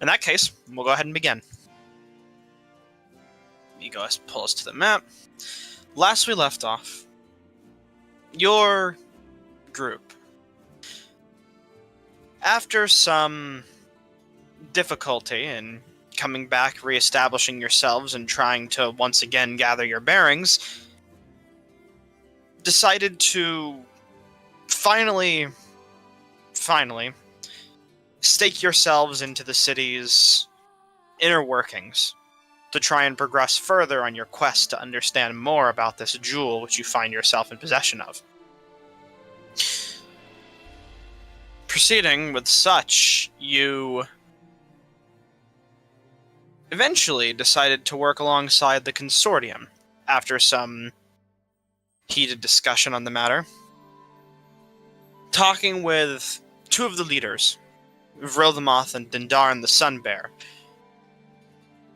In that case, we'll go ahead and begin. Let me go pull us to the map. Last we left off, your group, after some difficulty in coming back, reestablishing yourselves, and trying to once again gather your bearings, decided to finally stake yourselves into the city's inner workings to try and progress further on your quest to understand more about this jewel which you find yourself in possession of. Proceeding with such, you eventually decided to work alongside the consortium after some heated discussion on the matter, talking with two of the leaders, Vrildamoth and Dindarn the Sunbear,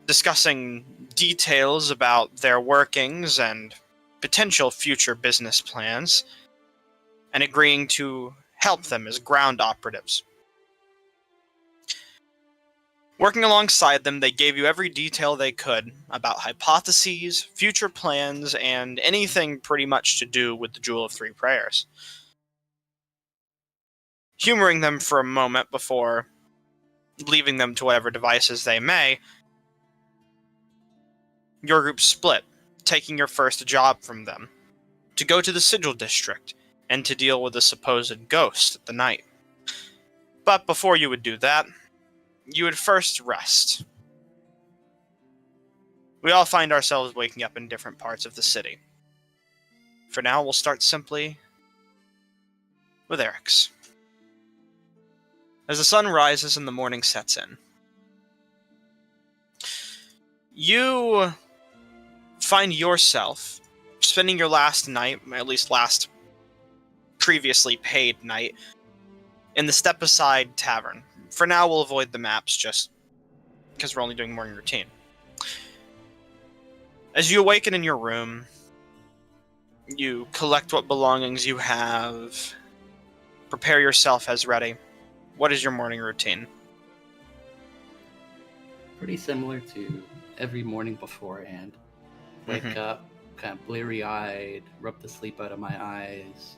discussing details about their workings and potential future business plans, and agreeing to help them as ground operatives. Working alongside them, they gave you every detail they could about hypotheses, future plans, and anything pretty much to do with the Jewel of Three Prayers. Humoring them for a moment before leaving them to whatever devices they may, your group split, taking your first job from them, to go to the Sigil District and to deal with the supposed ghost at the night. But before you would do that, you would first rest. We all find ourselves waking up in different parts of the city. For now, we'll start simply with Eric's. As the sun rises and the morning sets in, you find yourself spending your last night, at least last previously paid night, in the Step-Aside Tavern. For now, we'll avoid the maps just because we're only doing morning routine. As you awaken in your room, you collect what belongings you have, prepare yourself as ready. What is your morning routine? Pretty similar to every morning beforehand. Wake up, kind of bleary-eyed, rub the sleep out of my eyes,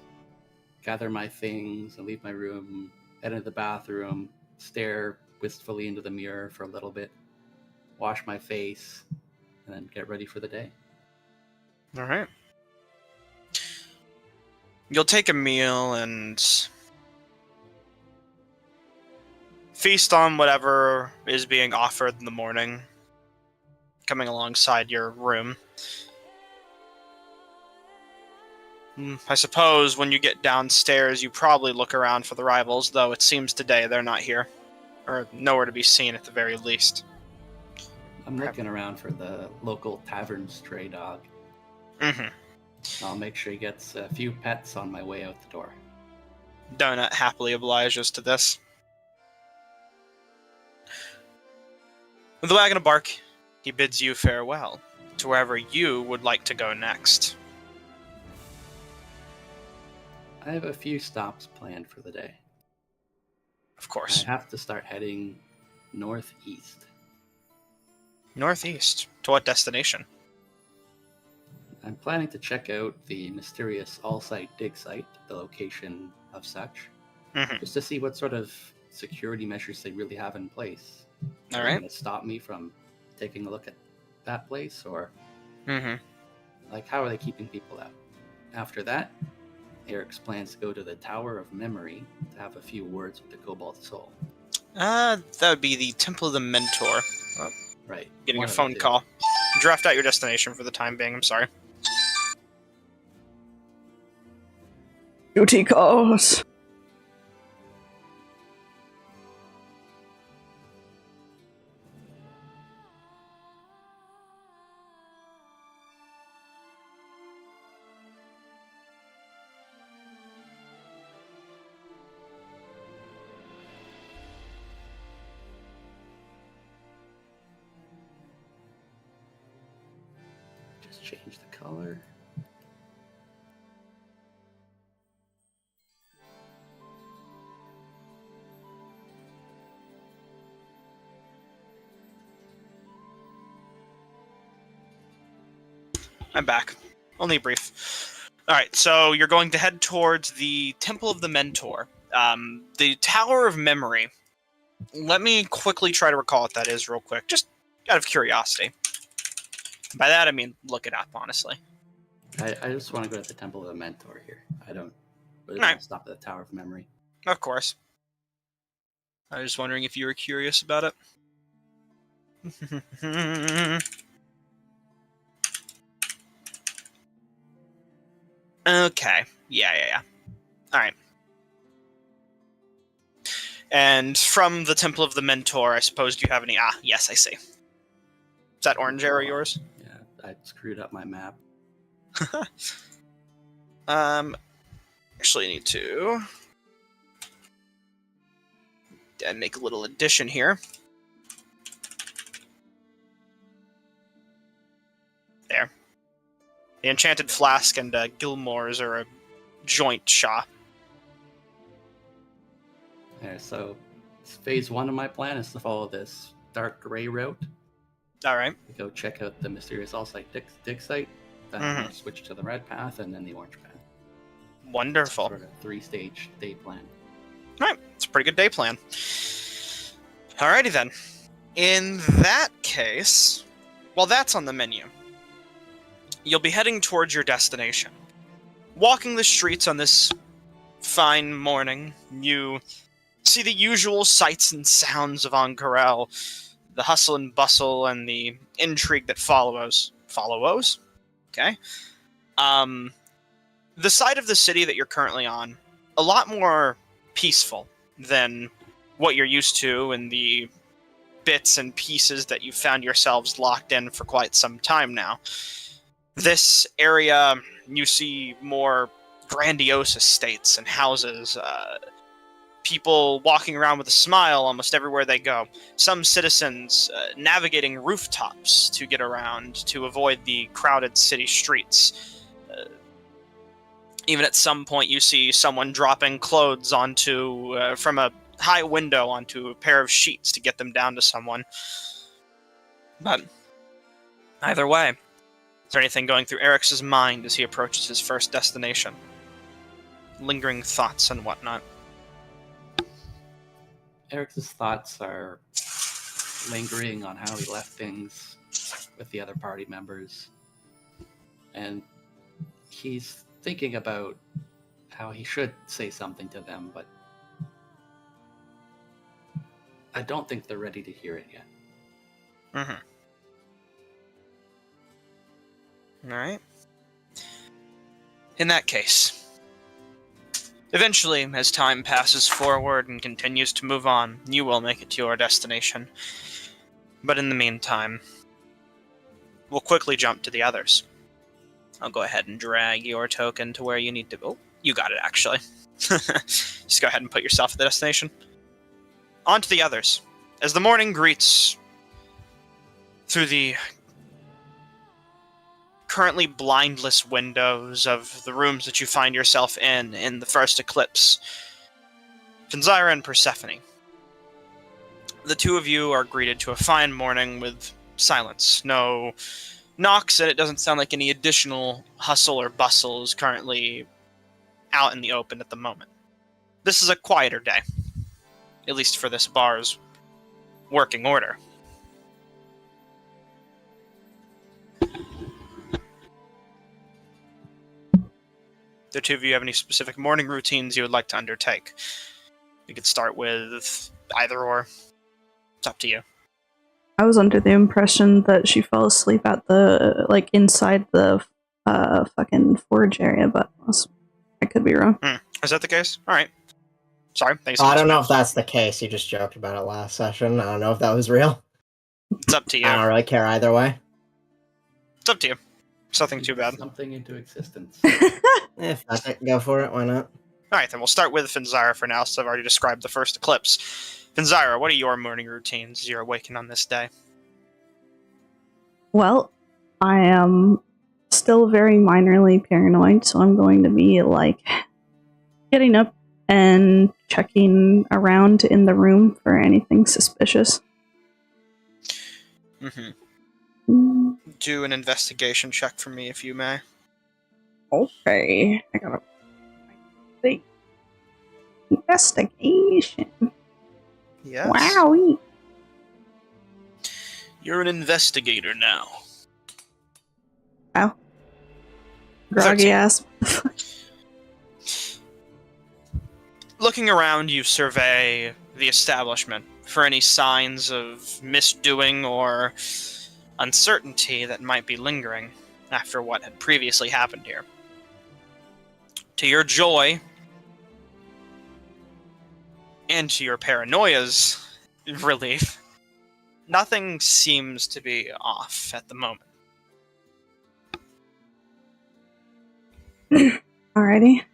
gather my things, and leave my room, head into the bathroom, stare wistfully into the mirror for a little bit, wash my face, and then get ready for the day. All right. You'll take a meal and feast on whatever is being offered in the morning, coming alongside your room. I suppose when you get downstairs, you probably look around for the rivals, though it seems today they're not here, or nowhere to be seen at the very least. I'm looking around for the local tavern stray dog. I'll make sure he gets a few pets on my way out the door. Donut happily obliges to this. With the wagon of bark, he bids you farewell to wherever you would like to go next. I have a few stops planned for the day. Of course. I have to start heading northeast. Northeast? To what destination? I'm planning to check out the mysterious all-site dig site, the location of such, just to see what sort of security measures they really have in place. All Are they right. going to stop me from taking a look at that place, or like how are they keeping people out? After that, Eric's plans to go to the Tower of Memory to have a few words with the Cobalt Soul. That would be the Temple of the Mentor. Oh, right. Getting a phone call. Draft out your destination for the time being, I'm sorry. Duty calls. Just change the color. I'm back. Only brief. Alright, so you're going to head towards the Temple of the Mentor. The Tower of Memory. Let me quickly try to recall what that is real quick, just out of curiosity. By that, I mean look it up, honestly. I just want to go to the Temple of the Mentor here. I don't really Right. want to stop at the Tower of Memory. Of course. I was wondering if you were curious about it. Okay. Yeah. Alright. And from the Temple of the Mentor, I suppose, do you have any... Ah, yes, I see. Is that orange arrow yours? Yeah, I screwed up my map. Actually need to... make a little addition here. There. The Enchanted Flask and Gilmore's are a joint shop. Yeah, so phase 1 of my plan is to follow this dark gray route. Alright. Go check out the mysterious all-site dig site, then switch to the red path, and then the orange path. Wonderful. Sort of 3-stage day plan. Alright, it's a pretty good day plan. Alrighty then. In that case, well, that's on the menu. You'll be heading towards your destination. Walking the streets on this fine morning, you see the usual sights and sounds of Ank'Harel, the hustle and bustle and the intrigue that follows. Follows? Okay. The side of the city that you're currently on, a lot more peaceful than what you're used to in the bits and pieces that you've found yourselves locked in for quite some time now. This area, you see more grandiose estates and houses, people walking around with a smile almost everywhere they go. Some citizens navigating rooftops to get around to avoid the crowded city streets. Even at some point you see someone dropping clothes onto from a high window onto a pair of sheets to get them down to someone. But either way, is there anything going through Eric's mind as he approaches his first destination? Lingering thoughts and whatnot. Eric's thoughts are lingering on how he left things with the other party members. And he's thinking about how he should say something to them, but I don't think they're ready to hear it yet. Alright. In that case, eventually, as time passes forward and continues to move on, you will make it to your destination. But in the meantime, we'll quickly jump to the others. I'll go ahead and drag your token to where you need to go. Oh, you got it, actually. Just go ahead and put yourself at the destination. On to the others. As the morning greets through the currently blindless windows of the rooms that you find yourself in the first eclipse, Finzyra and Persephone. The two of you are greeted to a fine morning with silence. No knocks, and it doesn't sound like any additional hustle or bustle is currently out in the open at the moment. This is a quieter day, at least for this bar's working order. The two of you have any specific morning routines you would like to undertake? You could start with either or. It's up to you. I was under the impression that she fell asleep at the, inside the fucking forge area, but I could be wrong. Is that the case? Alright. Sorry. Thanks. I don't know if that's the case. You just joked about it last session. I don't know if that was real. It's up to you. I don't really care either way. It's up to you. It's nothing too bad. Something into existence. If I can go for it, why not? Alright, then we'll start with Finzyra for now, so I've already described the first eclipse. Finzyra, what are your morning routines as you're awakened on this day? Well, I am still very minorly paranoid, so I'm going to be, getting up and checking around in the room for anything suspicious. do an investigation check for me, if you may. Okay, I gotta think. Investigation. Yes. Wowie. You're an investigator now. Wow. Groggy 13. ass. Looking around, you survey the establishment for any signs of misdoing or uncertainty that might be lingering after what had previously happened here. To your joy, and to your paranoia's relief, nothing seems to be off at the moment. Alrighty.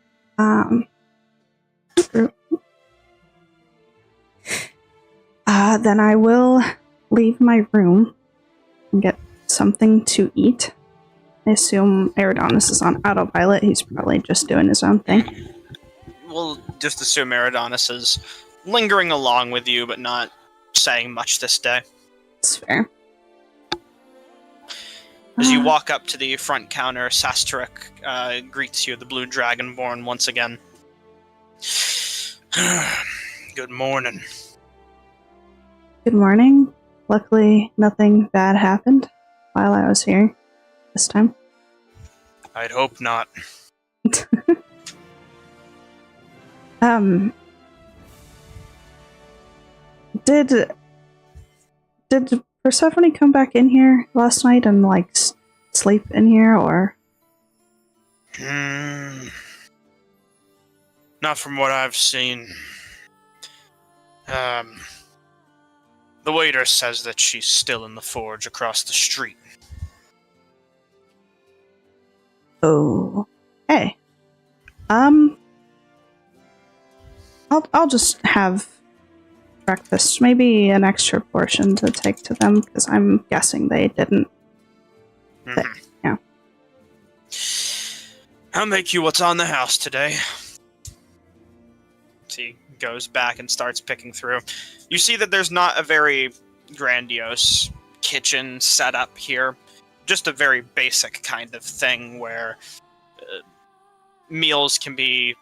Then I will leave my room and get something to eat. I assume Eridonis is on autopilot. He's probably just doing his own thing. We'll just assume Eridonis is lingering along with you, but not saying much this day. That's fair. As you walk up to the front counter, Sasterik greets you, the Blue Dragonborn, once again. Good morning. Good morning. Luckily, nothing bad happened while I was here this time. I'd hope not. Did Persephone come back in here last night and like sleep in here, or? Not from what I've seen. The waiter says that she's still in the forge across the street. Oh, hey. I'll just have breakfast, maybe an extra portion to take to them, because I'm guessing they didn't. Mm-hmm. Yeah. I'll make you what's on the house today. He goes back and starts picking through. You see that there's not a very grandiose kitchen set up here. Just a very basic kind of thing where meals can be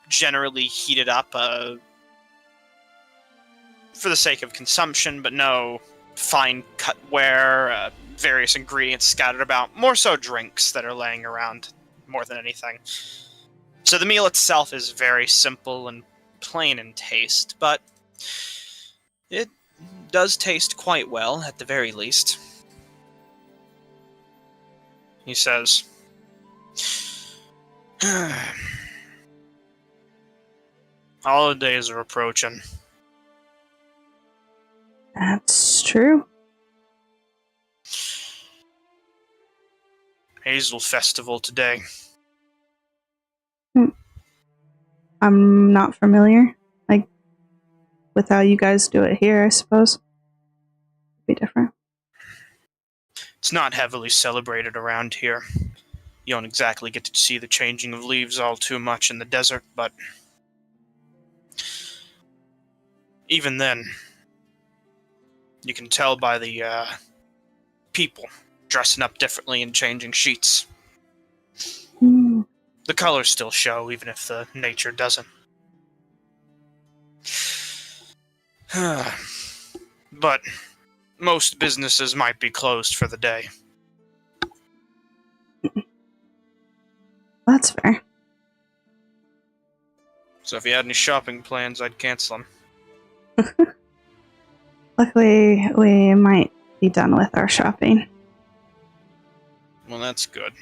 generally heated up for the sake of consumption, but no fine cutware, various ingredients scattered about. More so drinks that are laying around more than anything. So the meal itself is very simple and plain in taste, but it does taste quite well, at the very least. He says, holidays are approaching. That's true. Hazel Festival today. I'm not familiar. Like, with how you guys do it here, I suppose. Be different. It's not heavily celebrated around here. You don't exactly get to see the changing of leaves all too much in the desert, but even then, you can tell by the people dressing up differently and changing sheets. The colors still show, even if the nature doesn't. But most businesses might be closed for the day. That's fair. So if you had any shopping plans, I'd cancel them. Luckily, we might be done with our shopping. Well, that's good.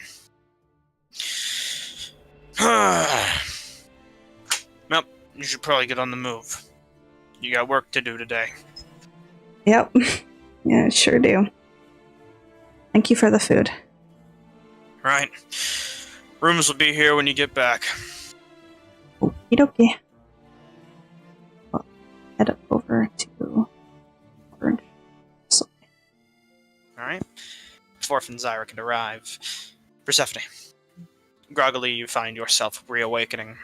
Well, you should probably get on the move. You got work to do today. Yep. Yeah, sure do. Thank you for the food. Right. Rooms will be here when you get back. Okie dokie. Well, head up over to Orange. Alright. Forth and Zyra can arrive. Persephone. Groggily, you find yourself reawakening.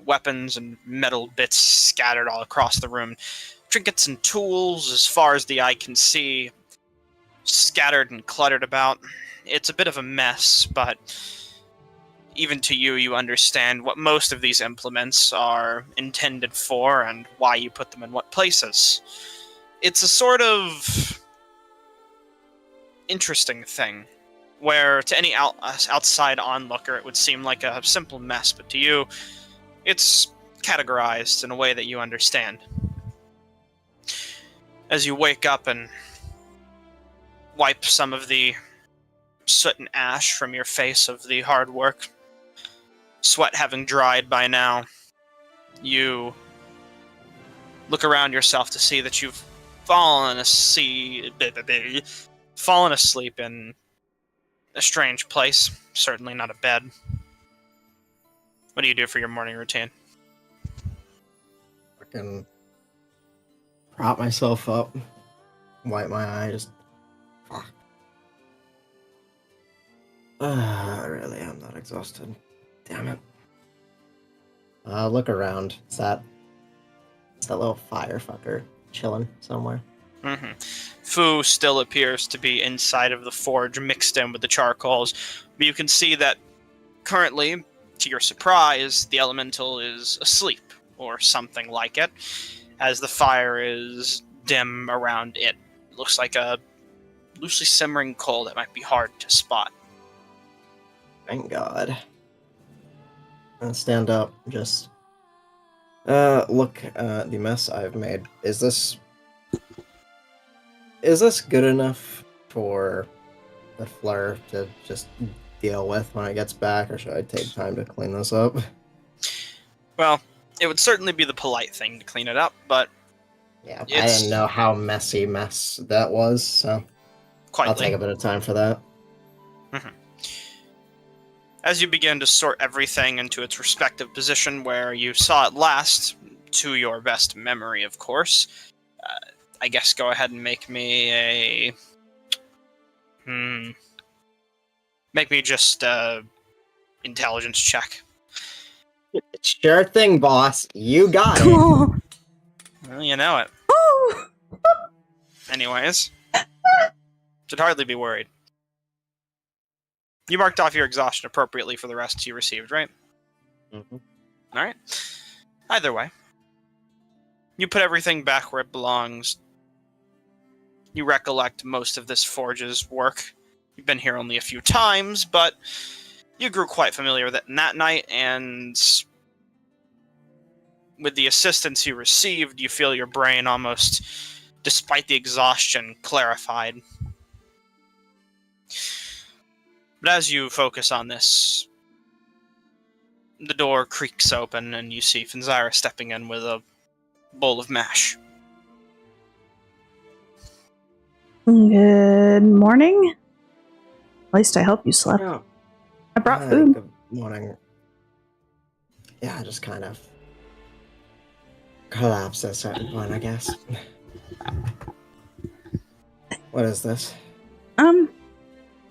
Weapons and metal bits scattered all across the room. Trinkets and tools as far as the eye can see. scattered and cluttered about. It's a bit of a mess, but even to you, you understand what most of these implements are intended for and why you put them in what places. It's a sort of interesting thing, where to any outside onlooker it would seem like a simple mess, but to you, it's categorized in a way that you understand. As you wake up and wipe some of the soot and ash from your face of the hard work, sweat having dried by now, you look around yourself to see that you've fallen asleep in a strange place. Certainly not a bed. What do you do for your morning routine? Fucking prop myself up, wipe my eye, just fuck. Really, I'm not exhausted. Damn it. Look around. It's that little fire fucker chilling somewhere. Mm-hmm. Fu still appears to be inside of the forge, mixed in with the charcoals, but you can see that currently, to your surprise, the elemental is asleep, or something like it, as the fire is dim around it. It looks like a loosely simmering coal that might be hard to spot. Thank God. I'll stand up, just look at the mess I've made. Is this good enough for the Fleur to just deal with when it gets back, or should I take time to clean this up? Well, it would certainly be the polite thing to clean it up, but Yeah, I didn't know how messy that was, so I'll take a bit of time for that. Mm-hmm. As you begin to sort everything into its respective position where you saw it last, to your best memory, of course, I guess go ahead and make me a... Make me just intelligence check. Sure thing, boss. You got it. Well, you know it. Anyways, should hardly be worried. You marked off your exhaustion appropriately for the rests you received, right? Mm-hmm. Alright. Either way. You put everything back where it belongs. You recollect most of this forge's work. You've been here only a few times, but you grew quite familiar with it in that night, and with the assistance you received, you feel your brain almost, despite the exhaustion, clarified. But as you focus on this, the door creaks open and you see Finzyra stepping in with a bowl of mash. Good morning. At least I hope you slept. Yeah. I brought food. Good morning. Yeah, I just kind of collapsed at a certain point, I guess. What is this?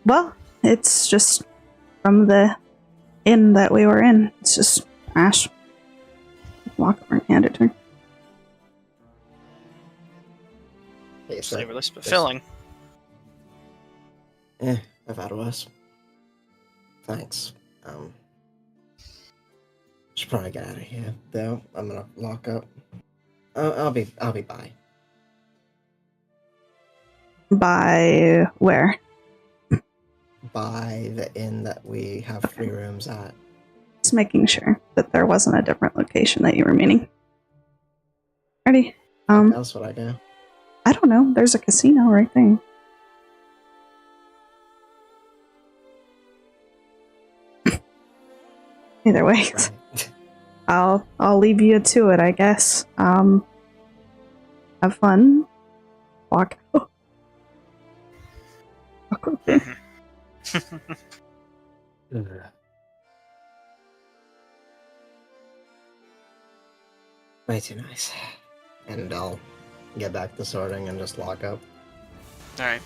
Well, it's just from the inn that we were in. It's just ash. Walk over and hand it to her. Hey, so Flavorless but filling. I've had worse. Thanks. Should probably get out of here, though. I'm gonna lock up. I'll be by. By where? By the inn that we have 3 rooms at. Just making sure that there wasn't a different location that you were meaning. Ready? What else would I do? I don't know. There's a casino right there. Either way, Right. I'll leave you to it, I guess. Have fun. Walk out. Walk over. Way too nice. And I'll get back to sorting and just lock up. Alright.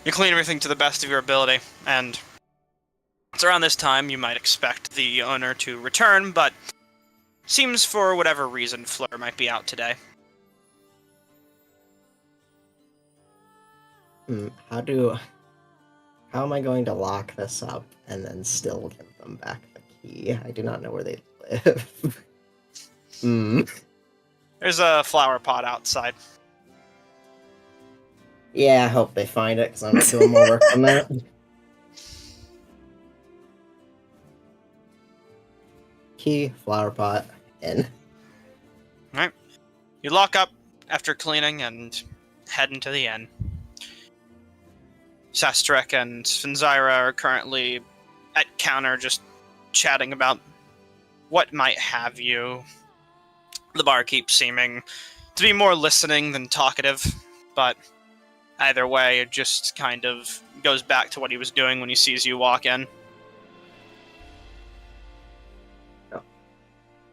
You clean everything to the best of your ability, and it's around this time you might expect the owner to return, but seems for whatever reason Fleur might be out today. How am I going to lock this up and then still give them back the key? I do not know where they live. There's a flower pot outside. Yeah, I hope they find it, because I'm not doing more work on that. Key, flower pot, in. Alright. You lock up after cleaning and head into the inn. Sastrek and Finzyra are currently at counter just chatting about what might have you. The barkeep seeming to be more listening than talkative, but either way, it just kind of goes back to what he was doing when he sees you walk in.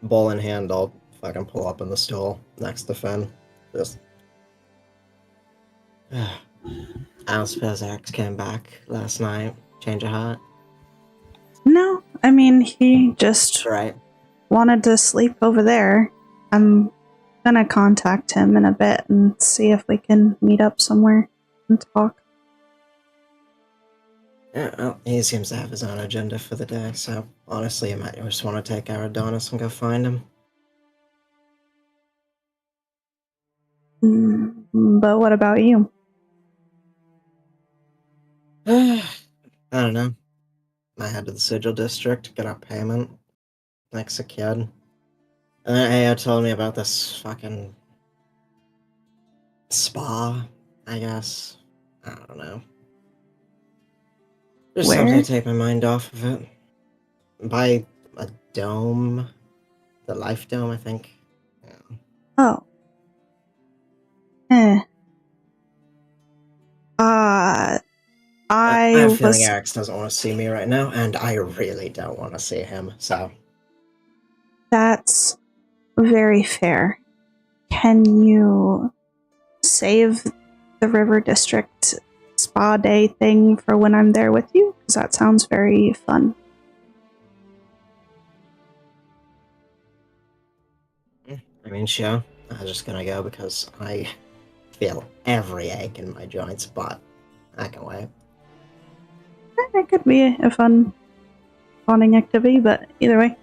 Bowl in hand, I'll fucking pull up in the stool next to Finn. Just. I don't suppose Eric came back last night. Change of heart? No, I mean, he just Right. wanted to sleep over there. I'm gonna contact him in a bit and see if we can meet up somewhere and talk. Yeah, well, he seems to have his own agenda for the day, so honestly, you might just want to take our Adonis and go find him. But what about you? I don't know. I head to the Sigil District, get our payment. Next a kid. And then AO told me about this fucking spa, I guess. I don't know. Just Where? something to take my mind off of it. By a dome. The Life Dome, I think. Yeah. Oh. I have a feeling was... Alex doesn't want to see me right now, and I really don't want to see him, so. That's very fair. Can you save the River District spa day thing for when I'm there with you? Because that sounds very fun. I mean, sure. I was just gonna go because I feel every ache in my joints, but I can wait. It could be a fun bonding activity, but either way.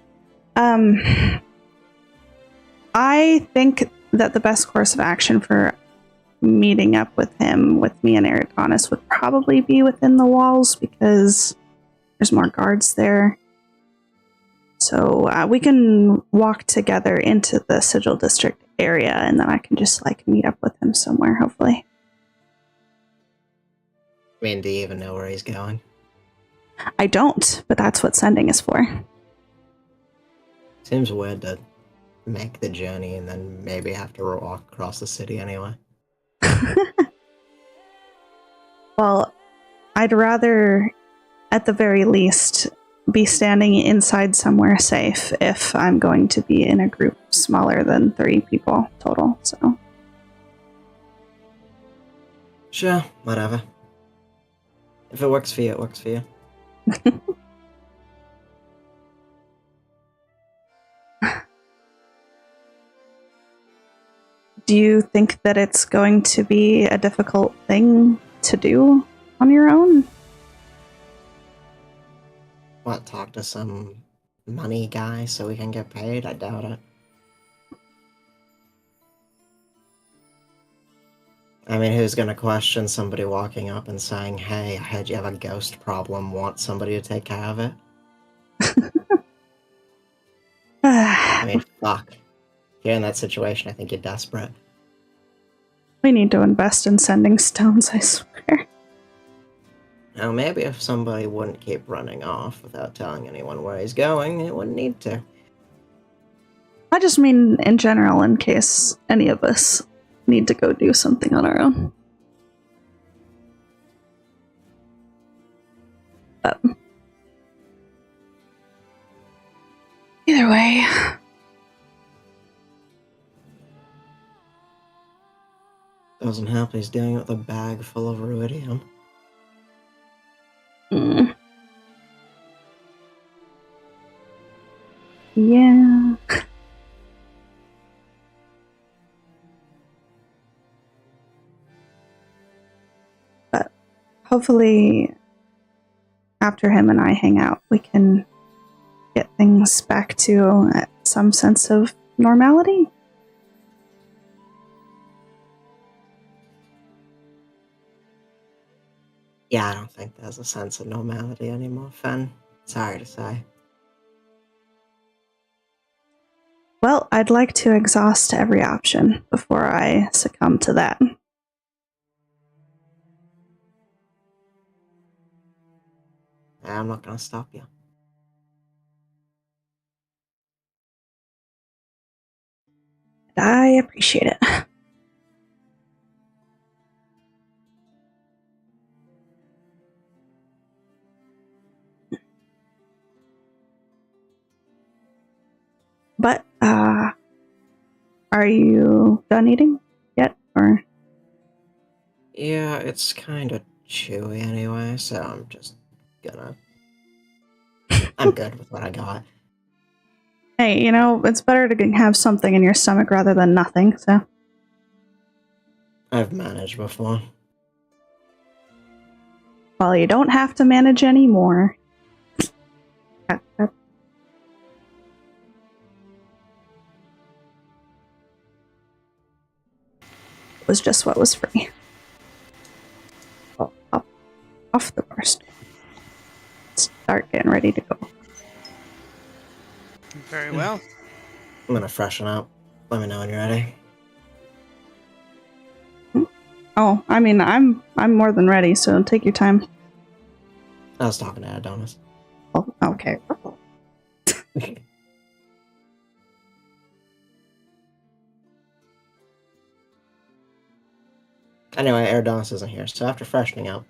I think that the best course of action for meeting up with him, with me and Eridonis, would probably be within the walls because there's more guards there. So we can walk together into the Sigil District area, and then I can just meet up with him somewhere, hopefully. I mean, do you even know where he's going? I don't, but that's what sending is for. Seems weird to make the journey and then maybe have to walk across the city anyway. Well, I'd rather, at the very least, be standing inside somewhere safe if I'm going to be in a group smaller than 30 people total, so. Sure, whatever. If it works for you, it works for you. Do you think that it's going to be a difficult thing to do on your own? What, talk to some money guy so we can get paid? I doubt it. I mean, who's gonna question somebody walking up and saying, hey, I heard you have a ghost problem, want somebody to take care of it? I mean, fuck. If you're in that situation, I think you're desperate. We need to invest in sending stones, I swear. Now, maybe if somebody wouldn't keep running off without telling anyone where he's going, it wouldn't need to. I just mean in general, in case any of us need to go do something on our own. But either way. Doesn't help he's doing it with a bag full of ruidium. Yeah. But hopefully after him and I hang out, we can get things back to some sense of normality. Yeah, I don't think there's a sense of normality anymore, Fen. Sorry to say. Well, I'd like to exhaust every option before I succumb to that. I'm not gonna stop you. I appreciate it. But, are you done eating yet, or? Yeah, it's kind of chewy anyway, so I'm just gonna... I'm good with what I got. Hey, you know, it's better to have something in your stomach rather than nothing, so. I've managed before. Well, you don't have to manage anymore. That was just what was free. Well, off the first. Start getting ready to go. Very well. I'm gonna freshen up. Let me know when you're ready. Oh, I mean, I'm more than ready, so take your time. I was talking to Adonis. Oh, okay. Anyway, Adonis isn't here, so after freshening up...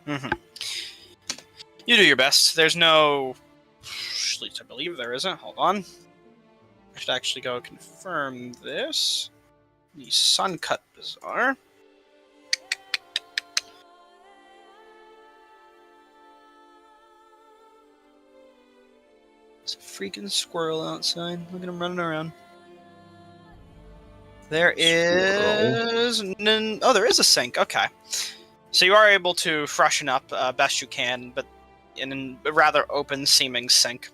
Mm-hmm. You do your best. There's no... At least I believe there isn't. Hold on. I should actually go confirm this. The Suncut Bazaar. There's a freaking squirrel outside. Look at him running around. There is... Oh, there is a sink. Okay. So you are able to freshen up best you can, but in a rather open-seeming sink.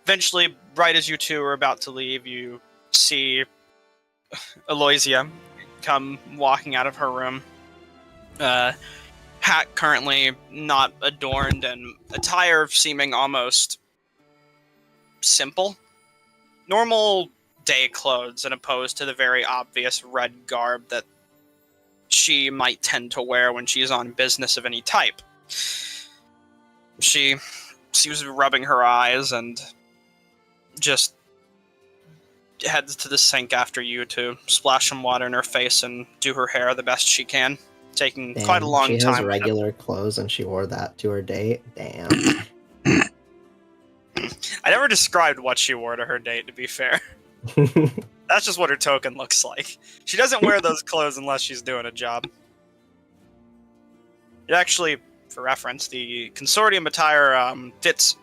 Eventually, right as you two are about to leave, you see Aloysia come walking out of her room. Hat currently not adorned, and attire seeming almost simple. Normal day clothes, as opposed to the very obvious red garb that she might tend to wear when she's on business of any type. She was rubbing her eyes and just heads to the sink after you to splash some water in her face and do her hair the best she can, taking quite a long she time. She has regular clothes and she wore that to her date? Damn. I never described what she wore to her date, to be fair. That's just what her token looks like. She doesn't wear those clothes unless she's doing a job. It actually, for reference, the consortium attire fits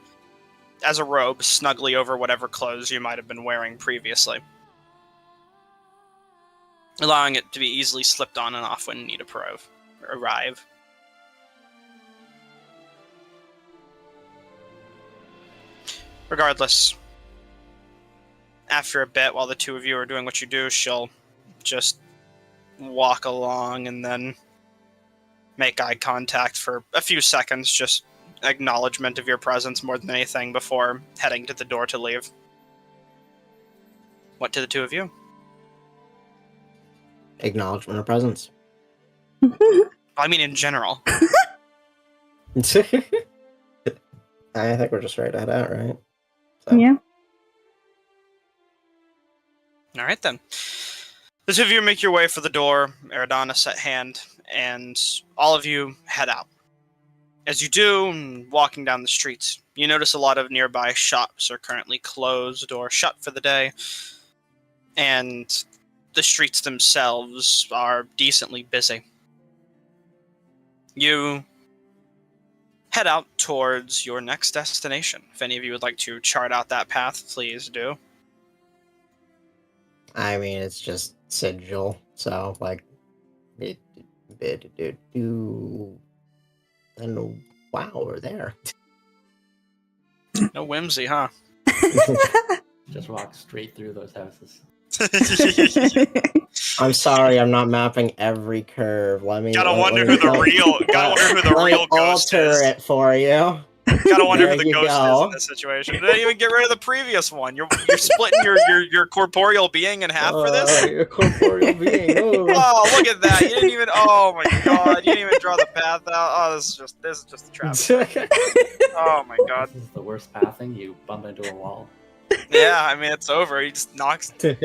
as a robe snugly over whatever clothes you might have been wearing previously, allowing it to be easily slipped on and off when need arrive. Regardless, after a bit, while the two of you are doing what you do, she'll just walk along and then make eye contact for a few seconds, just acknowledgement of your presence more than anything before heading to the door to leave. What to the two of you? Acknowledgement of presence. I mean, in general. I think we're just ready to head out, right? So. Yeah. Alright then. The two of you make your way for the door, Eridanis at hand, and all of you head out. As you do, walking down the streets, you notice a lot of nearby shops are currently closed or shut for the day, and the streets themselves are decently busy. You head out towards your next destination. If any of you would like to chart out that path, please do. I mean, it's just sigil, so like and wow, we're there. No whimsy, huh? Just walk straight through those houses. I'm sorry, I'm not mapping every curve. Gotta wonder who the real ghost alter is. it for you. Gotta wonder There who the you ghost go. is in this situation. Did I even get rid of the previous one? You're splitting your corporeal being in half for this? Your corporeal being. Oh. Oh, look at that! You didn't even. Oh my god! You didn't even draw the path out. Oh, this is just a trap. Oh my god! This is the worst pathing. You bump into a wall. Yeah, I mean it's over. He just knocks. Just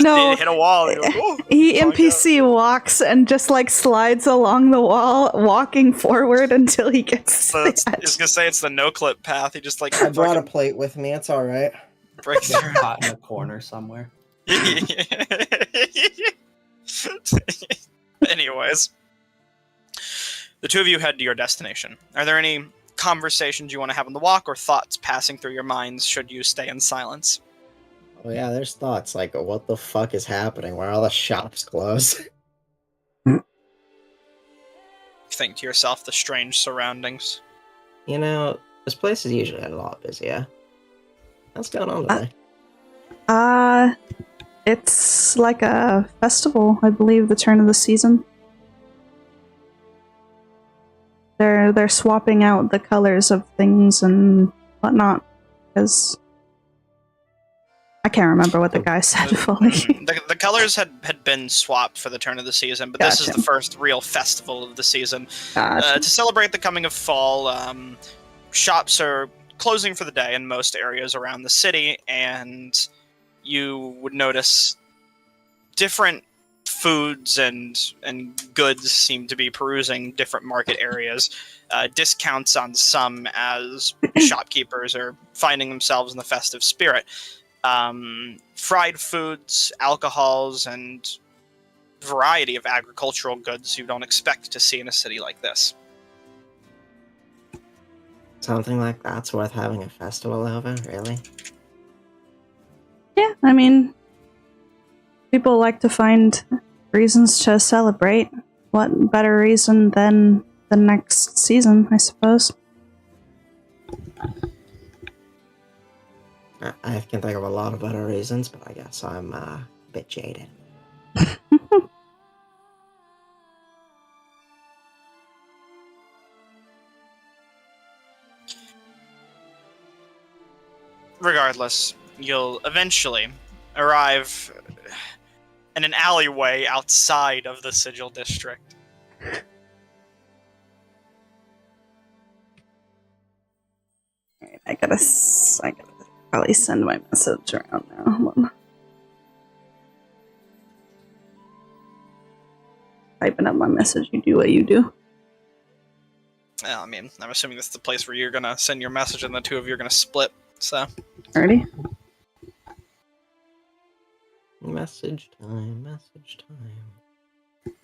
No. hit a wall. And you're like, "Oh." He NPC walks and just like slides along the wall, walking forward until he gets to I was the edge. gonna say it's the no clip path. He just like I brought a fucking plate with me. It's all right. breaks Get through. caught in a corner somewhere. Anyways, the two of you head to your destination. Are there any conversations you want to have on the walk, or thoughts passing through your minds should you stay in silence? Oh yeah, there's thoughts like, what the fuck is happening? Why are all the shops closed? Think to yourself the strange surroundings. You know, this place is usually a lot busier. What's going on today? It's like a festival, I believe, the turn of the season. They're swapping out the colors of things and whatnot, because I can't remember what the guy said fully. The colors had been swapped for the turn of the season, but this is Gotcha. the first real festival of the season. Gotcha. To celebrate the coming of fall, shops are closing for the day in most areas around the city, and you would notice different foods and goods seem to be perusing different market areas. Discounts on some, as shopkeepers are finding themselves in the festive spirit. Fried foods, alcohols, and variety of agricultural goods you don't expect to see in a city like this. Something like that's worth having a festival over, really? Yeah, I mean, people like to find reasons to celebrate. What better reason than the next season, I suppose? I can think of a lot of better reasons, but I guess I'm a bit jaded. Regardless, you'll eventually arrive in an alleyway outside of the Sigil District. Alright, I gotta probably send my message around now. Hold on. Typing up my message, you do what you do. I mean, I'm assuming this is the place where you're gonna send your message and the two of you are gonna split, so... Alrighty. Message time, message time.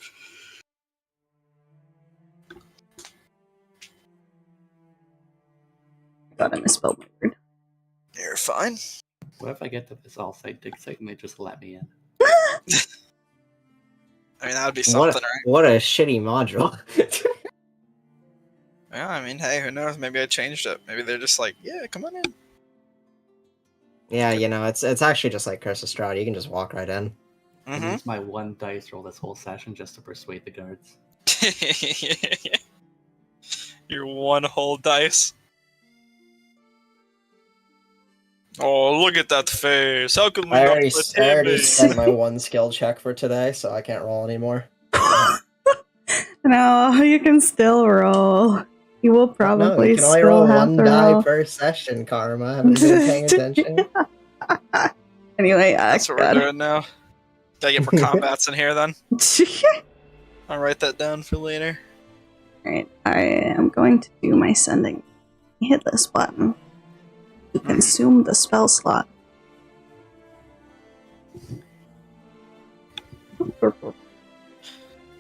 God, I misspelled my word. You're fine. What if I get to this all-site dig site and they just let me in? I mean, that would be something, right? What a shitty module. Yeah, I mean, hey, who knows? Maybe I changed it. Maybe they're just like, yeah, come on in. Yeah, you know, it's actually just like Curse of Strahd. You can just walk right in. I used my one dice roll this whole session just to persuade the guards. Your one whole dice. Oh, look at that face. How can we I not already let him in? spent my one skill check for today, so I can't roll anymore. No, you can still roll. You will probably No, you can only still roll have one to die roll. per session, Karma. Haven't you been paying attention? Anyway, That's what we're doing now. Gotta get more combats in here then. I'll write that down for later. Alright, I am going to do my sending. Hit this button to consume the spell slot.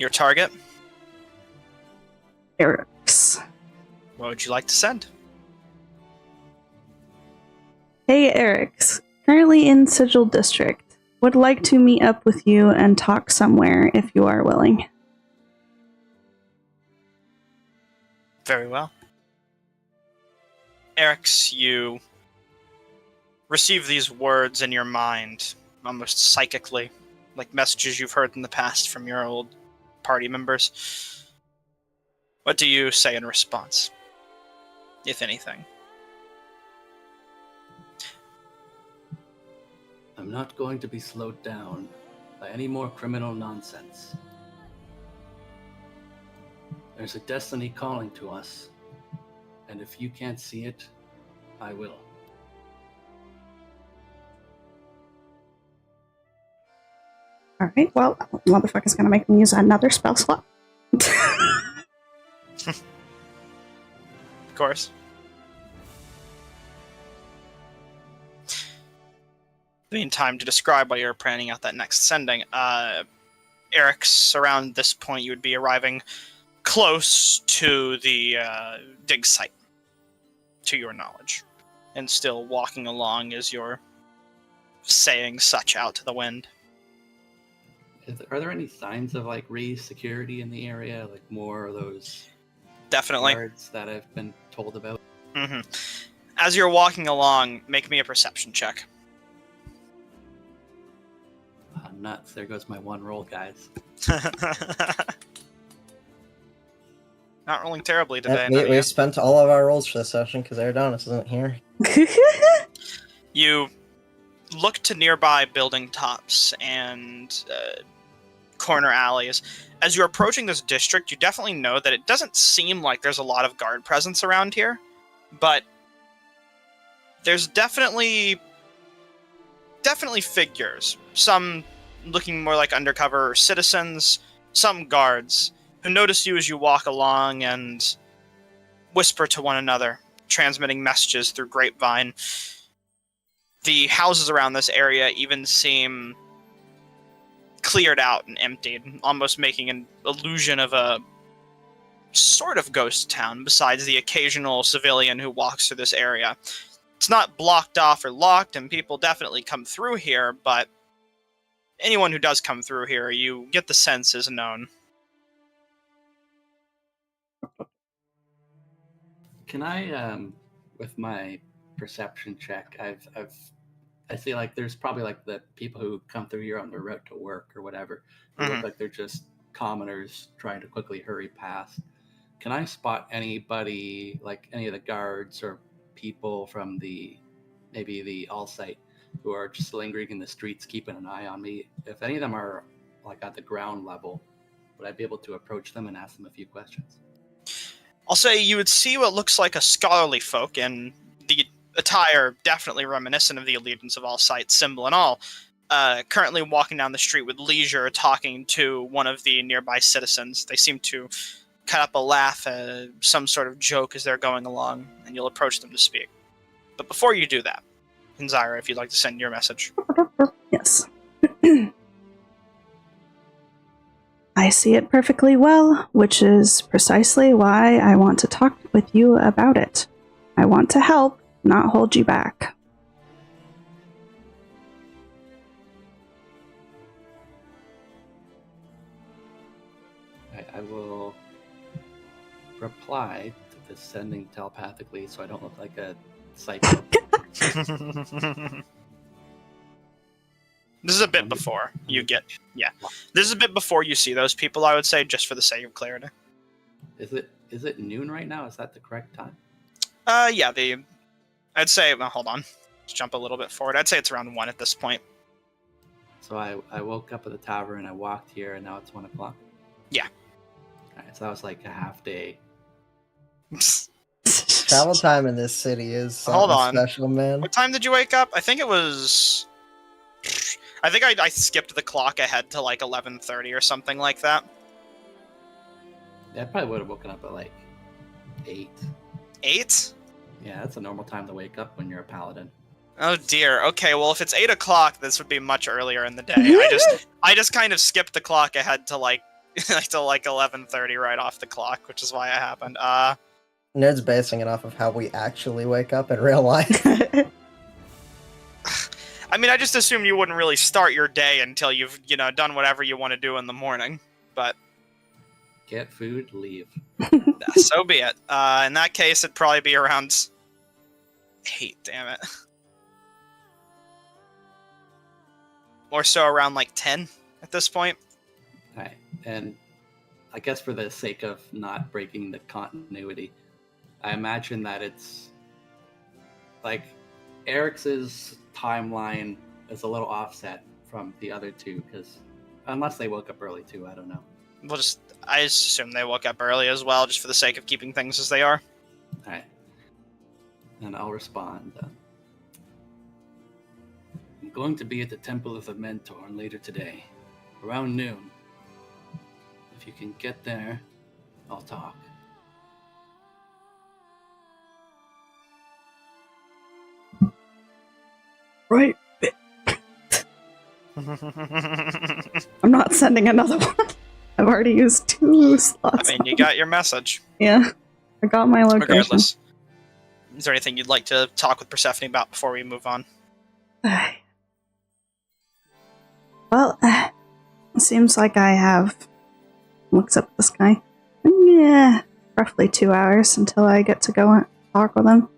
Your target? Eric's. What would you like to send? Hey, Eric's. Currently in Sigil District. would like to meet up with you and talk somewhere if you are willing. Very well. Erix, you receive these words in your mind, almost psychically, like messages you've heard in the past from your old party members. What do you say in response, if anything? I'm not going to be slowed down by any more criminal nonsense. There's a destiny calling to us, and if you can't see it, I will. Alright, well, motherfucker's gonna make me use another spell slot. Of course. Meantime, to describe while you're planning out that next sending, Eric's, around this point, you would be arriving close to the dig site, to your knowledge, and still walking along as you're saying such out to the wind. Are there any signs of like security in the area, like more of those Definitely. guards that I've been told about? Mm-hmm. As you're walking along, make me a perception check. Nuts. There goes my one roll, guys. Not rolling terribly today. We spent all of our rolls for this session because Adonis isn't here. You look to nearby building tops and corner alleys. As you're approaching this district, you definitely know that it doesn't seem like there's a lot of guard presence around here, but there's definitely figures. Some looking more like undercover citizens, some guards, who notice you as you walk along and whisper to one another, transmitting messages through grapevine. The houses around this area even seem cleared out and emptied, almost making an illusion of a sort of ghost town, besides the occasional civilian who walks through this area. It's not blocked off or locked, and people definitely come through here, but anyone who does come through here, you get the sense is known. Can I, with my perception check, I see like there's probably like the people who come through here on their route to work or whatever, who look like they're just commoners trying to quickly hurry past. Can I spot anybody, like any of the guards or people from maybe the all site who are just lingering in the streets, keeping an eye on me? If any of them are like at the ground level, would I be able to approach them and ask them a few questions? I'll say you would see what looks like a scholarly folk, and the attire definitely reminiscent of the Allegiance of All Sight symbol and all, currently walking down the street with leisure, talking to one of the nearby citizens. They seem to cut up a laugh, some sort of joke as they're going along, and you'll approach them to speak. But before you do that, Hinzira, if you'd like to send your message. Yes. I see it perfectly well, which is precisely why I want to talk with you about it. I want to help, not hold you back. I will reply to this sending telepathically so I don't look like a psycho. This is a bit before you get... Yeah. This is a bit before you see those people, I would say, just for the sake of clarity. Is it noon right now? Is that the correct time? Yeah, I'd say... Well, hold on. Let's jump a little bit forward. I'd say it's around 1 at this point. So I woke up at the tavern, I walked here, and now it's 1 o'clock? Yeah. Alright, so that was like a half day. Travel time in this city is Hold on. special, man. What time did you wake up? I think it was... I think I skipped the clock ahead to like 11:30 or something like that. Yeah, I probably would have woken up at like 8. 8? Yeah, that's a normal time to wake up when you're a paladin. Oh dear. Okay, well if it's 8 o'clock, this would be much earlier in the day. I just kind of skipped the clock ahead to like to like 11:30 right off the clock, which is why it happened. Ned's basing it off of how we actually wake up in real life. I mean, I just assumed you wouldn't really start your day until you've, done whatever you want to do in the morning. But Get food, leave. so be it. In that case, it'd probably be around 8, damn it. Or so around, 10 at this point. Alright, and I guess for the sake of not breaking the continuity, I imagine that it's Eric's timeline is a little offset from the other two, because unless they woke up early too, I don't know. I just assume they woke up early as well, just for the sake of keeping things as they are. Alright. And I'll respond. I'm going to be at the Temple of the Mentor later today, around noon. If you can get there, I'll talk. Right. I'm not sending another one. I've already used 2 slots. I mean, you got your message. Yeah. I got my location. Regardless. Is there anything you'd like to talk with Persephone about before we move on? Well, it seems like I have... Looks up at the sky. Yeah, roughly 2 hours until I get to go and talk with him.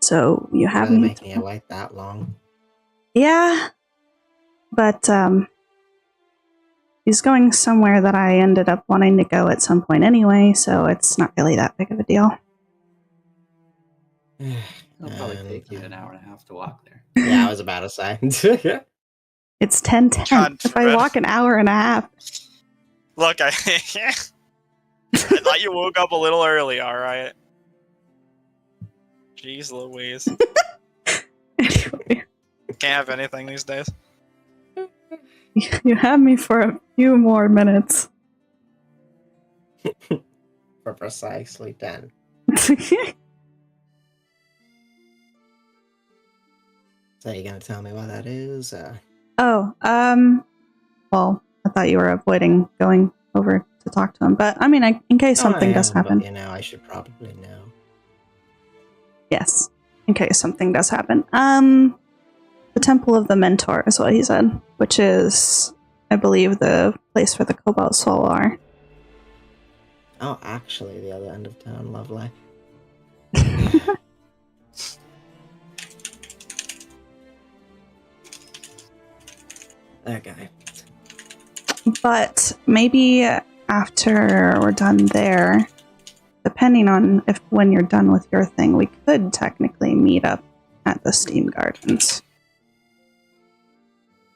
So, you have Really me... making you wait that long? Yeah, but, he's going somewhere that I ended up wanting to go at some point anyway, so it's not really that big of a deal. It'll probably take you an hour and a half to walk there. Yeah, I was about to say. It's 10:10. God If I forbid. walk an hour and a half... Look, I thought you woke up a little early, alright? Jeez Louise. Anyway, Can't have anything these days. you have me for a few more minutes. For precisely 10. So you gonna tell me what that is? Well, I thought you were avoiding going over to talk to him, but I mean, in case something does happen. But, I should probably know. Yes, in case something does happen. The Temple of the Mentor is what he said, which is, I believe, the place where the Cobalt Soul are. Oh, actually, the other end of town, lovely. Okay. But maybe after we're done there, depending on when you're done with your thing, we could technically meet up at the Steam Gardens.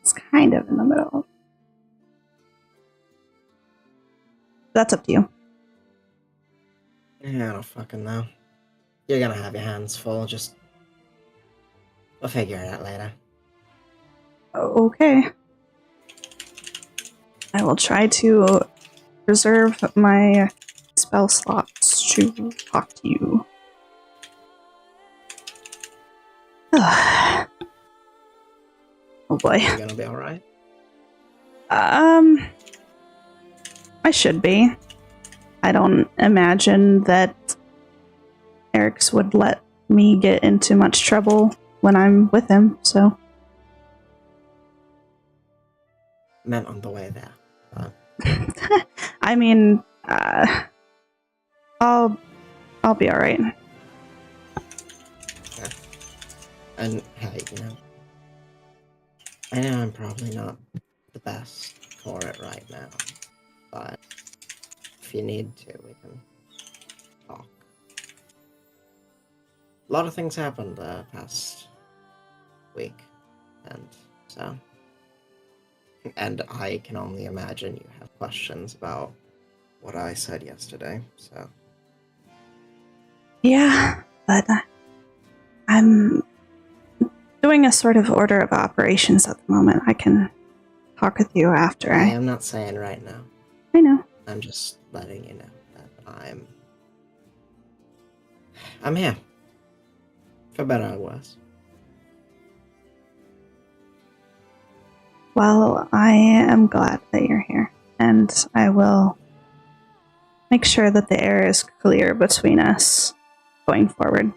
It's kind of in the middle. That's up to you. Yeah, I don't fucking know. You're gonna have your hands full, we'll figure it out later. Okay. I will try to reserve my spell slots to talk to you. Oh boy. You're gonna be alright? I should be. I don't imagine that Eric's would let me get into much trouble when I'm with him, so. Meant on the way there. I mean, I'll be alright. Yeah. And hey, I know I'm probably not the best for it right now, but if you need to, we can talk. A lot of things happened the past week, and so... And I can only imagine you have questions about what I said yesterday, so... Yeah, but I'm doing a sort of order of operations at the moment. I can talk with you after I am not saying right now. I know. I'm just letting you know that I'm here. For better or worse. Well, I am glad that you're here, and I will make sure that the air is clear between us going forward.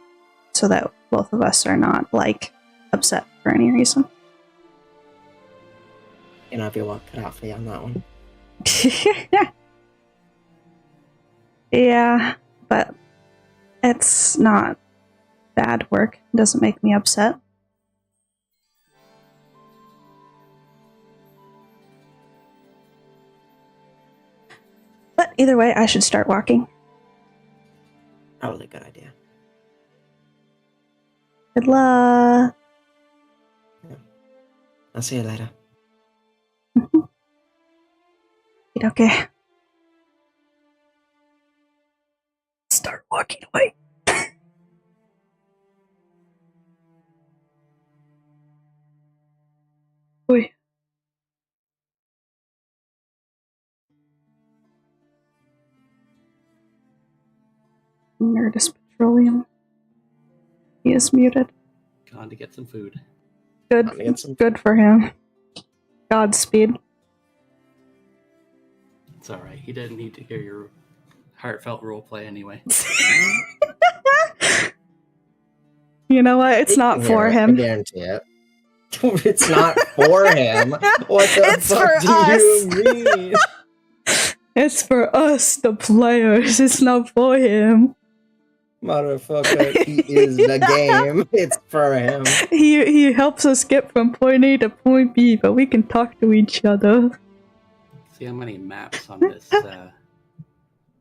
so that both of us are not, like, upset for any reason. You know, have your work cut out for you on that one. Yeah, but it's not bad work. It doesn't make me upset. But either way, I should start walking. Probably a good idea. Good luck. I'll see you later. Okay. Start walking away. Oi. Nerdist Petroleum. He is muted. Gone to get some food. Good. Good for him. Godspeed. It's alright. He didn't need to hear your heartfelt roleplay anyway. You know what? It's not for him. I guarantee it. It's not for him. What the It's fuck for do us. you mean? It's for us, the players. It's not for him. Motherfucker, he is the game. It's for him. He helps us get from point A to point B, but we can talk to each other. See how many maps on this.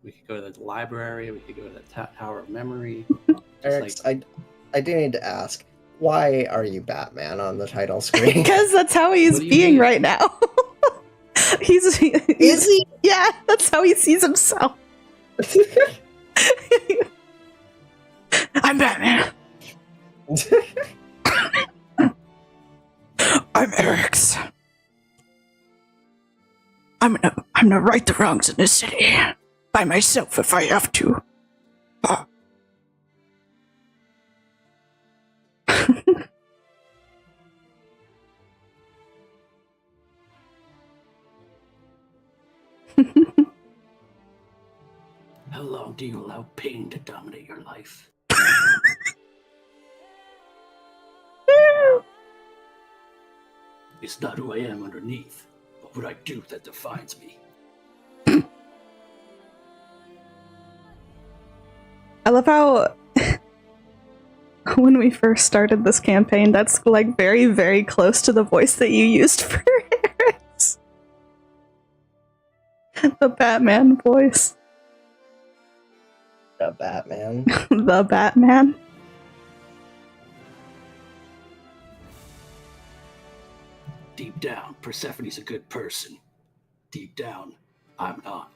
We could go to the library. We could go to the Tower of Memory. Eric, I do need to ask, why are you Batman on the title screen? Because that's how he's being right now. Is he? Yeah, that's how he sees himself. I'm Batman. I'm Eric's. I'm gonna right the wrongs in this city by myself if I have to. How long do you allow pain to dominate your life? It's not who I am underneath, but what I do that defines me. I love how when we first started this campaign, that's like very, very close to the voice that you used for Harris. The Batman voice. The Batman. The Batman. Deep down, Persephone's a good person. Deep down, I'm not.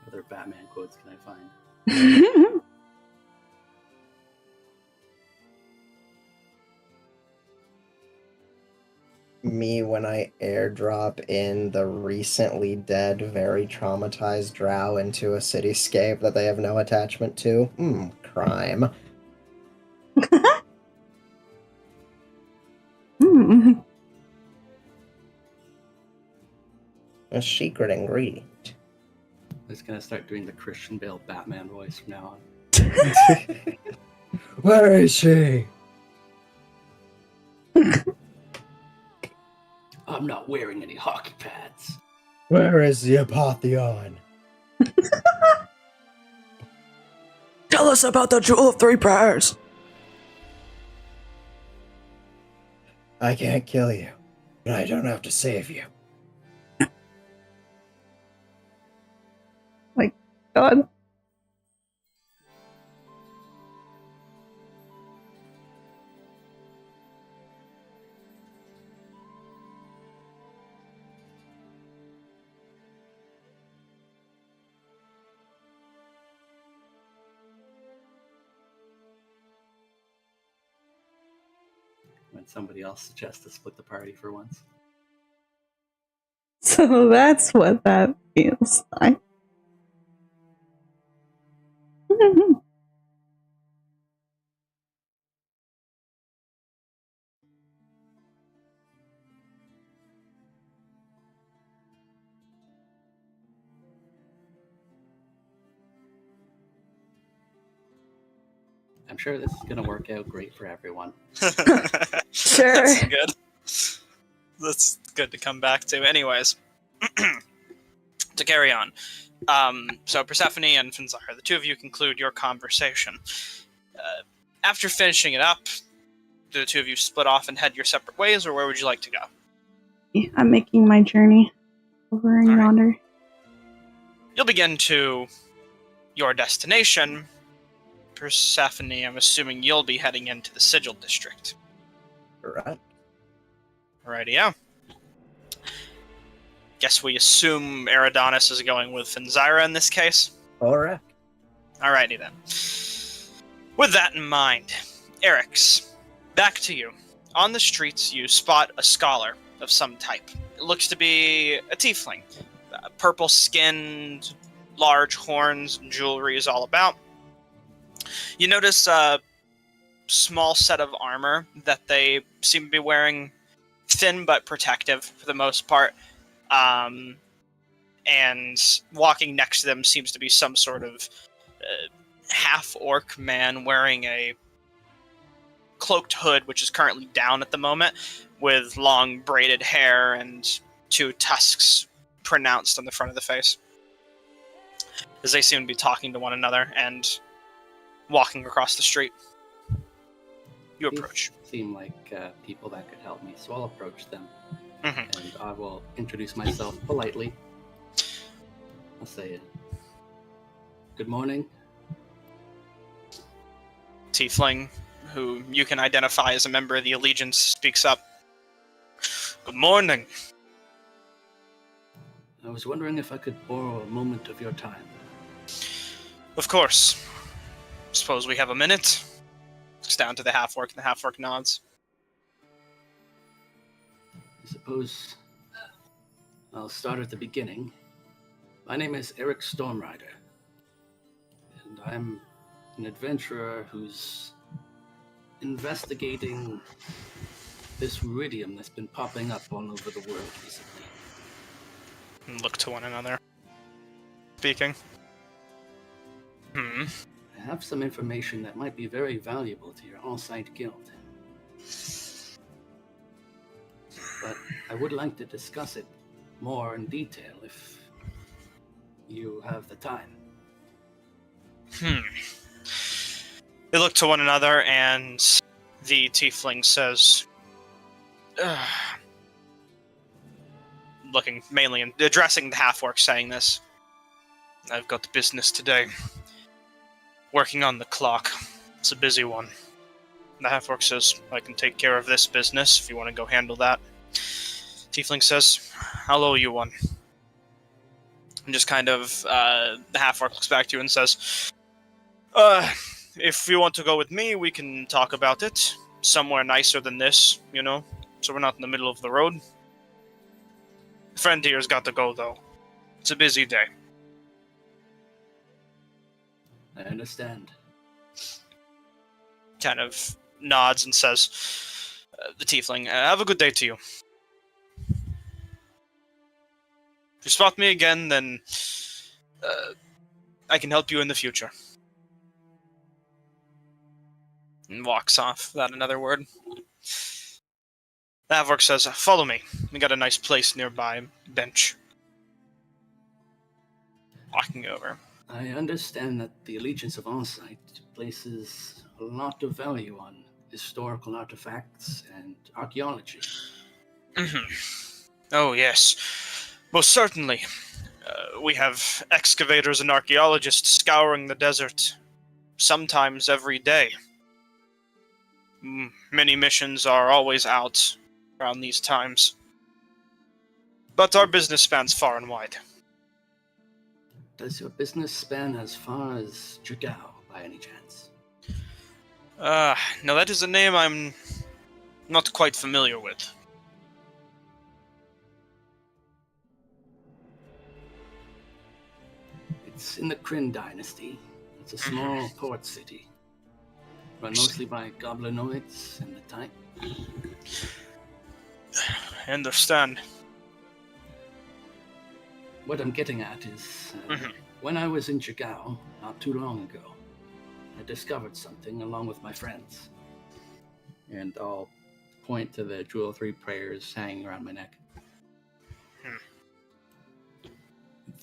Other Batman quotes can I find? Me when I airdrop in the recently dead, very traumatized drow into a cityscape that they have no attachment to. Crime. A secret ingredient. I'm just gonna start doing the Christian Bale Batman voice from now on. Where is she? I'm not wearing any hockey pads. Where is the Apotheon? Tell us about the Jewel of Three Prayers. I can't kill you, but I don't have to save you. My God. When somebody else suggests to split the party for once. So that's what that feels like. I'm sure this is going to work out great for everyone. Sure. That's good. That's good to come back to. Anyways, to carry on. So Persephone and Finzara, the two of you conclude your conversation. After finishing it up, do the two of you split off and head your separate ways, or where would you like to go? I'm making my journey over in All right. yonder. You'll begin to your destination. Persephone, I'm assuming you'll be heading into the Sigil District. Correct. Alrighty, yeah. Guess we assume Eridanis is going with Finzira in this case? Correct. Alrighty then. With that in mind, Eric's, back to you. On the streets, you spot a scholar of some type. It looks to be a tiefling. Purple-skinned, large horns, and jewelry is all about. You notice a small set of armor that they seem to be wearing, thin but protective for the most part. And walking next to them seems to be some sort of half-orc man wearing a cloaked hood, which is currently down at the moment, with long braided hair and two tusks pronounced on the front of the face. As they seem to be talking to one another and walking across the street. You approach. These seem like people that could help me, so I'll approach them. Mm-hmm. And I will introduce myself politely. I'll say, good morning. Tiefling, who you can identify as a member of the Allegiance, speaks up. Good morning. I was wondering if I could borrow a moment of your time. Of course. Suppose we have a minute? Looks down to the half-orc, and the half-orc nods. I suppose I'll start at the beginning. My name is Eric Stormrider, and I'm an adventurer who's investigating this ruidium that's been popping up all over the world recently. And look to one another. Speaking. I have some information that might be very valuable to your on-site guild. But I would like to discuss it more in detail if you have the time. They look to one another, and the tiefling says, looking mainly and addressing the half-orc, saying this, I've got business today. Working on the clock. It's a busy one. The half-orc says, I can take care of this business if you want to go handle that. Tiefling says, I'll owe you one. And just kind of, the half-orc looks back to you and says, if you want to go with me, we can talk about it. Somewhere nicer than this, you know, so we're not in the middle of the road. The friend here's got to go, though. It's a busy day. I understand. Kind of nods and says, the tiefling, have a good day to you. If you spot me again, then I can help you in the future. And walks off without another word. The half-orc says, follow me. We got a nice place nearby. Bench. Walking over. I understand that the Allegiance of Onsite places a lot of value on historical artifacts and archaeology. Oh, yes. Most certainly. We have excavators and archaeologists scouring the desert, sometimes every day. Many missions are always out around these times. But our business spans far and wide. Does your business span as far as Jagao, by any chance? No, that is a name I'm not quite familiar with. It's in the Kryn dynasty. It's a small port city, run mostly by goblinoids and the type. I understand. What I'm getting at is, when I was in Jagao not too long ago, I discovered something along with my friends. And I'll point to the Jewel 3 prayers hanging around my neck.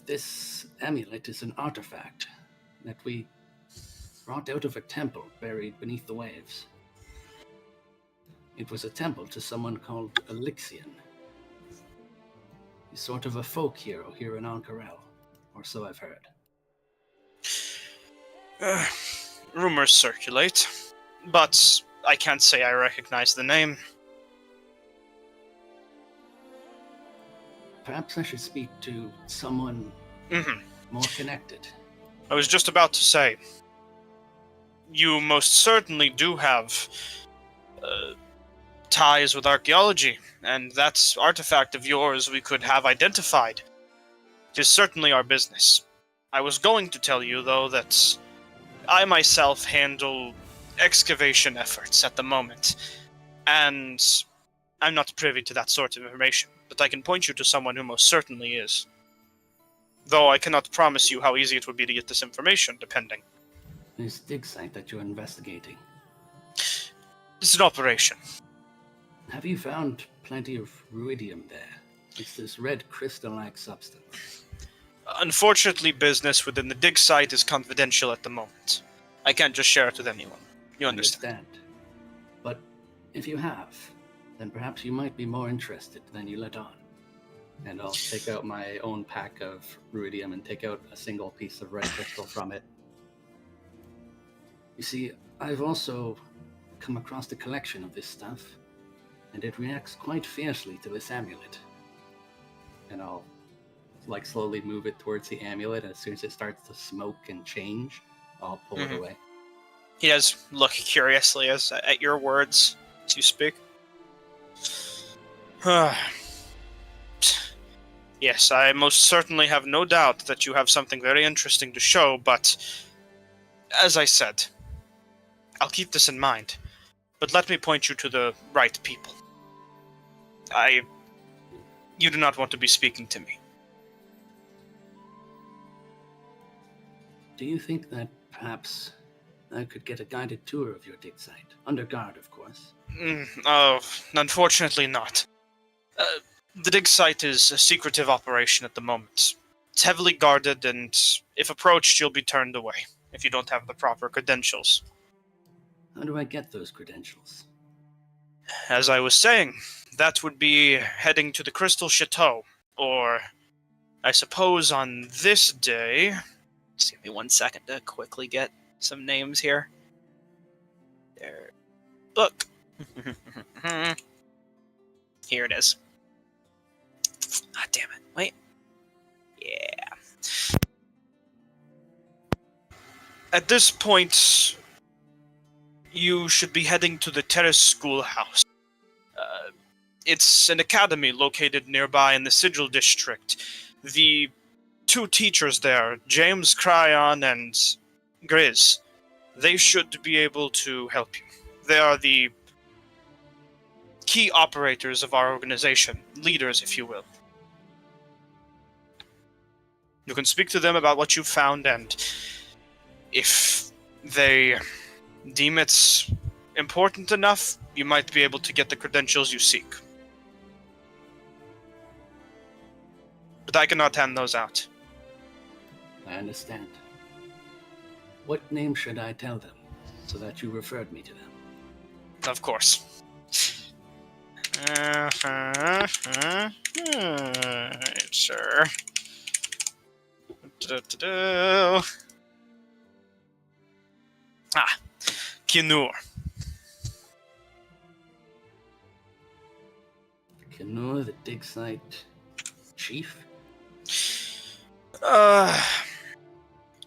This amulet is an artifact that we brought out of a temple buried beneath the waves. It was a temple to someone called Elixir. He's sort of a folk hero here in Ank'Harel, or so I've heard. Rumors circulate, but I can't say I recognize the name. Perhaps I should speak to someone more connected. I was just about to say, you most certainly do have ties with archaeology, and that artifact of yours we could have identified. It is certainly our business. I was going to tell you, though, that I myself handle excavation efforts at the moment, and I'm not privy to that sort of information, but I can point you to someone who most certainly is. Though I cannot promise you how easy it would be to get this information, depending. This dig site that you're investigating. It's an operation. Have you found plenty of ruidium there? It's this red crystal-like substance. Unfortunately, business within the dig site is confidential at the moment. I can't just share it with anyone. You understand? But if you have, then perhaps you might be more interested than you let on. And I'll take out my own pack of ruidium and take out a single piece of red crystal from it. You see, I've also come across a collection of this stuff, and it reacts quite fiercely to this amulet. And I'll slowly move it towards the amulet, and as soon as it starts to smoke and change, I'll pull it away. He does look curiously at your words as you speak. Yes, I most certainly have no doubt that you have something very interesting to show, but as I said, I'll keep this in mind. But let me point you to the right people. You do not want to be speaking to me. Do you think that perhaps I could get a guided tour of your dig site? Under guard, of course. Unfortunately not. The dig site is a secretive operation at the moment. It's heavily guarded, and if approached, you'll be turned away if you don't have the proper credentials. How do I get those credentials? As I was saying, that would be heading to the Crystal Chateau, or I suppose on this day... Just give me 1 second to quickly get some names here. There. Look. Here it is. Ah, damn it. Wait. Yeah. At this point, you should be heading to the Terrace Schoolhouse. It's an academy located nearby in the Sigil District. The 2 teachers there, James Cryon and Grizz, they should be able to help you. They are the key operators of our organization, leaders, if you will. You can speak to them about what you've found, and if they deem it important enough, you might be able to get the credentials you seek. But I cannot hand those out. I understand. What name should I tell them, so that you referred me to them? Of course. Sure. Kinur. Kinur, the dig site chief?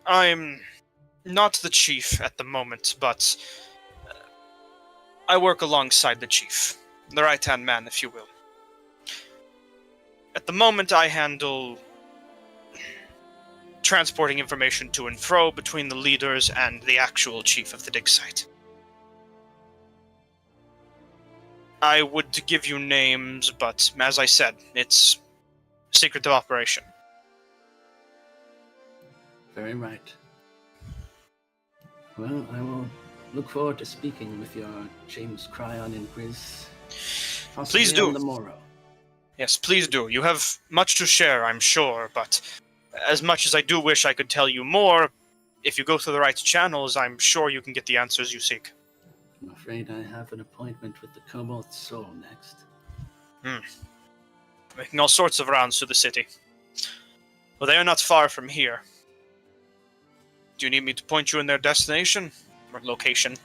I'm not the chief at the moment, but I work alongside the chief. The right-hand man, if you will. At the moment, I handle transporting information to and fro between the leaders and the actual chief of the dig site. I would give you names, but as I said, it's a secretive operation. Very right. Well, I will look forward to speaking with your James Cryon and Grizz. Please do. On the morrow. Yes, please do. You have much to share, I'm sure, but as much as I do wish I could tell you more, if you go through the right channels, I'm sure you can get the answers you seek. I'm afraid I have an appointment with the Cobalt Soul next. Making all sorts of rounds through the city. Well, they are not far from here. Do you need me to point you in their destination? Or location?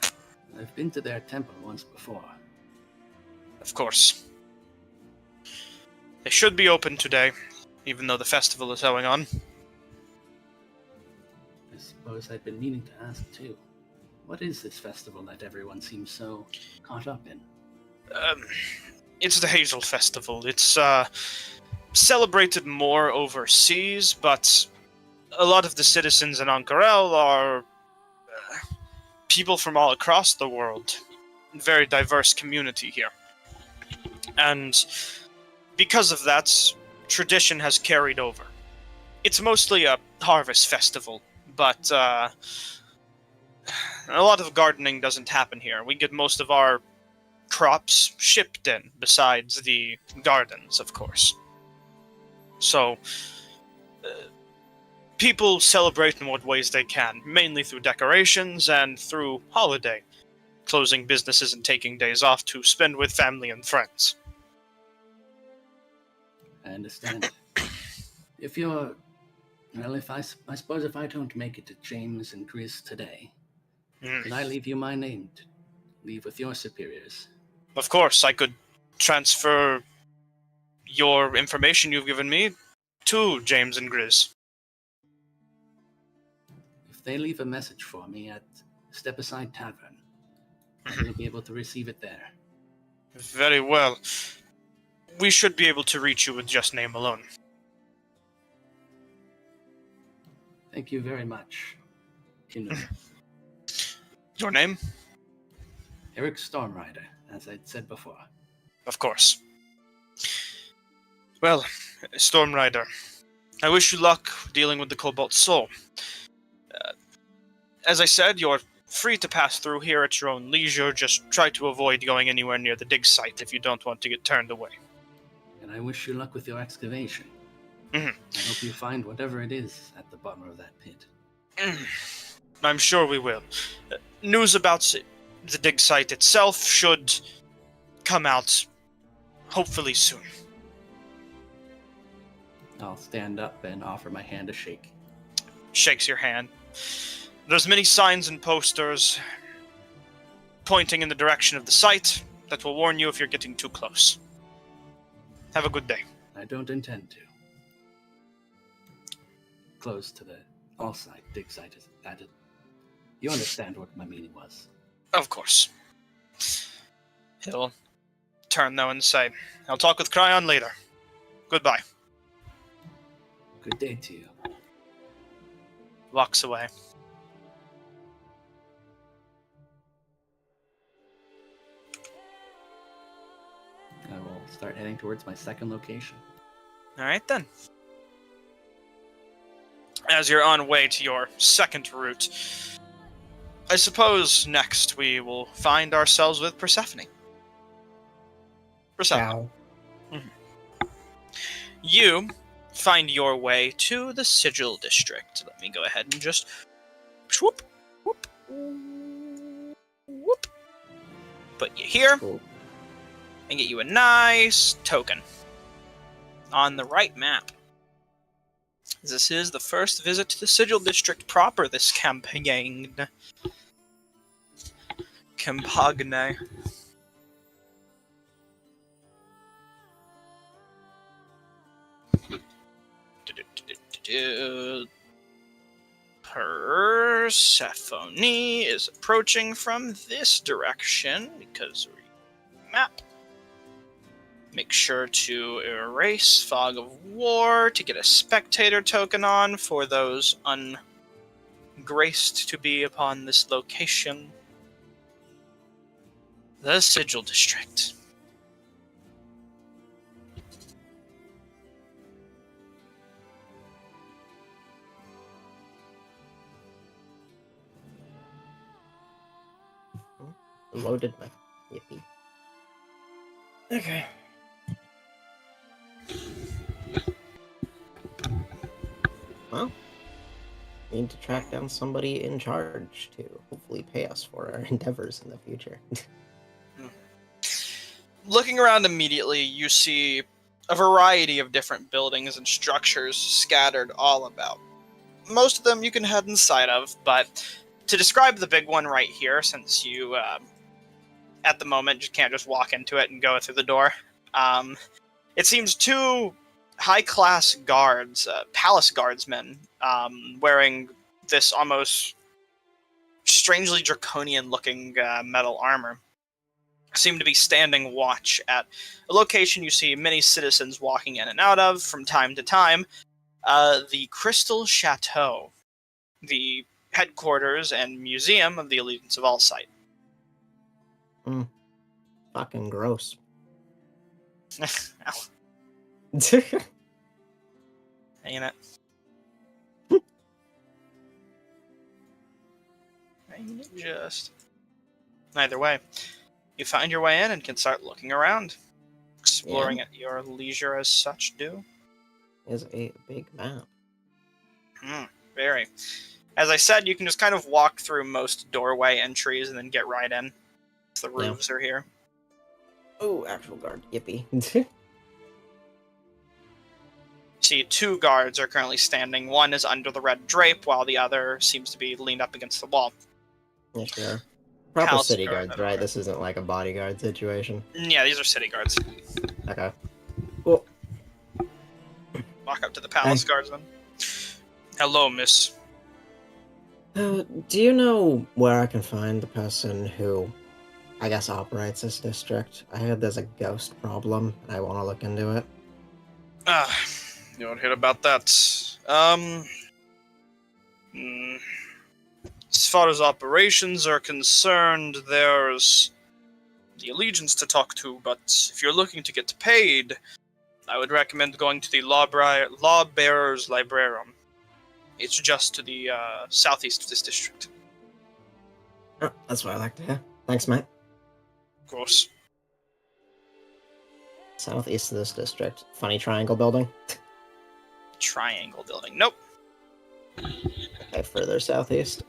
I've been to their temple once before. Of course. They should be open today, even though the festival is going on. I suppose I've been meaning to ask too. What is this festival that everyone seems so caught up in? It's the Hazel Festival. It's celebrated more overseas, but a lot of the citizens in Ankarel are people from all across the world. Very diverse community here. And because of that, tradition has carried over. It's mostly a harvest festival, but a lot of gardening doesn't happen here. We get most of our crops shipped in, besides the gardens, of course. So, people celebrate in what ways they can, mainly through decorations and through holiday, closing businesses and taking days off to spend with family and friends. I understand. If you're... Well, I suppose if I don't make it to James and Grizz today, can I leave you my name to leave with your superiors? Of course, I could transfer your information you've given me to James and Grizz. If they leave a message for me at Step Aside Tavern, you'll be able to receive it there. Very well. We should be able to reach you with just name alone. Thank you very much. Your name? Eric Stormrider, as I'd said before. Of course. Well, Stormrider, I wish you luck dealing with the Cobalt Soul. As I said, you're free to pass through here at your own leisure. Just try to avoid going anywhere near the dig site if you don't want to get turned away. And I wish you luck with your excavation. I hope you find whatever it is at the bottom of that pit. I'm sure we will. News about the dig site itself should come out hopefully soon. I'll stand up and offer my hand a shake. Shakes your hand. There's many signs and posters pointing in the direction of the site that will warn you if you're getting too close. Have a good day. I don't intend to. Close to the all-site dig site is added. You understand what my meaning was. Of course. He'll turn though and say, I'll talk with Cryon later. Goodbye. Good day to you. Walks away. I will start heading towards my second location. Alright then. As you're on way to your second route, I suppose next we will find ourselves with Persephone. Persephone. You find your way to the Sigil District. Let me go ahead and just whoop, whoop, whoop. Put you here. Cool. And get you a nice token on the right map. This is the first visit to the Sigil District proper this campaign. Campagne. Persephone is approaching from this direction because map. Make sure to erase Fog of War to get a spectator token on for those ungraced to be upon this location. The Sigil District. Loaded with yippee. Okay. Well, we need to track down somebody in charge to hopefully pay us for our endeavors in the future. Looking around immediately, you see a variety of different buildings and structures scattered all about. Most of them you can head inside of, but to describe the big one right here, since you, at the moment, just can't just walk into it and go through the door, it seems two high-class guards, palace guardsmen, wearing this almost strangely draconian-looking metal armor, seem to be standing watch at a location you see many citizens walking in and out of from time to time, the Crystal Chateau, the headquarters and museum of the Allegiance of Allsight. Fucking gross. Ain't it? Ain't it just? Either way, you find your way in and can start looking around, exploring at your leisure as such do. Is a big map. Very. As I said, you can just kind of walk through most doorway entries and then get right in. The roofs are here. Oh, actual guard. Yippee. See, two guards are currently standing. One is under the red drape, while the other seems to be leaned up against the wall. Yeah, sure. Proper Palace city guard, guards, right? This isn't like a bodyguard situation. Yeah, these are city guards. Okay. Cool. Walk up to the palace guardsman. Hello, miss. Do you know where I can find the person who, I guess, operates this district? I heard there's a ghost problem, and I want to look into it. You don't hear about that. As far as operations are concerned, there's the Allegiance to talk to, but if you're looking to get paid, I would recommend going to the Lawbearers Librarium. It's just to the southeast of this district. Oh, that's what I like to hear. Thanks, mate. Of course. Southeast of this district. Funny triangle building. Triangle building. Nope. Okay, further southeast.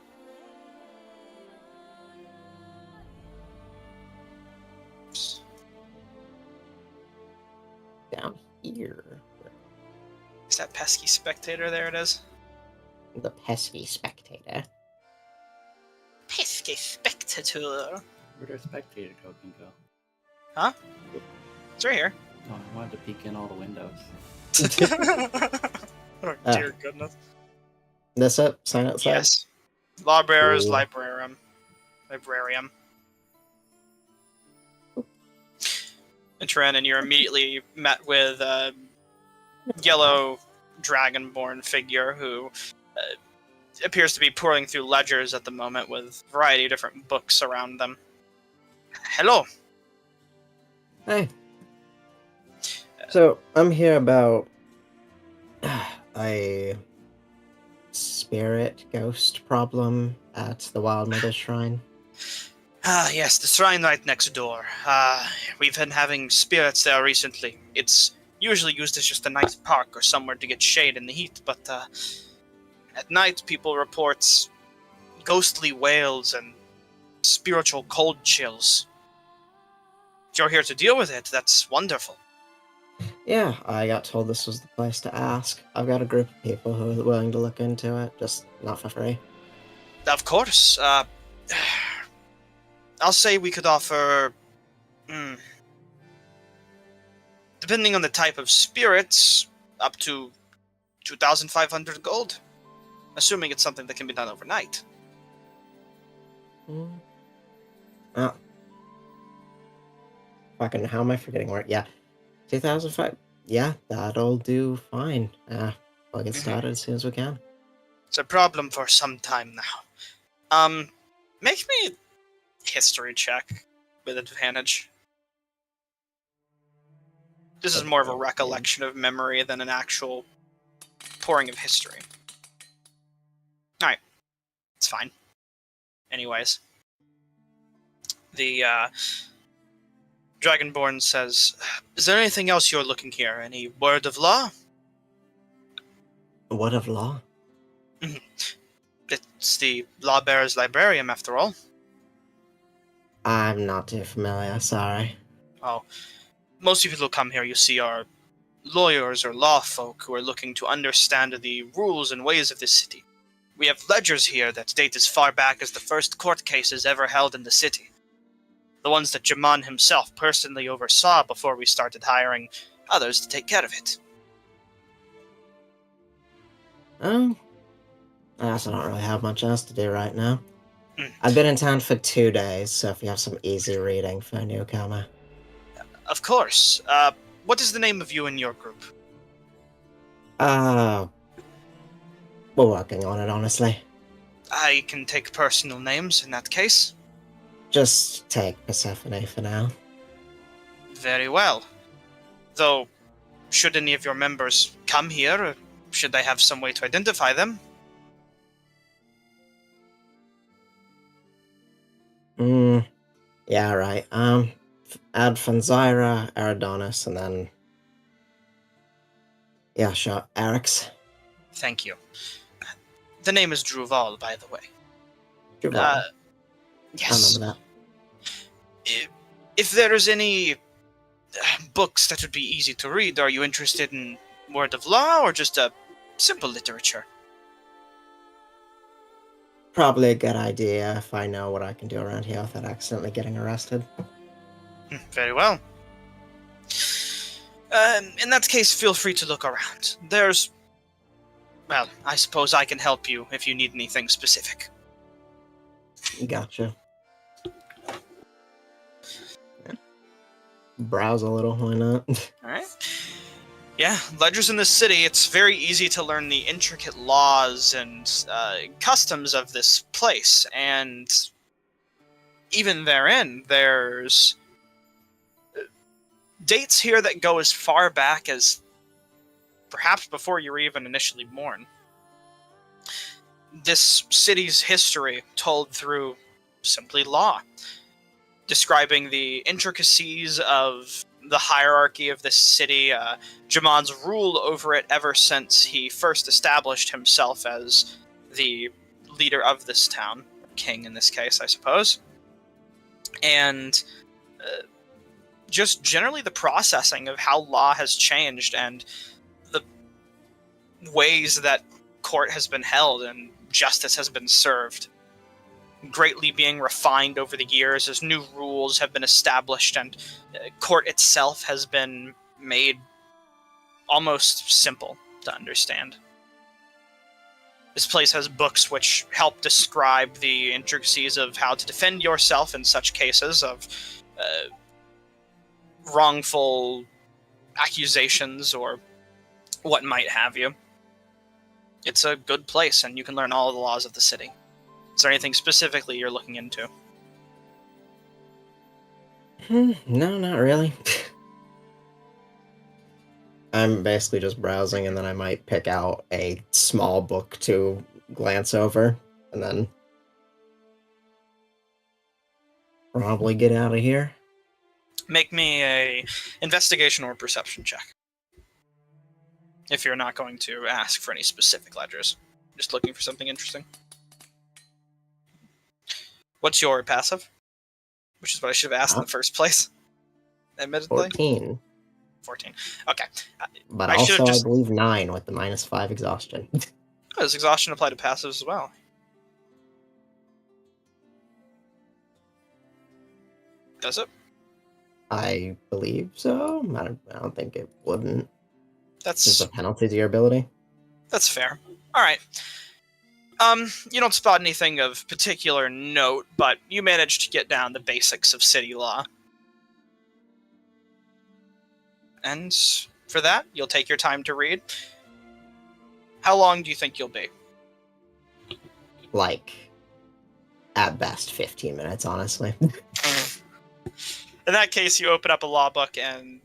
Down here. Is that pesky spectator? There it is. The pesky spectator. Pesky spectator. Where'd our spectator token go? Huh? It's right here. Oh, I wanted to peek in all the windows. Oh, dear goodness. This up? Sign outside? Yes. Lawbearers Ooh. Librarium. Enter in, and you're immediately met with a yellow dragonborn figure who appears to be pouring through ledgers at the moment with a variety of different books around them. Hello. Hey. So, I'm here about a spirit ghost problem at the Wild Mother Shrine. Ah, yes, the shrine right next door. We've been having spirits there recently. It's usually used as just a nice park or somewhere to get shade in the heat, but at night people report ghostly wails and spiritual cold chills. If you're here to deal with it, that's wonderful. Yeah, I got told this was the place to ask. I've got a group of people who are willing to look into it, just not for free. Of course. I'll say we could offer... depending on the type of spirits, up to 2,500 gold. Assuming it's something that can be done overnight. Oh. Fucking, how am I forgetting where? Yeah. 2005. Yeah, that'll do fine. We'll get started as soon as we can. It's a problem for some time now. Make me a history check with advantage. This is more of a recollection of memory than an actual pouring of history. Alright. It's fine. Anyways. The Dragonborn says, "Is there anything else you're looking here? Any word of law?" What of law? It's the Lawbearer's Librarium, after all. I'm not too familiar, sorry. Oh, most people who come here, you see, are lawyers or law folk who are looking to understand the rules and ways of this city. We have ledgers here that date as far back as the first court cases ever held in the city. The ones that Jaman himself personally oversaw before we started hiring others to take care of it. Oh, I also don't really have much else to do right now. Mm. I've been in town for 2 days, so if you have some easy reading for a newcomer. Of course. What is the name of you and your group? We're working on it, honestly. I can take personal names in that case. Just take Persephone for now. Very well. Though, should any of your members come here, or should they have some way to identify them? Yeah, right. Add Fanzyra, Eridonis, and then... Yeah, sure, Eric's. Thank you. The name is Druval, by the way. I Yes. remember If there is any books that would be easy to read, are you interested in word of law or just a simple literature? that. Probably a good idea if I know what I can do around here without accidentally getting arrested. Very well. In that case, feel free to look around. Well, I suppose I can help you if you need anything specific. Gotcha. Browse a little, why not? Alright. Yeah, ledgers in the city, it's very easy to learn the intricate laws and customs of this place, and even therein, there's dates here that go as far back as perhaps before you were even initially born. This city's history told through simply law, describing the intricacies of the hierarchy of this city, Jaman's rule over it ever since he first established himself as the leader of this town, king in this case, I suppose, and just generally the processing of how law has changed and the ways that court has been held and justice has been served, greatly being refined over the years as new rules have been established and court itself has been made almost simple to understand. This place has books which help describe the intricacies of how to defend yourself in such cases of wrongful accusations or what might have you. It's a good place, and you can learn all of the laws of the city. Is there anything specifically you're looking into? No, not really. I'm basically just browsing, and then I might pick out a small book to glance over, and then probably get out of here. Make me a investigation or perception check. If you're not going to ask for any specific ledgers. Just looking for something interesting. What's your passive? Which is what I should have asked in the first place. Admittedly. 14. 14. Okay. But I also, just... I believe 9 with the -5 exhaustion. Does exhaustion apply to passives as well? Does it? I believe so. I don't think it wouldn't. That's just a penalty to your ability. That's fair. Alright. You don't spot anything of particular note, but you managed to get down the basics of city law. And for that, you'll take your time to read. How long do you think you'll be? Like, at best, 15 minutes, honestly. In that case, you open up a law book and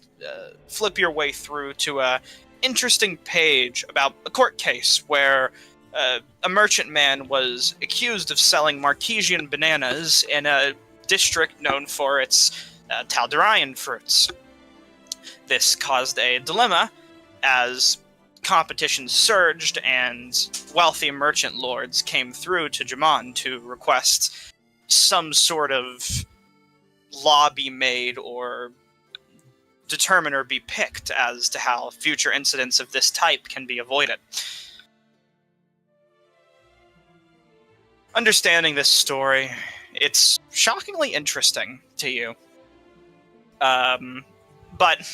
flip your way through to a interesting page about a court case where a merchant man was accused of selling Marquesian bananas in a district known for its Taldarian fruits. This caused a dilemma as competition surged and wealthy merchant lords came through to Jamon to request some sort of law be made or determiner be picked as to how future incidents of this type can be avoided. Understanding this story, it's shockingly interesting to you. But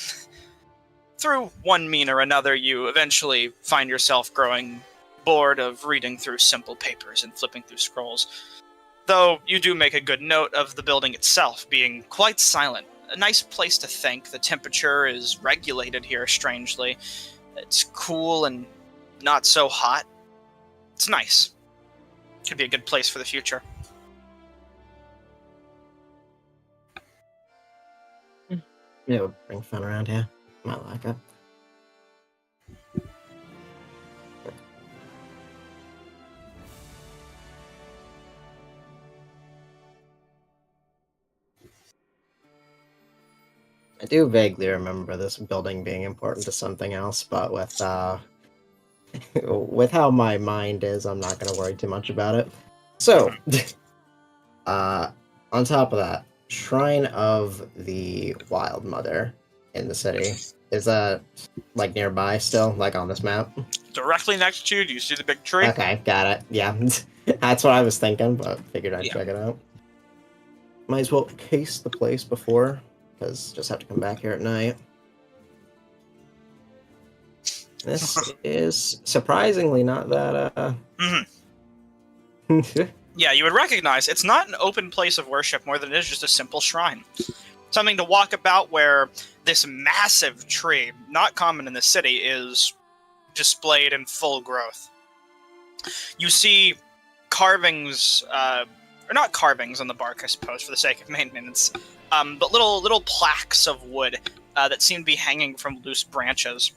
through one mean or another, you eventually find yourself growing bored of reading through simple papers and flipping through scrolls. Though you do make a good note of the building itself being quite silent. A nice place to think. The temperature is regulated here, strangely. It's cool and not so hot. It's nice. Could be a good place for the future. Yeah, we'll bring fun around here. Might like it. I do vaguely remember this building being important to something else, but with with how my mind is, I'm not going to worry too much about it. So, on top of that, Shrine of the Wild Mother in the city. Is that, like, nearby still? Like, on this map? Directly next to you, do you see the big tree? Okay, got it. Yeah, that's what I was thinking, but figured I'd check it out. Might as well case the place before, because just have to come back here at night. This is surprisingly not that, Yeah, you would recognize it's not an open place of worship more than it is just a simple shrine. Something to walk about where this massive tree, not common in the city, is displayed in full growth. You see carvings, or not carvings on the bark, I suppose, for the sake of maintenance, but little plaques of wood that seem to be hanging from loose branches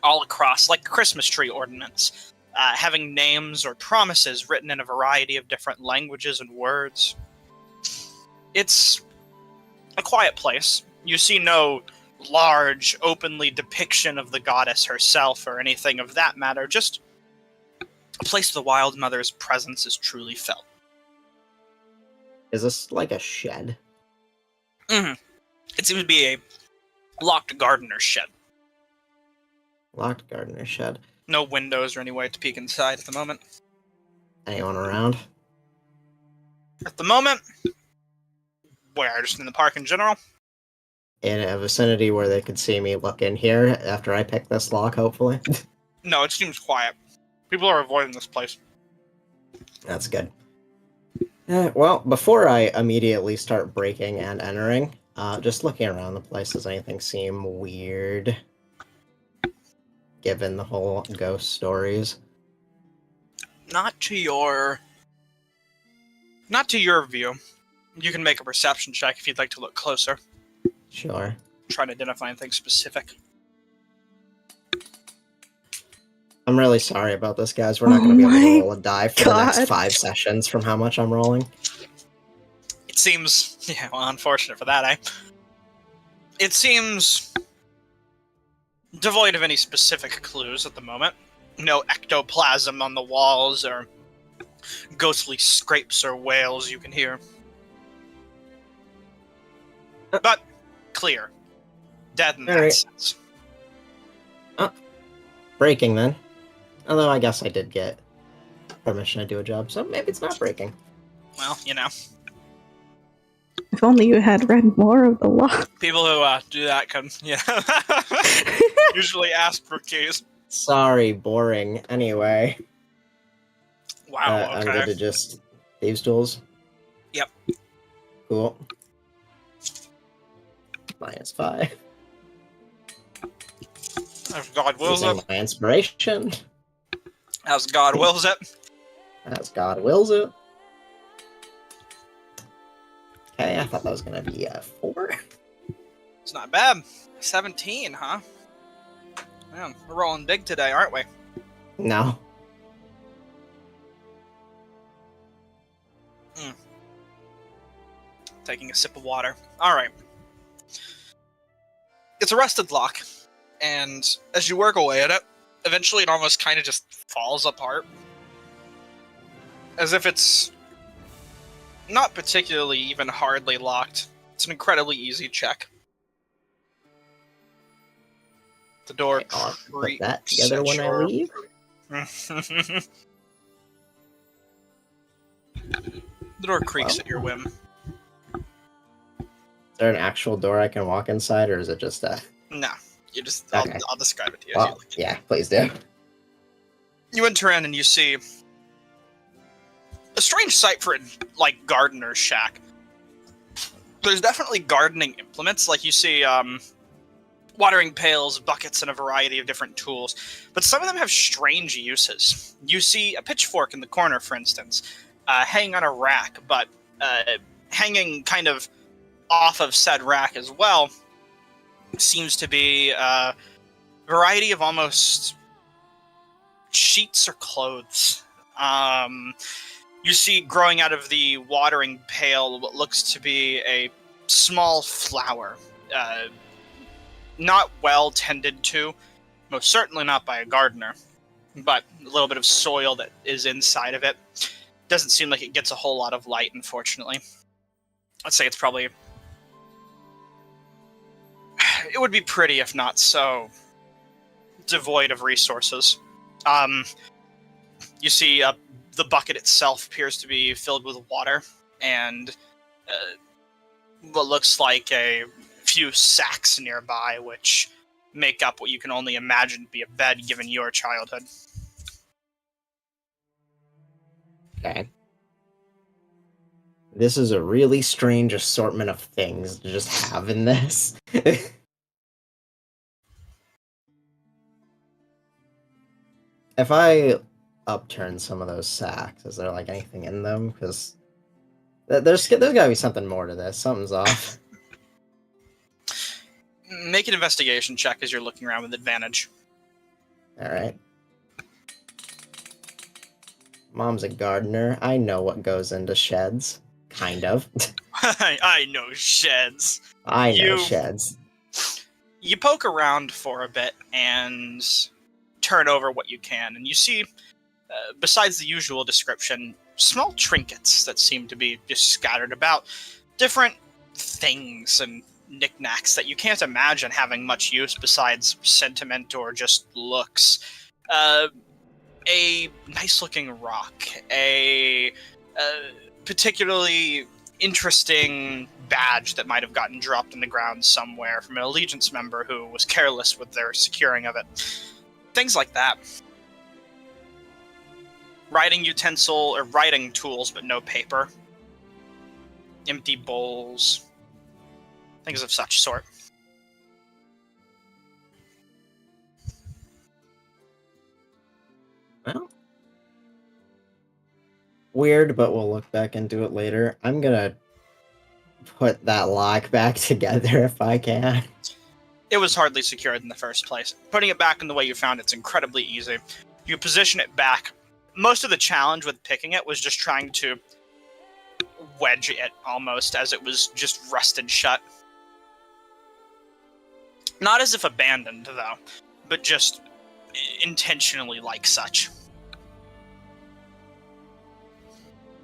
all across, like Christmas tree ornaments, having names or promises written in a variety of different languages and words. It's a quiet place. You see no large, openly depiction of the goddess herself or anything of that matter, just a place the Wild Mother's presence is truly felt. Is this like a shed? Mm-hmm. It seems to be a locked gardener's shed. Locked gardener shed. No windows or any way to peek inside at the moment. Anyone around? At the moment, where? Just in the park in general? In a vicinity where they could see me look in here after I pick this lock, hopefully. No, it seems quiet. People are avoiding this place. That's good. Well, before I immediately start breaking and entering, just looking around the place, does anything seem weird? Given the whole ghost stories? Not to your view. You can make a perception check if you'd like to look closer. Sure. Try to identify anything specific. I'm really sorry about this, guys. We're not going to be able to roll a die for the next God. 5 sessions from how much I'm rolling. It seems... Yeah, well, unfortunate for that, eh? It seems devoid of any specific clues at the moment. No ectoplasm on the walls or ghostly scrapes or wails you can hear. But clear. Dead in that Alright. sense. Breaking, then. Although I guess I did get permission to do a job, so maybe it's not breaking. Well, you know. If only you had read more of the law. People who do that can, usually ask for keys. Sorry, boring. Anyway. Wow, I'm okay. good to just thieves' tools. Yep. Cool. -5. As God wills Using it. my inspiration. As God wills it. As God wills it. Okay, I thought that was gonna be a 4. It's not bad. 17, huh? Man, we're rolling big today, aren't we? No. taking a sip of water. All right. It's a rusted lock, and as you work away at it, eventually it almost kind of just falls apart. As if it's not particularly even hardly locked. It's an incredibly easy check. The door I'll put creaks that together at when I your- leave. The door creaks at your whim. Is there an actual door I can walk inside, or is it just a... No, you just. Okay. I'll describe it to you. As Well, you like. yeah, please do. You enter in and you see a strange sight for a gardener's shack. There's definitely gardening implements, like you see watering pails, buckets, and a variety of different tools, but some of them have strange uses. You see a pitchfork in the corner, for instance, hanging on a rack, but hanging kind of off of said rack as well seems to be a variety of almost sheets or clothes. You see growing out of the watering pail what looks to be a small flower. Not well tended to, most certainly not by a gardener, but a little bit of soil that is inside of it. Doesn't seem like it gets a whole lot of light, unfortunately. I'd say it's probably... It would be pretty if not so devoid of resources. You see the bucket itself appears to be filled with water, and what looks like a few sacks nearby, which make up what you can only imagine to be a bed given your childhood. Okay. This is a really strange assortment of things to just have in this. If I upturn some of those sacks, is there like anything in them? Because there's gotta be something more to this. Something's off. Make an investigation check as you're looking around with advantage. Alright. Mom's a gardener. I know what goes into sheds. Kind of. I know sheds. I know sheds. You poke around for a bit and turn over what you can, and you see, besides the usual description, small trinkets that seem to be just scattered about. Different things and knickknacks that you can't imagine having much use besides sentiment or just looks. A nice-looking rock, a particularly interesting badge that might have gotten dropped in the ground somewhere from an Allegiance member who was careless with their securing of it. Things like that. Writing utensil or writing tools, but no paper. Empty bowls. Things of such sort. Well, weird, but we'll look back into it later. I'm gonna put that lock back together if I can. It was hardly secured in the first place. Putting it back in the way you found it's incredibly easy. You position it back. Most of the challenge with picking it was just trying to wedge it almost, as it was just rusted shut. Not as if abandoned, though, but just intentionally like such.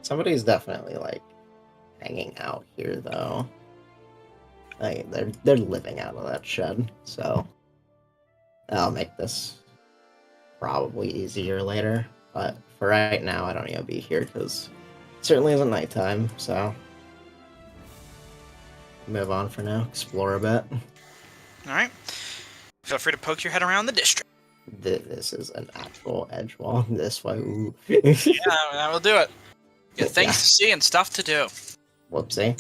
Somebody's definitely like hanging out here, though. Like they're living out of that shed, so that'll make this probably easier later. But for right now, I don't need to be here because it certainly isn't nighttime. So move on for now. Explore a bit. All right. Feel free to poke your head around the district. This is an actual edge wall. This way. Ooh. Yeah, that will do it. Got things to see and stuff to do. Whoopsie.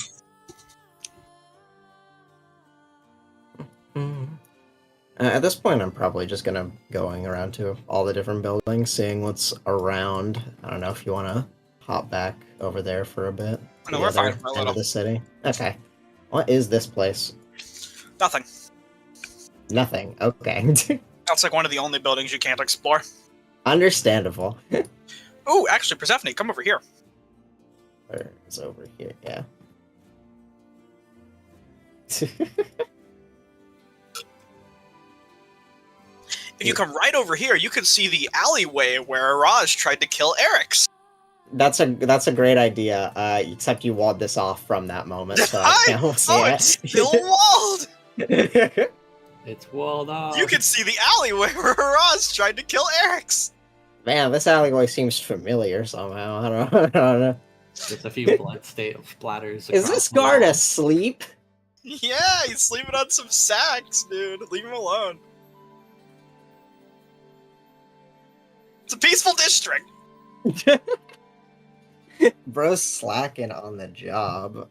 At this point, I'm probably just going around to all the different buildings, seeing what's around. I don't know if you want to hop back over there for a bit. No, we're fine for a End little. of the city. Okay. What is this place? Nothing. Nothing. Okay. That's like one of the only buildings you can't explore. Understandable. Ooh, actually, Persephone, come over here. Or it's over here. Yeah. If you come right over here, you can see the alleyway where Raj tried to kill Eric's. That's a great idea. Except you walled this off from that moment, so I can't see it. It's still walled. It's walled off. You can see the alleyway where Raj tried to kill Eric's. Man, this alleyway seems familiar somehow. I don't know. There's a few blood splatters. Is this guard asleep? Yeah, he's sleeping on some sacks, dude. Leave him alone. It's a peaceful district. Bro's slacking on the job.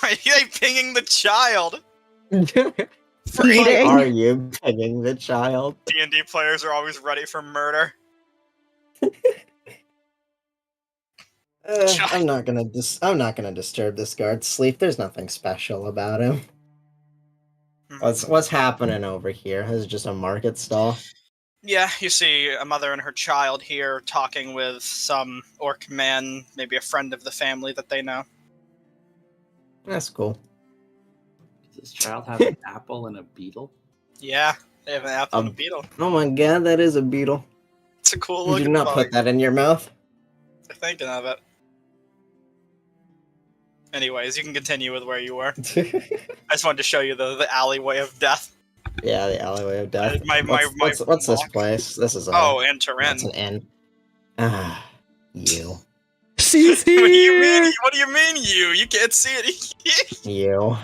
Are you pinging the child? Why are you pinging the child? D&D players are always ready for murder. I'm not gonna disturb this guard's sleep. There's nothing special about him. What's happening over here? Is it just a market stall? Yeah, you see a mother and her child here talking with some orc man, maybe a friend of the family that they know. That's cool. Does this child have an apple and a beetle? Yeah, they have an apple and a beetle. Oh my god, that is a beetle. It's a cool You looking do not bug. put that in your mouth. I'm thinking of it. Anyways, you can continue with where you were. I just wanted to show you the alleyway of death. Yeah, the alleyway of death. What's this place? This is a... Oh, Antarin. That's an inn. Ah, you. She's What do you here. mean? What do you mean, you? You can't see it. You.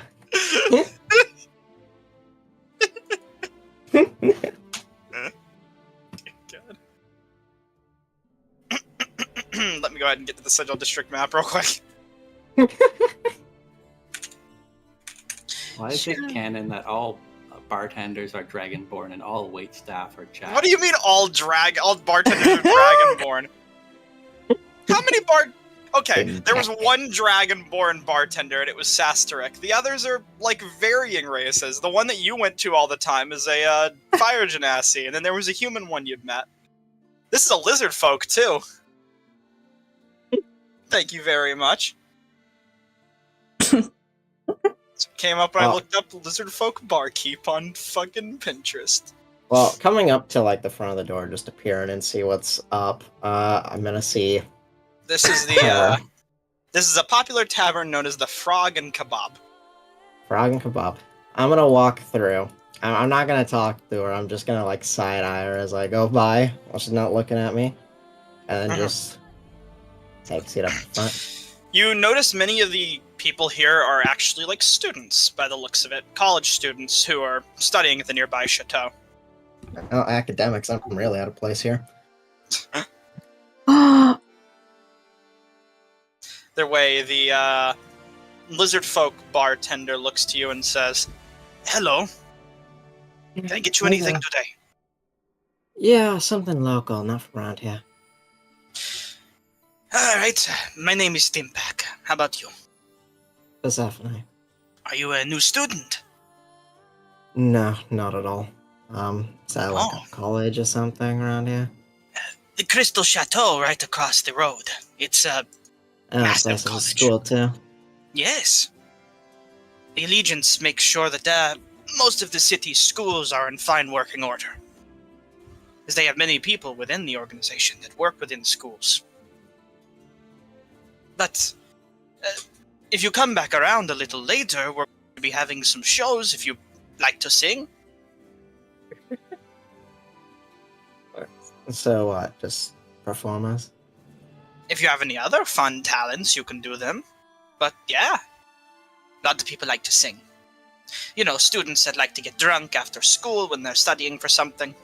God. Let me go ahead and get to the Sigil District map real quick. Why is it canon that all bartenders are dragonborn and all waitstaff are Jack? What do you mean all bartenders are dragonborn? How many Okay, there was one dragonborn bartender and it was Sasterik. The others are like varying races. The one that you went to all the time is a fire genasi, and then there was a human one you'd met. This is a lizard folk too. Thank you very much. Came up when I looked up lizard folk barkeep on fucking Pinterest. Well, coming up to like the front of the door, just appearing and see what's up. I'm gonna see. This is the this is a popular tavern known as the Frog and Kebab. Frog and Kebab. I'm gonna walk through. I'm not gonna talk to her. I'm just gonna like side eye her as I go by while she's not looking at me, and then just take a seat up front. You notice many of the people here are actually like students, by the looks of it. College students who are studying at the nearby chateau. Oh, academics. I'm really out of place here. Their way, the lizard folk bartender looks to you and says, "Hello, can I get you anything today?" Yeah, something local, not from around here. Alright, my name is Temp. How about you? Persephone. Are you a new student? No, not at all. Is that like Oh. a college or something around here? The Crystal Chateau right across the road. It's Oh, Massive place is a college. school too. yes. The Allegiance makes sure that most of the city's schools are in fine working order, as they have many people within the organization that work within schools. But if you come back around a little later, we're going to be having some shows if you like to sing. So what? Just performers? If you have any other fun talents, you can do them. But yeah, a lot of people like to sing. You know, students that like to get drunk after school when they're studying for something.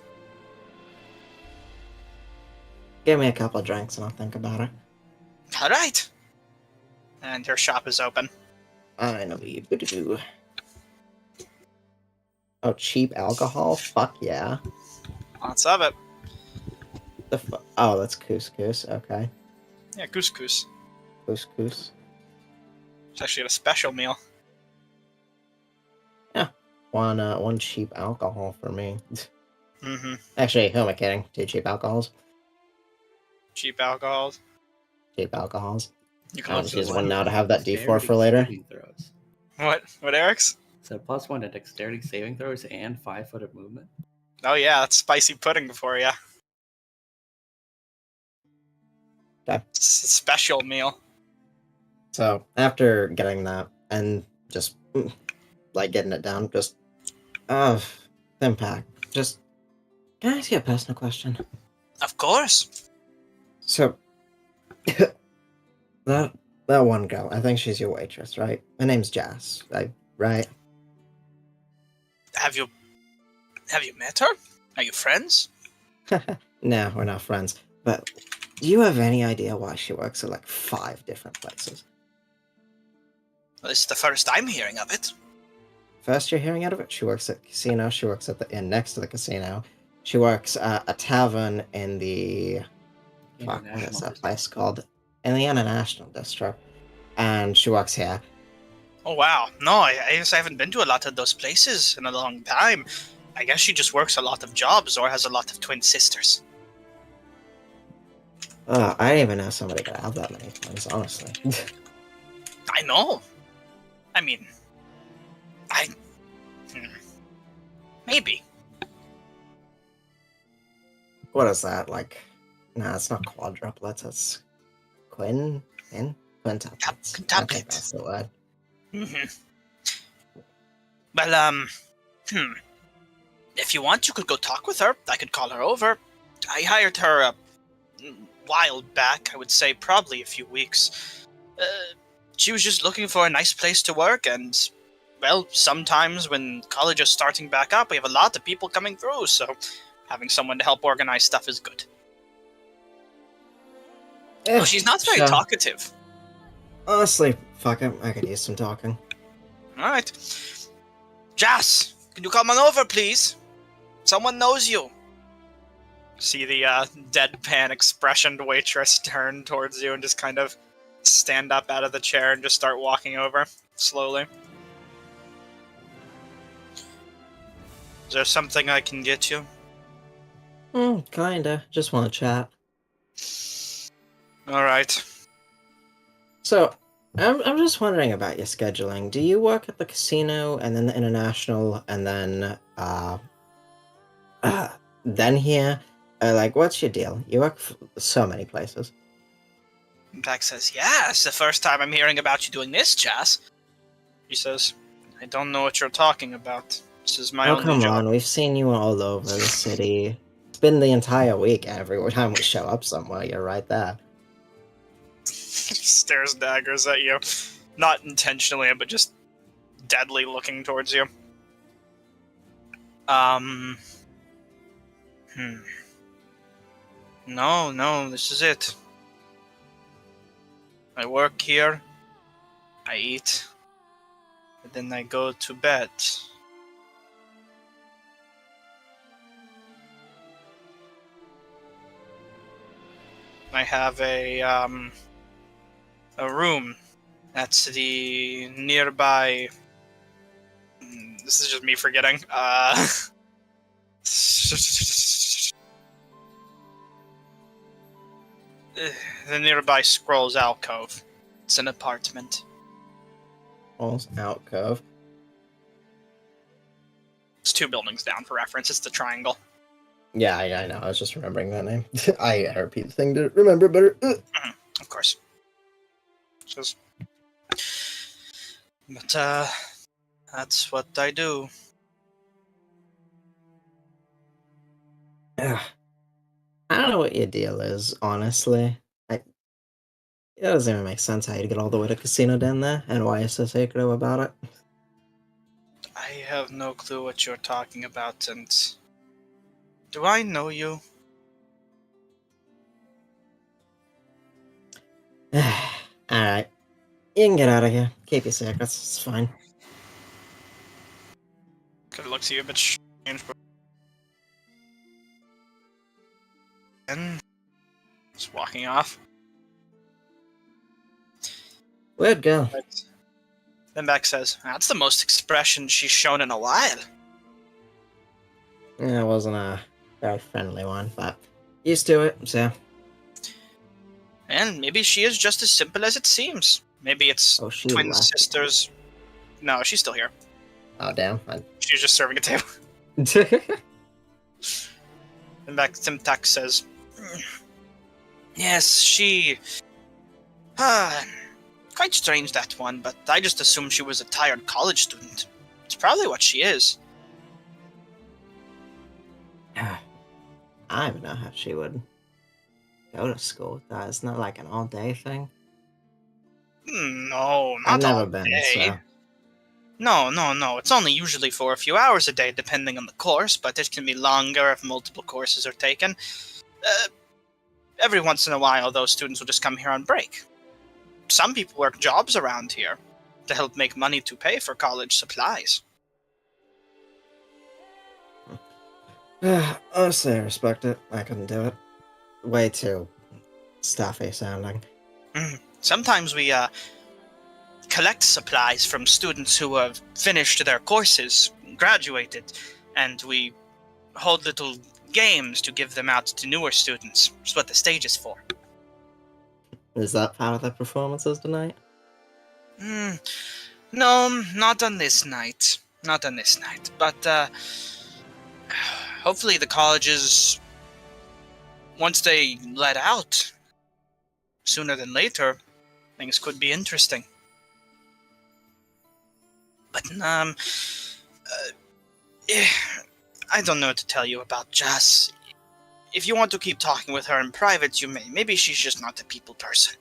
Give me a couple of drinks and I'll think about it. All right. And her shop is open. I know you. Boo-doo-doo. Oh, cheap alcohol? Fuck yeah. Lots of it. Oh, that's couscous. Okay. Yeah, couscous. Couscous. It's actually a special meal. One cheap alcohol for me. Mm-hmm. Actually, who am I kidding? 2 cheap alcohols? Cheap alcohols. Cheap alcohols. You I can want also to use one now to have that D4 Dexterity for later. saving throws. What, Eric's? So +1 to dexterity saving throws and 5 foot of movement. Oh yeah, that's spicy pudding for you. It's a special meal. So after getting that and just like getting it down, just Impact. Just can I ask you a personal question? Of course. So that one girl, I think she's your waitress, right? Her name's Jazz, right? Have you met her? Are you friends? No, we're not friends. But do you have any idea why she works at like 5 different places? Well, this is the first I'm hearing of it. First you're hearing out of it, she works at the casino, she works at the inn next to the casino. She works at a tavern in the... Fuck, what is that place called? In the International District. And she works here. Oh wow. No, I guess I haven't been to a lot of those places in a long time. I guess she just works a lot of jobs or has a lot of twin sisters. I didn't even know somebody could have that many twins, honestly. I know. I mean, maybe. What is that, like... Nah, it's not quadruplets, it's... Quintuplets. I think that's the word. Well, if you want, you could go talk with her. I could call her over. I hired her a while back, I would say probably a few weeks. She was just looking for a nice place to work, and, well, sometimes when college is starting back up, we have a lot of people coming through, so having someone to help organize stuff is good. Oh, she's not very talkative. Honestly, fuck it, I could use some talking. Alright. Jas, can you come on over, please? Someone knows you. See the deadpan expressioned waitress turn towards you and just kind of stand up out of the chair and just start walking over, slowly. Is there something I can get you? Kinda. Just want to chat. Alright. So, I'm just wondering about your scheduling. Do you work at the casino, and then the International, and then, then here? Like, what's your deal? You work so many places. Impact says, yeah, it's the first time I'm hearing about you doing this, Jas. He says, I don't know what you're talking about. This is my only job. Oh, come on, we've seen you all over the city. It's been the entire week. Every time we show up somewhere, you're right there. Stares daggers at you. Not intentionally, but just deadly looking towards you. No, this is it. I work here, I eat, and then I go to bed. I have a room at the nearby... This is just me forgetting. The nearby Scrolls alcove. It's an apartment. Scrolls alcove? It's 2 buildings down for reference. It's the triangle. Yeah, I know. I was just remembering that name. I repeat the thing to remember better. Of course. But, that's what I do. I don't know what your deal is, honestly. It doesn't even make sense how you get all the way to Casino down there, and why you're so secretive about it. I have no clue what you're talking about, and... Do I know you? Alright. You can get out of here. Keep your secrets, it's fine. Could look to you a bit strange, but... And... Just walking off. Weird girl. Then Beck says, that's the most expression she's shown in a while. Yeah, it wasn't a very friendly one, but used to it, so... And maybe she is just as simple as it seems. Maybe it's twin sisters. No, she's still here. Oh, damn. She's just serving a table. And back, Timtak says, yes, she... quite strange, that one, but I just assumed she was a tired college student. It's probably what she is. I don't even know how she would go to school with that. It's not like an all-day thing. No, I've not never all been, day. so... No. It's only usually for a few hours a day, depending on the course, but it can be longer if multiple courses are taken. Every once in a while, those students will just come here on break. Some people work jobs around here to help make money to pay for college supplies. Honestly, I respect it. I couldn't do it. Way too stuffy sounding. Sometimes we collect supplies from students who have finished their courses, graduated, and we hold little games to give them out to newer students. That's what the stage is for. Is that part of the performances tonight? No, not on this night. Not on this night. But hopefully the colleges, once they let out, sooner than later, things could be interesting. But, I don't know what to tell you about Jess. If you want to keep talking with her in private, you may. Maybe she's just not a people person.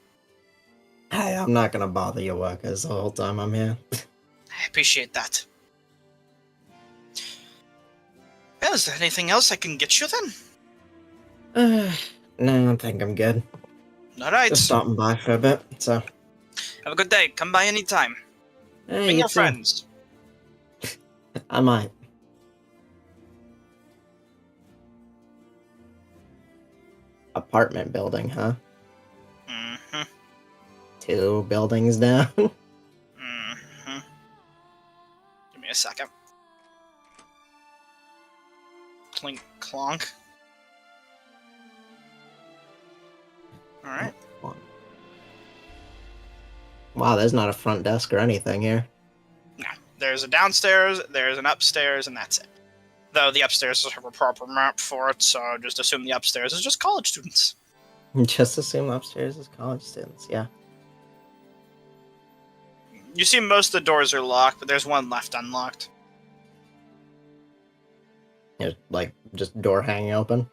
Hey, I'm not gonna bother your workers the whole time I'm here. I appreciate that. Well, is there anything else I can get you then? No, I think I'm good. Alright. Just stopping by for a bit, so... Have a good day. Come by anytime. Hey, Bring you your too. friends. I might. Apartment building, huh? Mm-hmm. 2 buildings down. Mm-hmm. Give me a second. Clink, clonk. Alright. Wow, there's not a front desk or anything here. No. There's a downstairs, there's an upstairs, and that's it. Though the upstairs doesn't have a proper map for it, so just assume the upstairs is just college students. Just assume upstairs is college students, yeah. You see most of the doors are locked, but there's one left unlocked. Like, just door hanging open.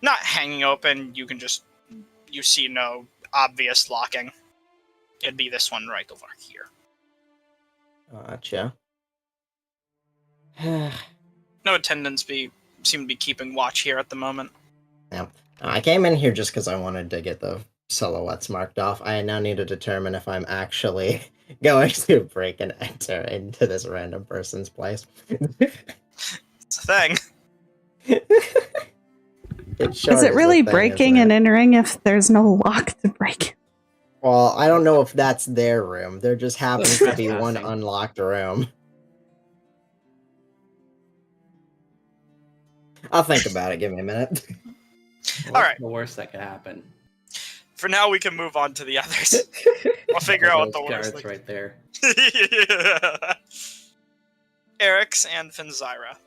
Not hanging open, you see no obvious locking. It'd be this one right over here. Gotcha. No attendants seem to be keeping watch here at the moment. Yeah. I came in here just because I wanted to get the silhouettes marked off. I now need to determine if I'm actually going to break and enter into this random person's place. It's a thing. Is it really breaking and entering if there's no lock to break? Well, I don't know if that's their room. There just happens to be one unlocked room. I'll think about it. Give me a minute. Alright. The worst that could happen. For now, we can move on to the others. We'll figure out what the worst guards right there. Yeah. Eric's and Finzyra.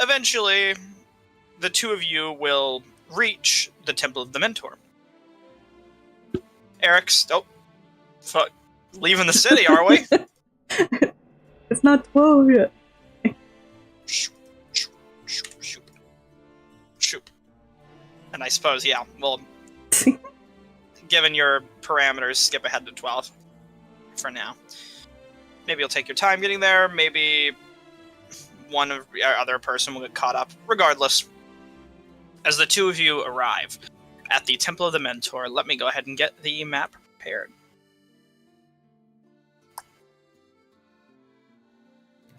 Eventually, the two of you will reach the Temple of the Mentor. Eric's... Oh. Fuck. Leaving the city, are we? It's not 12 yet. Shoop, shoop, shoop, shoop. Shoop. And I suppose, yeah, well... given your parameters, skip ahead to 12. For now. Maybe you'll take your time getting there, maybe one of your other person will get caught up. Regardless, as the two of you arrive at the Temple of the Mentor, let me go ahead and get the map prepared.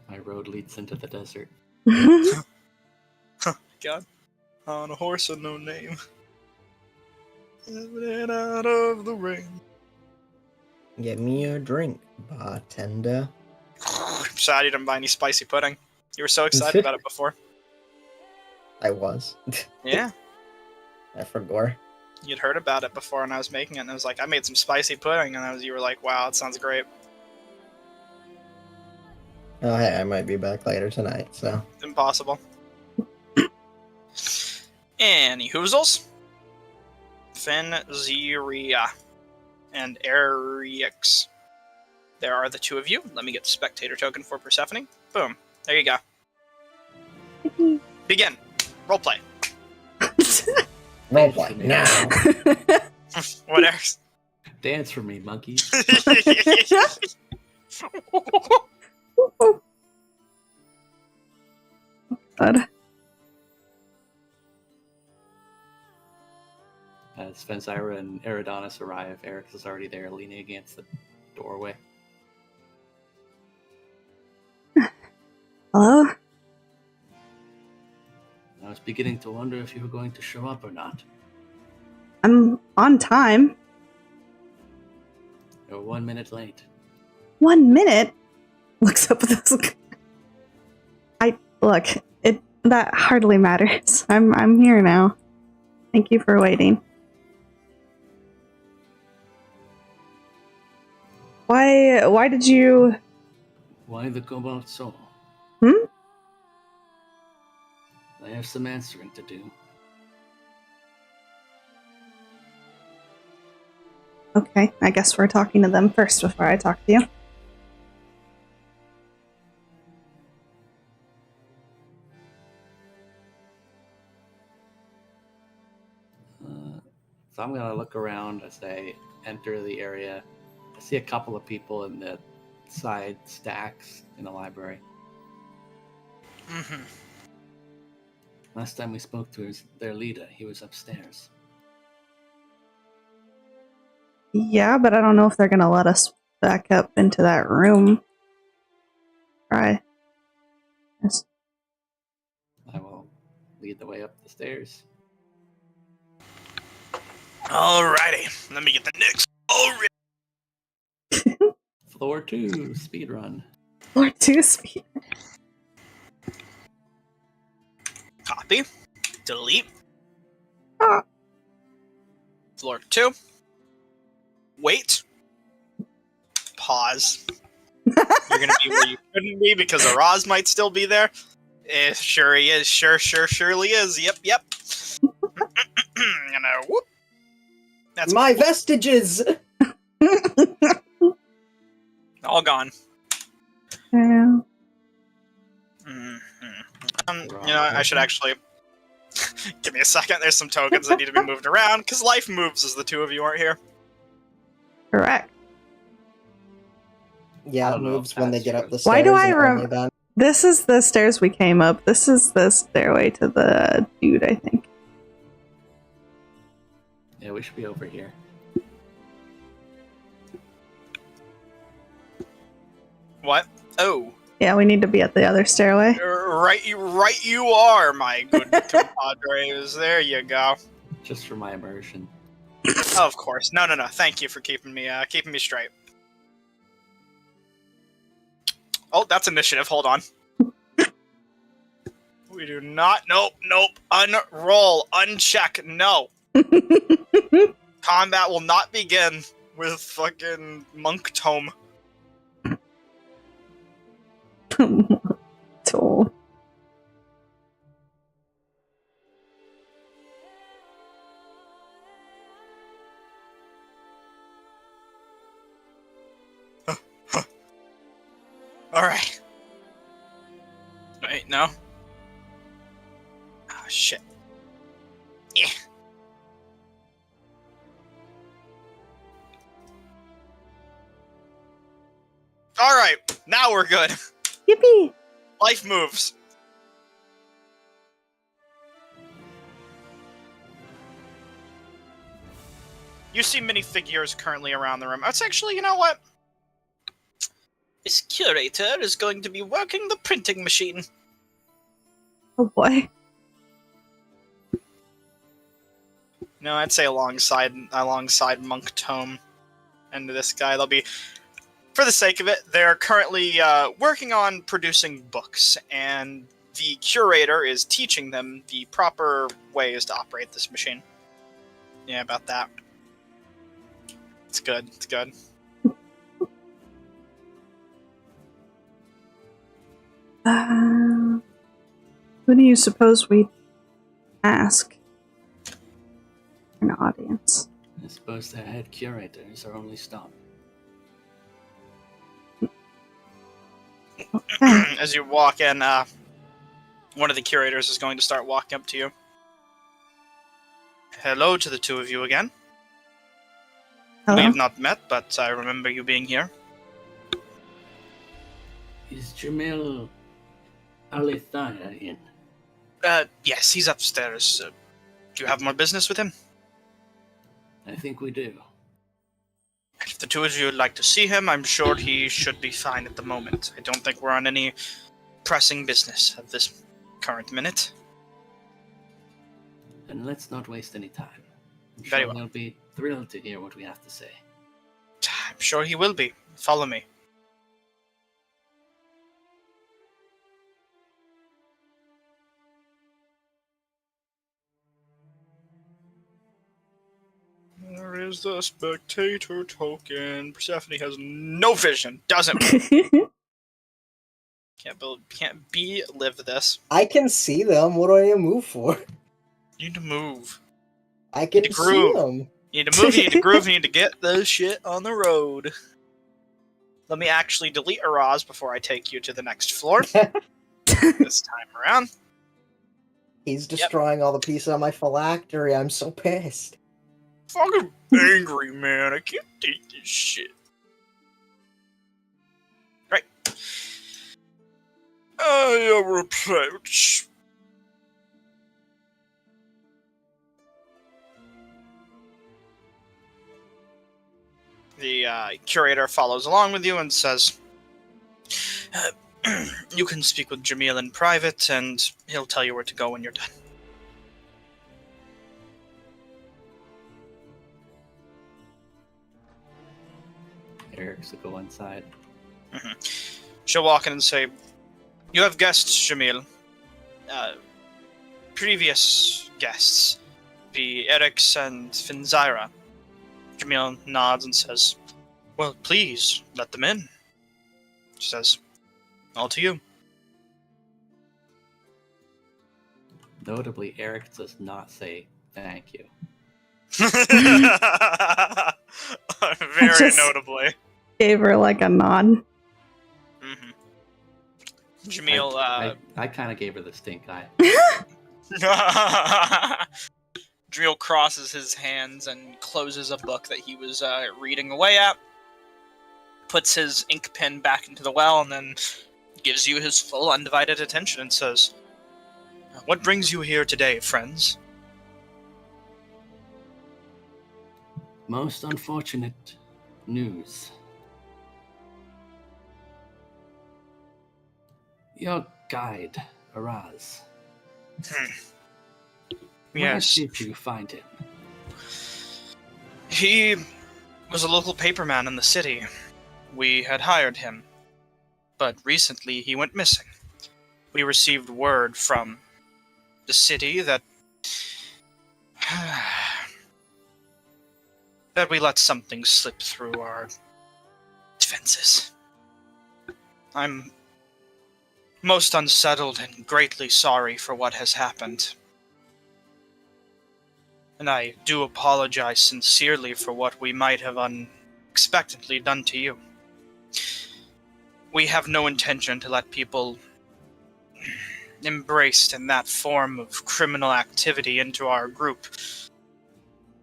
My road leads into the desert. God. On a horse with no name. Living out of the rain. Get me a drink, bartender. I'm sad you didn't buy any spicy pudding. You were so excited about it before. I was. Yeah. I forgot. You'd heard about it before and I was making it, and I was like, I made some spicy pudding, and you were like, wow, it sounds great. Oh, hey, I might be back later tonight, so. Impossible. Any hoozles? Fenziria and Harrryyyson. There are the two of you. Let me get the spectator token for Persephone. Boom. There you go. Begin. Roleplay. Roleplay now. What else? Dance for me, monkeys. God. As Fenzira and Eridonis arrive, Eric is already there, leaning against the doorway. Hello? I was beginning to wonder if you were going to show up or not. I'm on time. You're 1 minute late. 1 minute? Looks up at this. Look, that hardly matters. I'm here now. Thank you for waiting. Why did you... Why the cobalt soul? Hmm? I have some answering to do. Okay, I guess we're talking to them first before I talk to you. So I'm gonna look around as I enter the area. I see a couple of people in the side stacks in the library. Mm-hmm. Last time we spoke to their leader, he was upstairs. Yeah, but I don't know if they're gonna let us back up into that room. Try. Yes. I will lead the way up the stairs. Alrighty. Let me get the next. Floor 2, speed run. Or 2 speed. Copy. Delete. Ah. Floor 2. Wait. Pause. You're gonna be where you couldn't be because Araz might still be there. Sure he is. Surely is. Yep. Whoop. That's My vestiges! all gone. Yeah. I should actually... Give me a second. There's some tokens that need to be moved around, because life moves as the two of you aren't here. Correct. Yeah, I it don't know moves if when they that's get up true. the stairs. Why do I and only then. This is the stairs we came up. This is the stairway to the dude, I think. Yeah, we should be over here. What? Oh. Yeah, we need to be at the other stairway. Right you are, my good compadres. There you go. Just for my immersion. Oh, of course. No. Thank you for keeping me straight. Oh, that's initiative. Hold on. We do not. Nope. Unroll. Uncheck. No. Combat will not begin with fucking monk tome. Tool. Alright. Wait, no. Ah, shit. Yeah. Alright, now we're good. Yippee! Life moves. You see minifigures currently around the room. It's actually, you know what? This curator is going to be working the printing machine. Oh boy. No, I'd say alongside Monk Tome and this guy, they'll be, for the sake of it, they're currently working on producing books, and the curator is teaching them the proper ways to operate this machine. Yeah, about that. It's good. Who do you suppose we ask? An audience. I suppose the head curator is our only stop. Okay. As you walk in, one of the curators is going to start walking up to you. Hello to the two of you again. We Hello. have not met, but I remember you being here. Is Jamil Alithaya in? Yes, he's upstairs. Do you have more business with him? I think we do. If the two of you would like to see him, I'm sure he should be fine at the moment. I don't think we're on any pressing business at this current minute. Then let's not waste any time. I'm Very sure well. he'll be thrilled to hear what we have to say. I'm sure he will be. Follow me. Where is the spectator token? Persephone has no vision. Doesn't move. Can't live this. I can see them. What do I need to move for? You need to move. I can Need to see groove. them. You need to move, you need to groove, you need to get this shit on the road. Let me actually delete Araz before I take you to the next floor. This time around. He's destroying all the pieces of my phylactery. I'm so pissed. Fucking angry, man. I can't take this shit. Right. I approach. The curator follows along with you and says, you can speak with Jamil in private, and he'll tell you where to go when you're done. Eric's to go inside. Mm-hmm. She'll walk in and say, you have guests, Jamil. Previous guests, be Eric's and Finzyra. Jamil nods and says, well, please, let them in. She says, all to you. Notably, Eric does not say thank you. Very just- notably. Gave her like a nod. Mm-hmm. Jamil, I kind of gave her the stink eye. Jamil crosses his hands and closes a book that he was reading away at, puts his ink pen back into the well, and then gives you his full undivided attention and says, what brings you here today, friends? Most unfortunate news. Your guide, Araz. Yes. Where did you find him? He was a local paperman in the city. We had hired him, but recently he went missing. We received word from the city that that we let something slip through our defenses. I'm most unsettled and greatly sorry for what has happened. And I do apologize sincerely for what we might have unexpectedly done to you. We have no intention to let people embraced in that form of criminal activity into our group.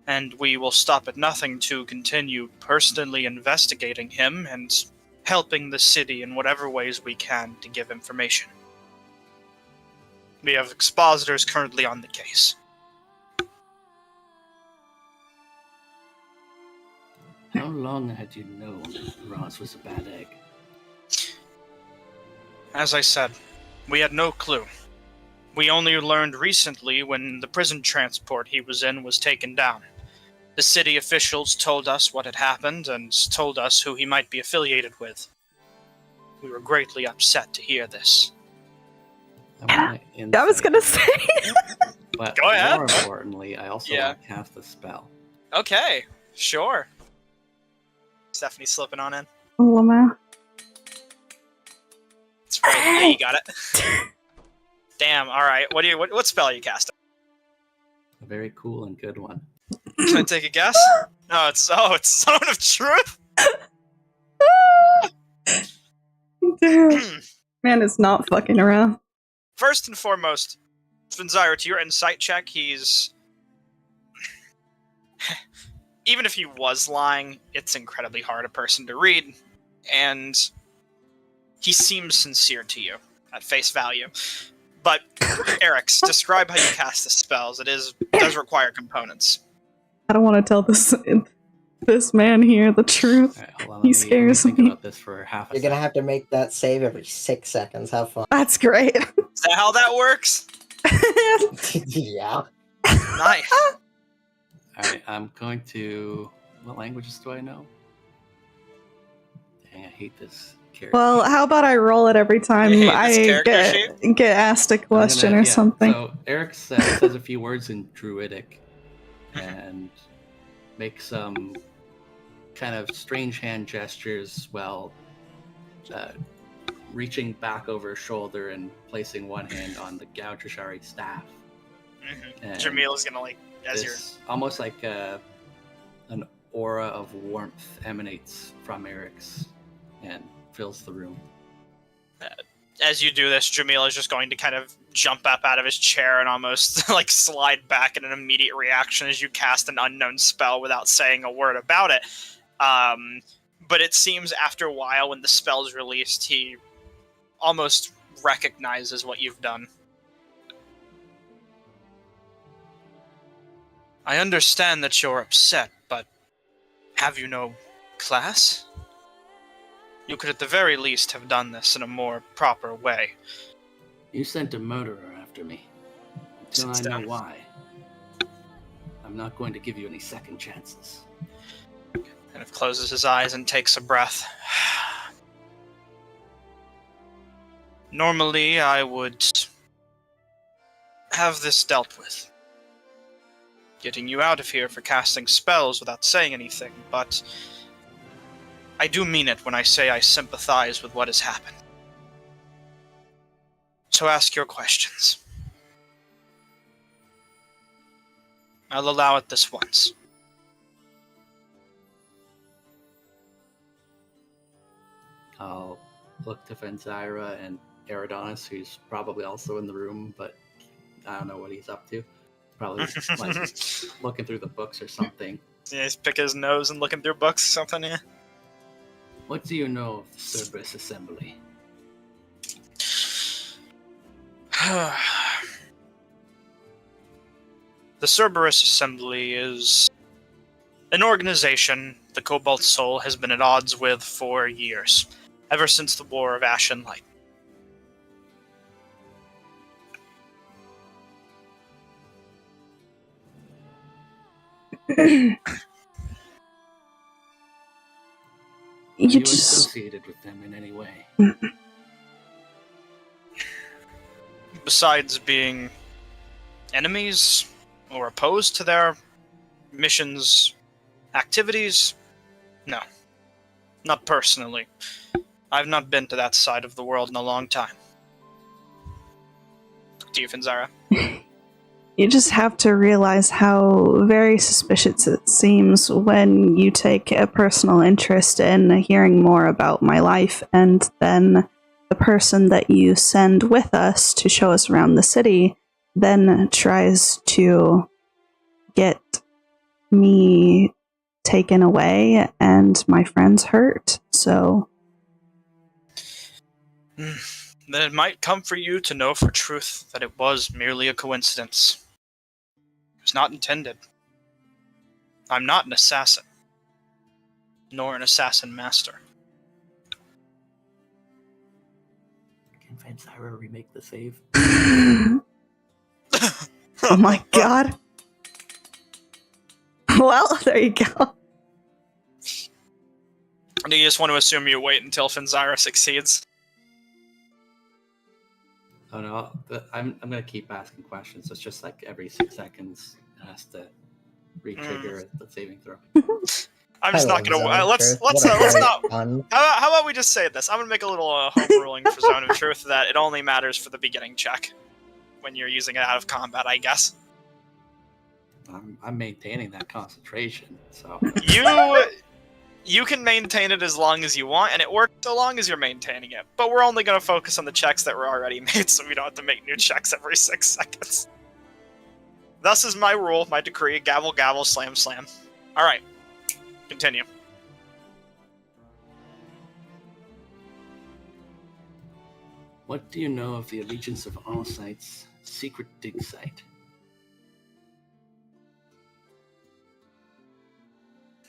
And we will stop at nothing to continue personally investigating him and helping the city in whatever ways we can to give information. We have expositors currently on the case. How long had you known Roz was a bad egg? As I said, we had no clue. We only learned recently when the prison transport he was in was taken down. The city officials told us what had happened and told us who he might be affiliated with. We were greatly upset to hear this. I was gonna say. But Go ahead. more importantly, I also want to cast a spell. Okay, sure. Stephanie's slipping on in. Lama. That's right. Yeah, you got it. Damn. All right. What spell are you casting? A very cool and good one. Can I take a guess? No, it's Zone of Truth. Damn. Man is not fucking around. First and foremost, Finzyra, to your insight check, he's... Even if he was lying, it's incredibly hard a person to read, and he seems sincere to you at face value. But, Eric's, describe how you cast the spells. It does require components. I don't want to tell this man here the truth. All right, hold on, He let me scares think me. about this for half a You're second. gonna have to make that save every 6 seconds. Have fun. That's great. Is that how that works? Yeah. Nice. Alright, I'm going to... What languages do I know? Dang, I hate this character. Well, how about I roll it every time You hate I this character get asked a I'm question gonna- or yeah, something? So Eric says a few words in Druidic and makes some kind of strange hand gestures while reaching back over his shoulder and placing one hand on the Gautrishari staff. And Jamil is gonna as you're... this, almost like an aura of warmth emanates from Eric's and fills the room. As you do this, Jamil is just going to kind of jump up out of his chair and almost slide back in an immediate reaction as you cast an unknown spell without saying a word about it. But it seems after a while, when the spell is released, he almost recognizes what you've done. I understand that you're upset, but have you no class? You could at the very least have done this in a more proper way. You sent a murderer after me. Until I Sits know down. why. I'm not going to give you any second chances. Kind of closes his eyes and takes a breath. Normally, I would have this dealt with. Getting you out of here for casting spells without saying anything, but I do mean it when I say I sympathize with what has happened. So ask your questions. I'll allow it this once. I'll look to Finzyra and Eridonis, who's probably also in the room, but I don't know what he's up to. Probably like looking through the books or something. Yeah, he's picking his nose and looking through books or something, yeah. What do you know of the Cerberus Assembly? The Cerberus Assembly is an organization the Cobalt Soul has been at odds with for years, ever since the War of Ash and Light. Are you just associated with them in any way? Besides being enemies or opposed to their missions, activities, no. Not personally. I've not been to that side of the world in a long time. To you, Finzyra. you just have to realize how very suspicious it seems when you take a personal interest in hearing more about my life, and then the person that you send with us to show us around the city then tries to get me taken away and my friends hurt. So Then it might come for you to know for truth that it was merely a coincidence. It was not intended. I'm not an assassin, nor an assassin master. Can Finzyra remake the save? oh my god. Well, there you go. Do you just want to assume you wait until Finzyra succeeds? Oh no, I'm gonna keep asking questions. It's just like every 6 seconds it has to re-trigger the saving throw. I'm just not gonna. Let's not. How about we just say this? I'm gonna make a little home ruling for Zone of Truth that it only matters for the beginning check. when you're using it out of combat, I guess. I'm maintaining that concentration, so You can maintain it as long as you want, and it works so long as you're maintaining it. But we're only going to focus on the checks that were already made, so we don't have to make new checks every 6 seconds. Thus is my rule, my decree, gavel, gavel, slam, slam. Alright, continue. what do you know of the Allegiance of All Sight's secret dig site?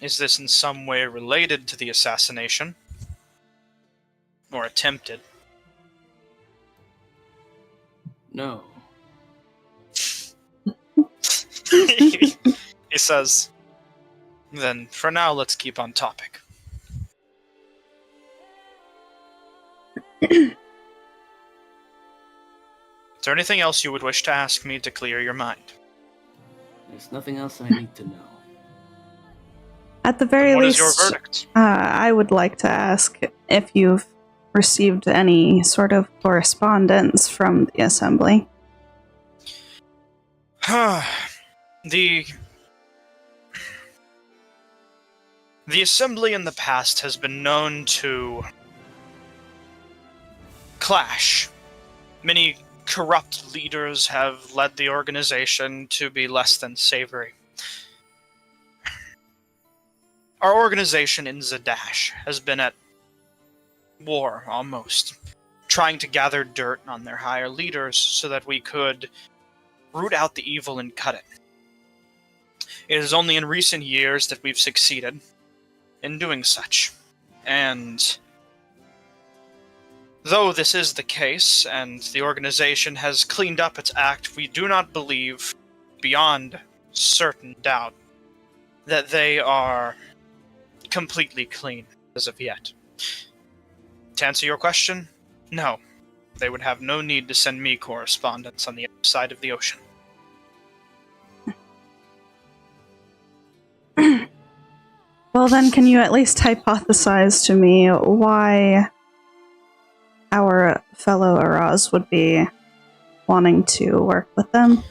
Is this in some way related to the assassination? Or attempted? No. He says, then for now let's keep on topic. Is there anything else you would wish to ask me to clear your mind? There's nothing else I need to know. At the very What least, is your verdict? I would like to ask if you've received any sort of correspondence from the assembly. The assembly in the past has been known to clash. Many corrupt leaders have led the organization to be less than savory. Our organization in Zadash has been at war, almost, trying to gather dirt on their higher leaders so that we could root out the evil and cut it. It is only in recent years that we've succeeded in doing such. And though this is the case, and the organization has cleaned up its act, we do not believe, beyond certain doubt, that they are completely clean as of yet. To answer your question, no. They would have no need to send me correspondence on the other side of the ocean. Well, then, can you at least hypothesize to me why our fellow Araz would be wanting to work with them?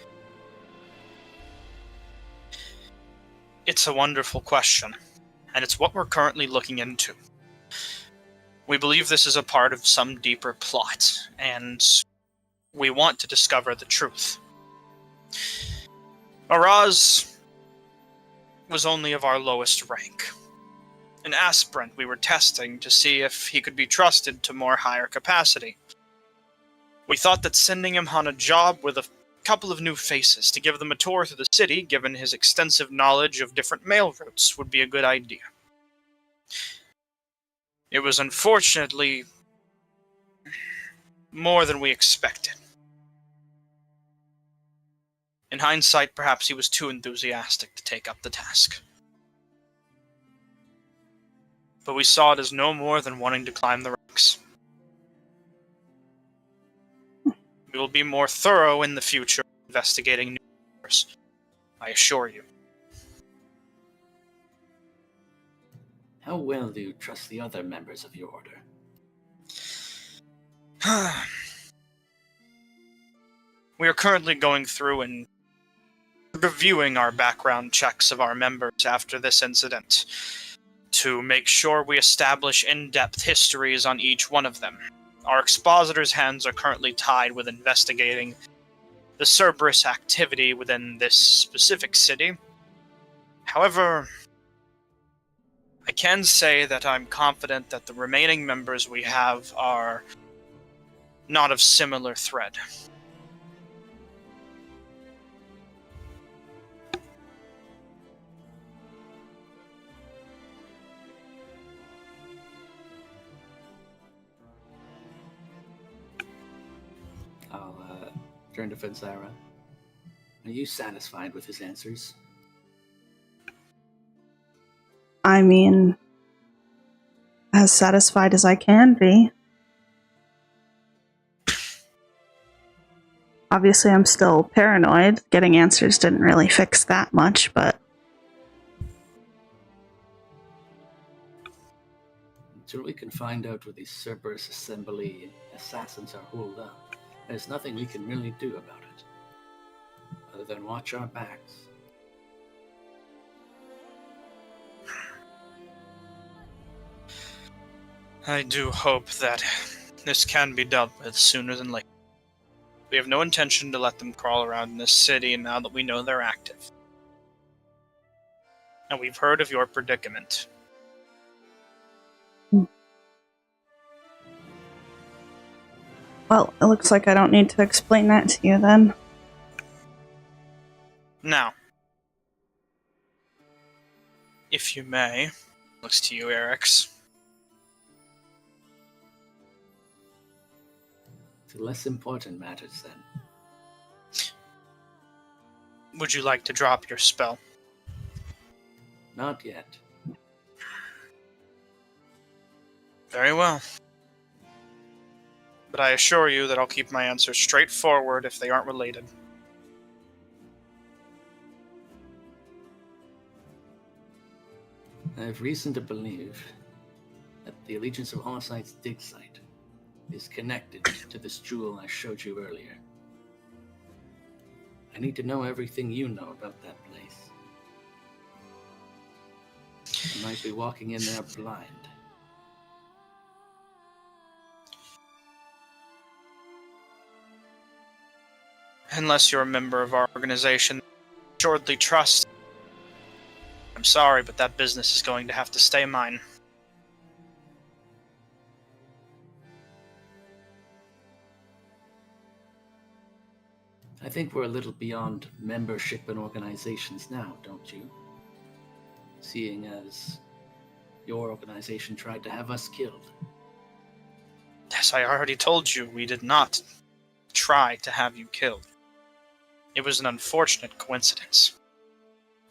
It's a wonderful question, and it's what we're currently looking into. We believe this is a part of some deeper plot, and we want to discover the truth. Araz was only of our lowest rank. An aspirant we were testing to see if he could be trusted to more higher capacity. We thought that sending him on a job with a couple of new faces to give them a tour through the city, given his extensive knowledge of different mail routes, would be a good idea. It was unfortunately more than we expected. In hindsight, perhaps he was too enthusiastic to take up the task. But we saw it as no more than wanting to climb the ranks. We will be more thorough in the future investigating new members, I assure you. How well do you trust the other members of your order? We are currently going through and reviewing our background checks of our members after this incident to make sure we establish in-depth histories on each one of them. Our expositor's hands are currently tied with investigating the Cerberus activity within this specific city. However, I can say that I'm confident that the remaining members we have are not of similar thread. I'll turn to Fenzara. Are you satisfied with his answers? I mean, as satisfied as I can be. Obviously, I'm still paranoid. Getting answers didn't really fix that much, but... Until we can find out where the Cerberus Assembly assassins are holed up, there's nothing we can really do about it. other than watch our backs. I do hope that this can be dealt with sooner than later. We have no intention to let them crawl around in this city now that we know they're active. And we've heard of your predicament. Well, it looks like I don't need to explain that to you then. Now, if you may, looks to you, Erix. To less important matters, then. Would you like to drop your spell? Not yet. Very well. But I assure you that I'll keep my answers straightforward if they aren't related. I have reason to believe that the Allegiance of Homicide's dig site is connected to this jewel I showed you earlier. I need to know everything you know about that place. You might be walking in there blind. Unless you're a member of our organization, assuredly trust. I'm sorry, but that business is going to have to stay mine. I think we're a little beyond membership in organizations now, don't you? Seeing as your organization tried to have us killed. Yes, I already told you we did not try to have you killed. It was an unfortunate coincidence.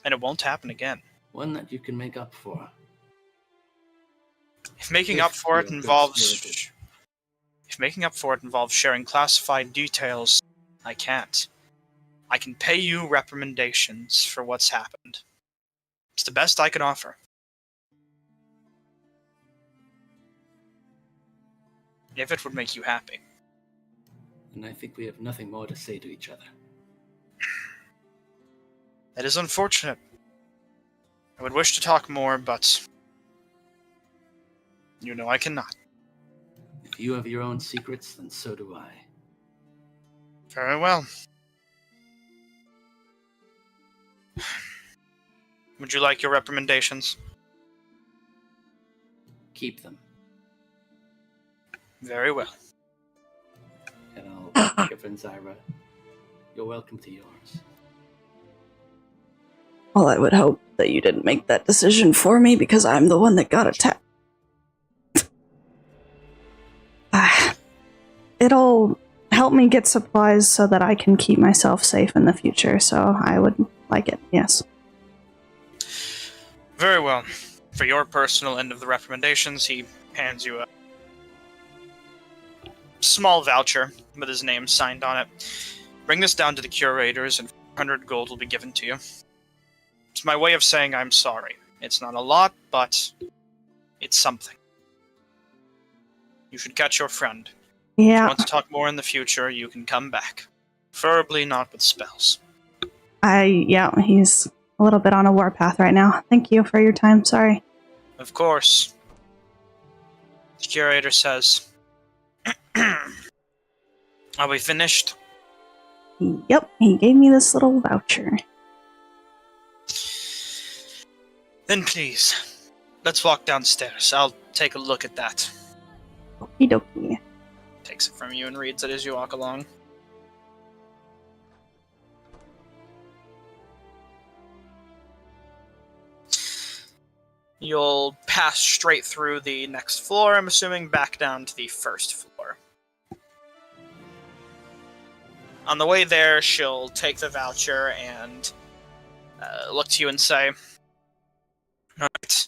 And it won't happen again. One that you can make up for. If making up for it you're involves... good-spirited. If making up for it involves sharing classified details, I can't. I can pay you recommendations for what's happened. It's the best I can offer. If it would make you happy. And I think we have nothing more to say to each other. That is unfortunate. I would wish to talk more, but... you know I cannot. If you have your own secrets, then so do I. Very well. Would you like your recommendations? Keep them. Very well. And I'll give Zyra. You're welcome to yours. Well, I would hope that you didn't make that decision for me because I'm the one that got attacked. It'll help me get supplies so that I can keep myself safe in the future, so I would like it, yes. Very well. For your personal end of the recommendations, he hands you a small voucher with his name signed on it. Bring this down to the curators and 400 gold will be given to you. It's my way of saying I'm sorry. It's not a lot, but it's something. You should catch your friend. If you Yeah, want to talk more in the future, you can come back. Preferably not with spells. he's a little bit on a warpath right now. Thank you for your time, sorry. Of course. The curator says, are we finished? Yep, he gave me this little voucher. Then please, let's walk downstairs. I'll take a look at that. Okie dokie. Takes it from you and reads it as you walk along. You'll pass straight through the next floor, I'm assuming, back down to the first floor. On the way there, she'll take the voucher and look to you and say, "Alright,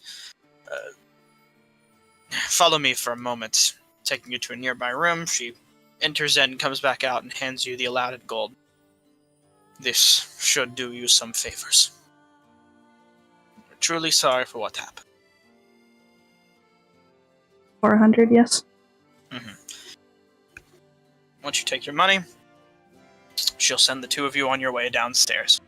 follow me for a moment." Taking you to a nearby room, she enters in, comes back out, and hands you the allotted gold. This should do you some favors. We're truly sorry for what happened. 400, yes? Once you take your money, She'll send the two of you on your way downstairs.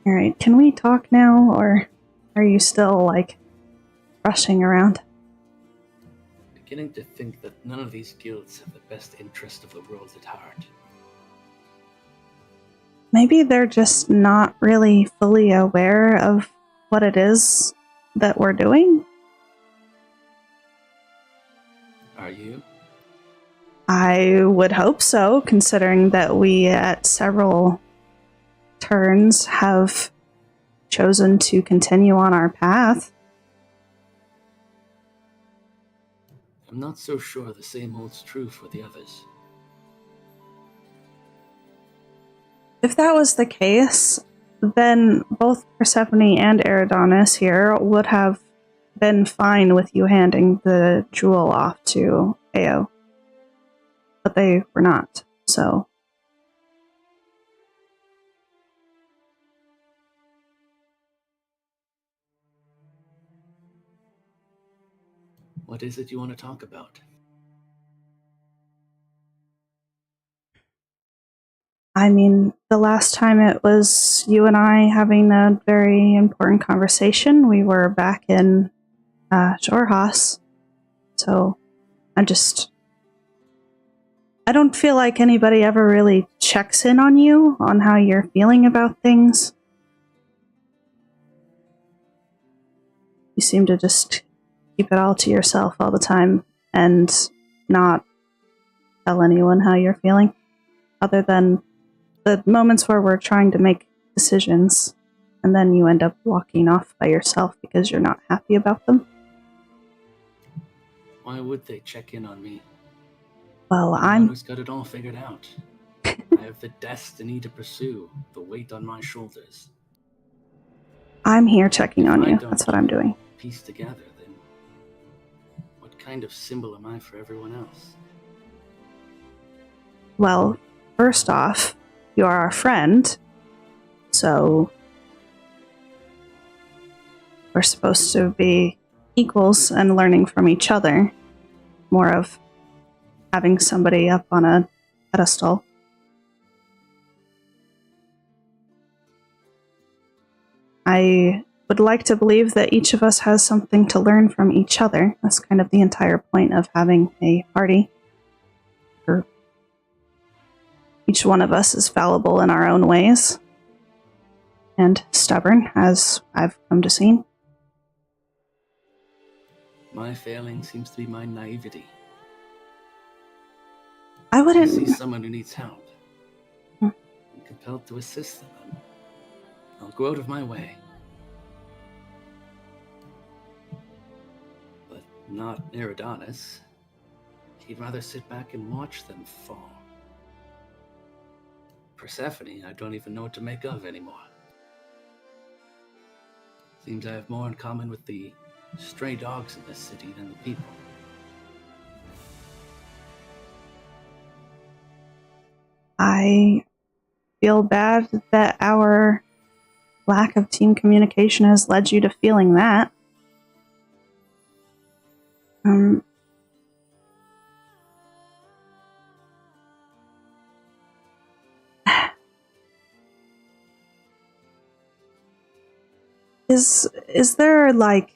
Alright, can we talk now, or are you still, like, rushing around? Beginning to think that none of these guilds have the best interest of the world at heart. Maybe they're just not really fully aware of what it is that we're doing? Are you? I would hope so, considering that we at several turns have chosen to continue on our path. I'm not so sure the same holds true for the others. If that was the case, then both Persephone and Eridanis here would have been fine with you handing the jewel off to Ao. But they were not, so... What is it you want to talk about? I mean, the last time it was you and I having a very important conversation, we were back in Jorhas. So, I don't feel like anybody ever really checks in on you, on how you're feeling about things. You seem to just keep it all to yourself all the time and not tell anyone how you're feeling, other than the moments where we're trying to make decisions and then you end up walking off by yourself because you're not happy about them. Why would they check in on me? Well, I'm the one who's got it all figured out. I have the destiny to pursue, the weight on my shoulders. I'm here checking on If I you. don't That's what I'm doing. Piece together, then what kind of symbol am I for everyone else? Well, first off, you're our friend, so we're supposed to be equals and learning from each other, more of having somebody up on a pedestal. I would like to believe that each of us has something to learn from each other. That's kind of the entire point of having a party. Each one of us is fallible in our own ways, and stubborn, as I've come to see. My failing seems to be my naivety. I I wouldn't... see someone who needs help. I'm compelled to assist them. I'll go out of my way. But not Eridanis. He'd rather sit back and watch them fall. Persephone, I don't even know what to make of anymore. Seems I have more in common with the stray dogs in this city than the people. I feel bad that our lack of team communication has led you to feeling that. Is there like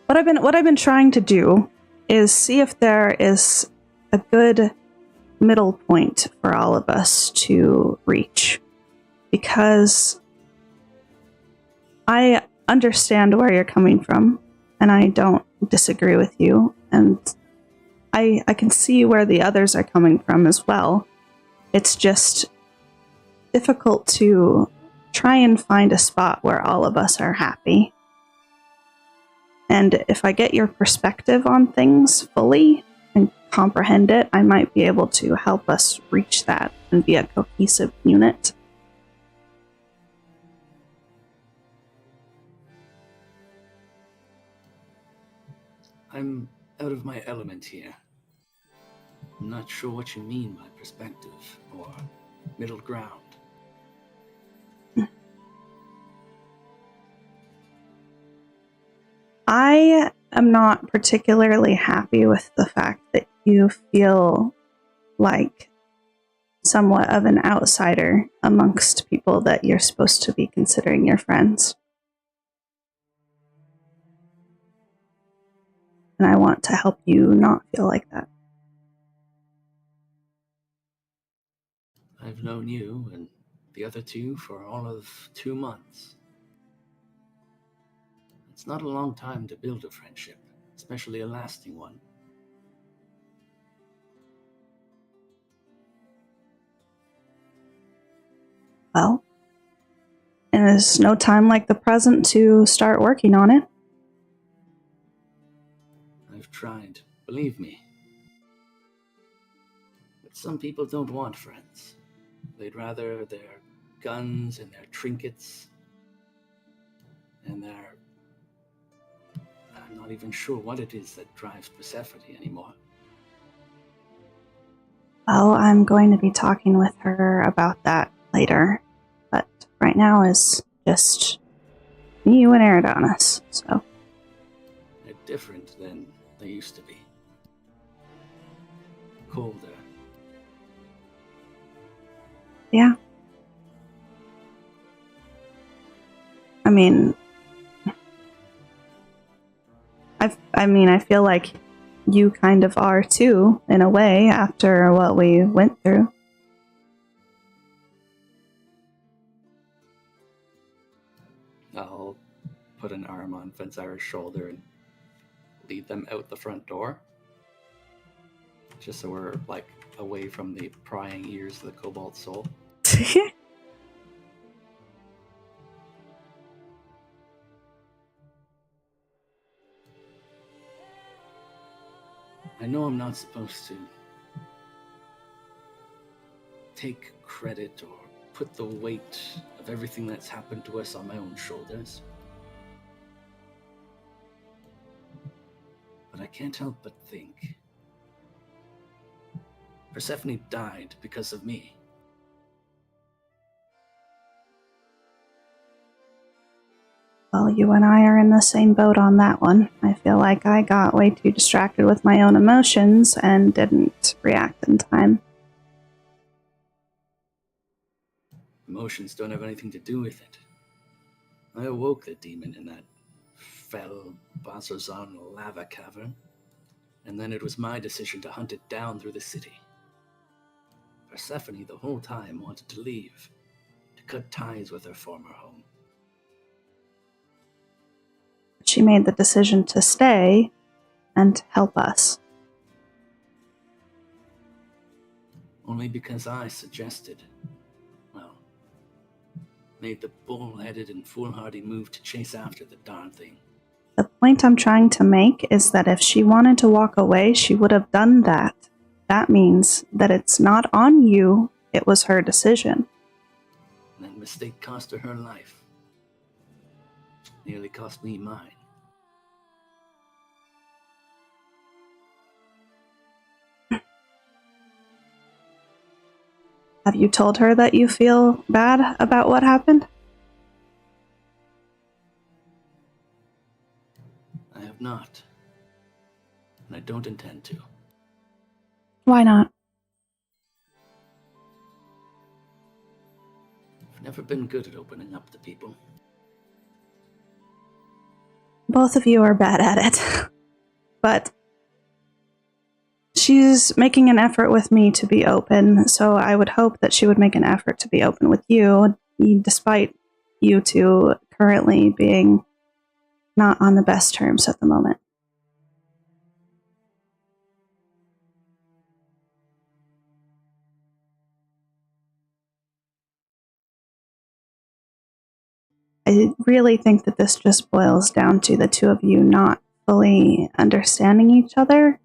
what I've been trying to do is see if there is a good middle point for all of us to reach, because I understand where you're coming from and I don't disagree with you, and I can see where the others are coming from as well. It's just difficult to try and find a spot where all of us are happy. And if I get your perspective on things fully and comprehend it, I might be able to help us reach that and be a cohesive unit. I'm out of my element here. I'm not sure what you mean by perspective or middle ground. I am not particularly happy with the fact that you feel like somewhat of an outsider amongst people that you're supposed to be considering your friends. And I want to help you not feel like that. I've known you and the other two for all of 2 months. It's not a long time to build a friendship, especially a lasting one. Well, and there's no time like the present to start working on it. I've tried, believe me. But some people don't want friends. They'd rather their guns and their trinkets and their... I'm not even sure what it is that drives Persephone anymore. Well, I'm going to be talking with her about that later. But right now is just you and Eridanis, so... They're different than they used to be. Colder. Yeah. I mean, I feel like you kind of are too, in a way, after what we went through. I'll put an arm on Fenzara's shoulder and lead them out the front door. Just so we're, like, away from the prying ears of the Cobalt Soul. I know I'm not supposed to take credit or put the weight of everything that's happened to us on my own shoulders. But I can't help but think Persephone died because of me. Well, you and I are in the same boat on that one. I feel like I got way too distracted with my own emotions and didn't react in time. Emotions don't have anything to do with it. I awoke the demon in that fell Bazozan lava cavern, and then it was my decision to hunt it down through the city. Persephone the whole time wanted to leave, to cut ties with her former home. She made the decision to stay and help us. Only because I suggested, well, made the bull-headed and foolhardy move to chase after the darn thing. The point I'm trying to make is that if she wanted to walk away, she would have done that. That means that it's not on you, it was her decision. And that mistake cost her life. Nearly cost me mine. Have you told her that you feel bad about what happened? I have not. And I don't intend to. Why not? I've never been good at opening up to people. Both of you are bad at it. But she's making an effort with me to be open, so I would hope that she would make an effort to be open with you, despite you two currently being not on the best terms at the moment. I really think that this just boils down to the two of you not fully understanding each other.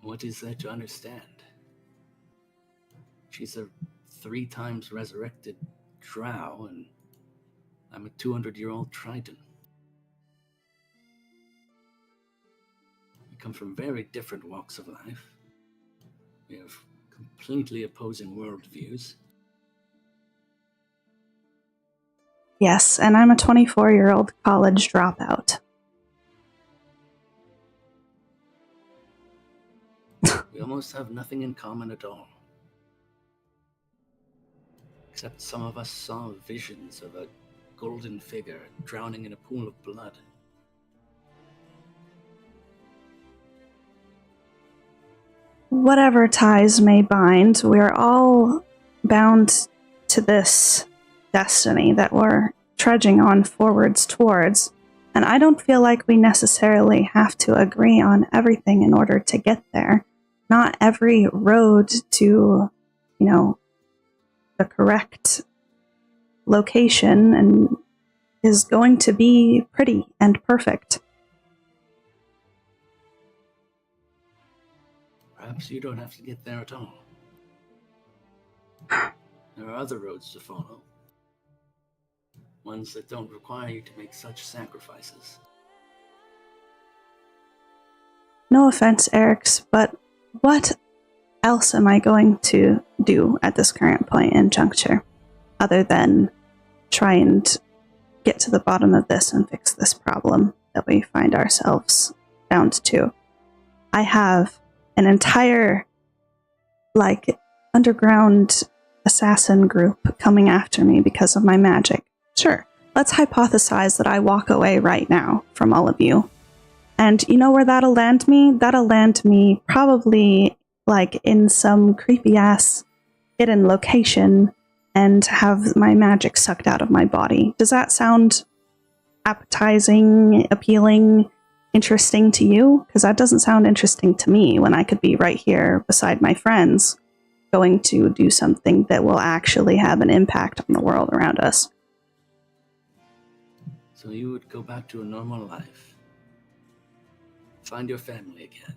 What is there to understand? She's a 3 times resurrected drow, and I'm a 200-year-old Triton. We come from very different walks of life. We have completely opposing worldviews. Yes, and I'm a 24-year-old college dropout. We almost have nothing in common at all. Except some of us saw visions of a golden figure drowning in a pool of blood. Whatever ties may bind, we're all bound to this destiny that we're trudging on forwards towards. And I don't feel like we necessarily have to agree on everything in order to get there. Not every road to, the correct location and is going to be pretty and perfect. Perhaps you don't have to get there at all. There are other roads to follow. Ones that don't require you to make such sacrifices. No offense, Eric's, but what else am I going to do at this current point in juncture, other than try and get to the bottom of this and fix this problem that we find ourselves bound to? I have an entire, underground assassin group coming after me because of my magic. Sure, let's hypothesize that I walk away right now from all of you. And you know where that'll land me? That'll land me probably in some creepy ass hidden location and have my magic sucked out of my body. Does that sound appetizing, appealing, interesting to you? Because that doesn't sound interesting to me when I could be right here beside my friends going to do something that will actually have an impact on the world around us. So you would go back to a normal life. Find your family again.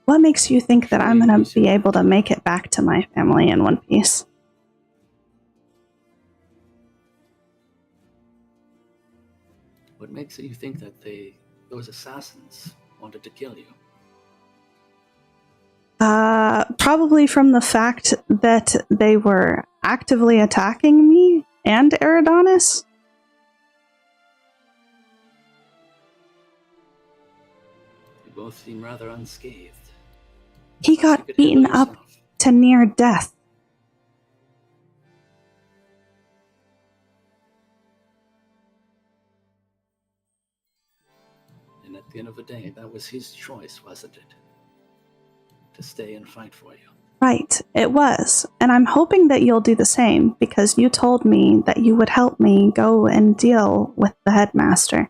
What makes you think that I'm going to be able to make it back to my family in one piece? What makes you think that those assassins wanted to kill you? Probably from the fact that they were actively attacking me and Eridonis. You both seem rather unscathed. He got beaten up to near death. And at the end of the day, that was his choice, wasn't it? To stay and fight for you. Right, it was. And I'm hoping that you'll do the same, because you told me that you would help me go and deal with the headmaster.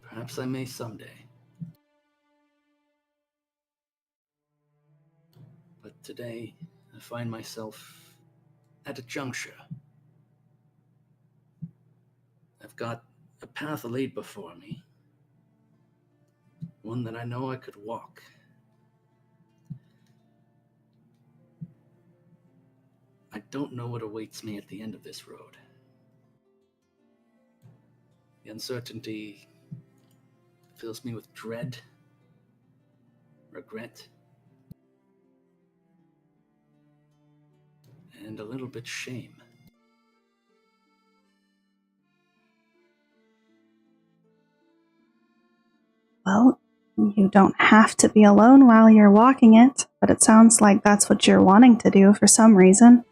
Perhaps I may someday. But today, I find myself at a juncture. I've got a path laid before me. One that I know I could walk. I don't know what awaits me at the end of this road. The uncertainty fills me with dread, regret, and a little bit shame. Well, you don't have to be alone while you're walking it, but it sounds like that's what you're wanting to do for some reason.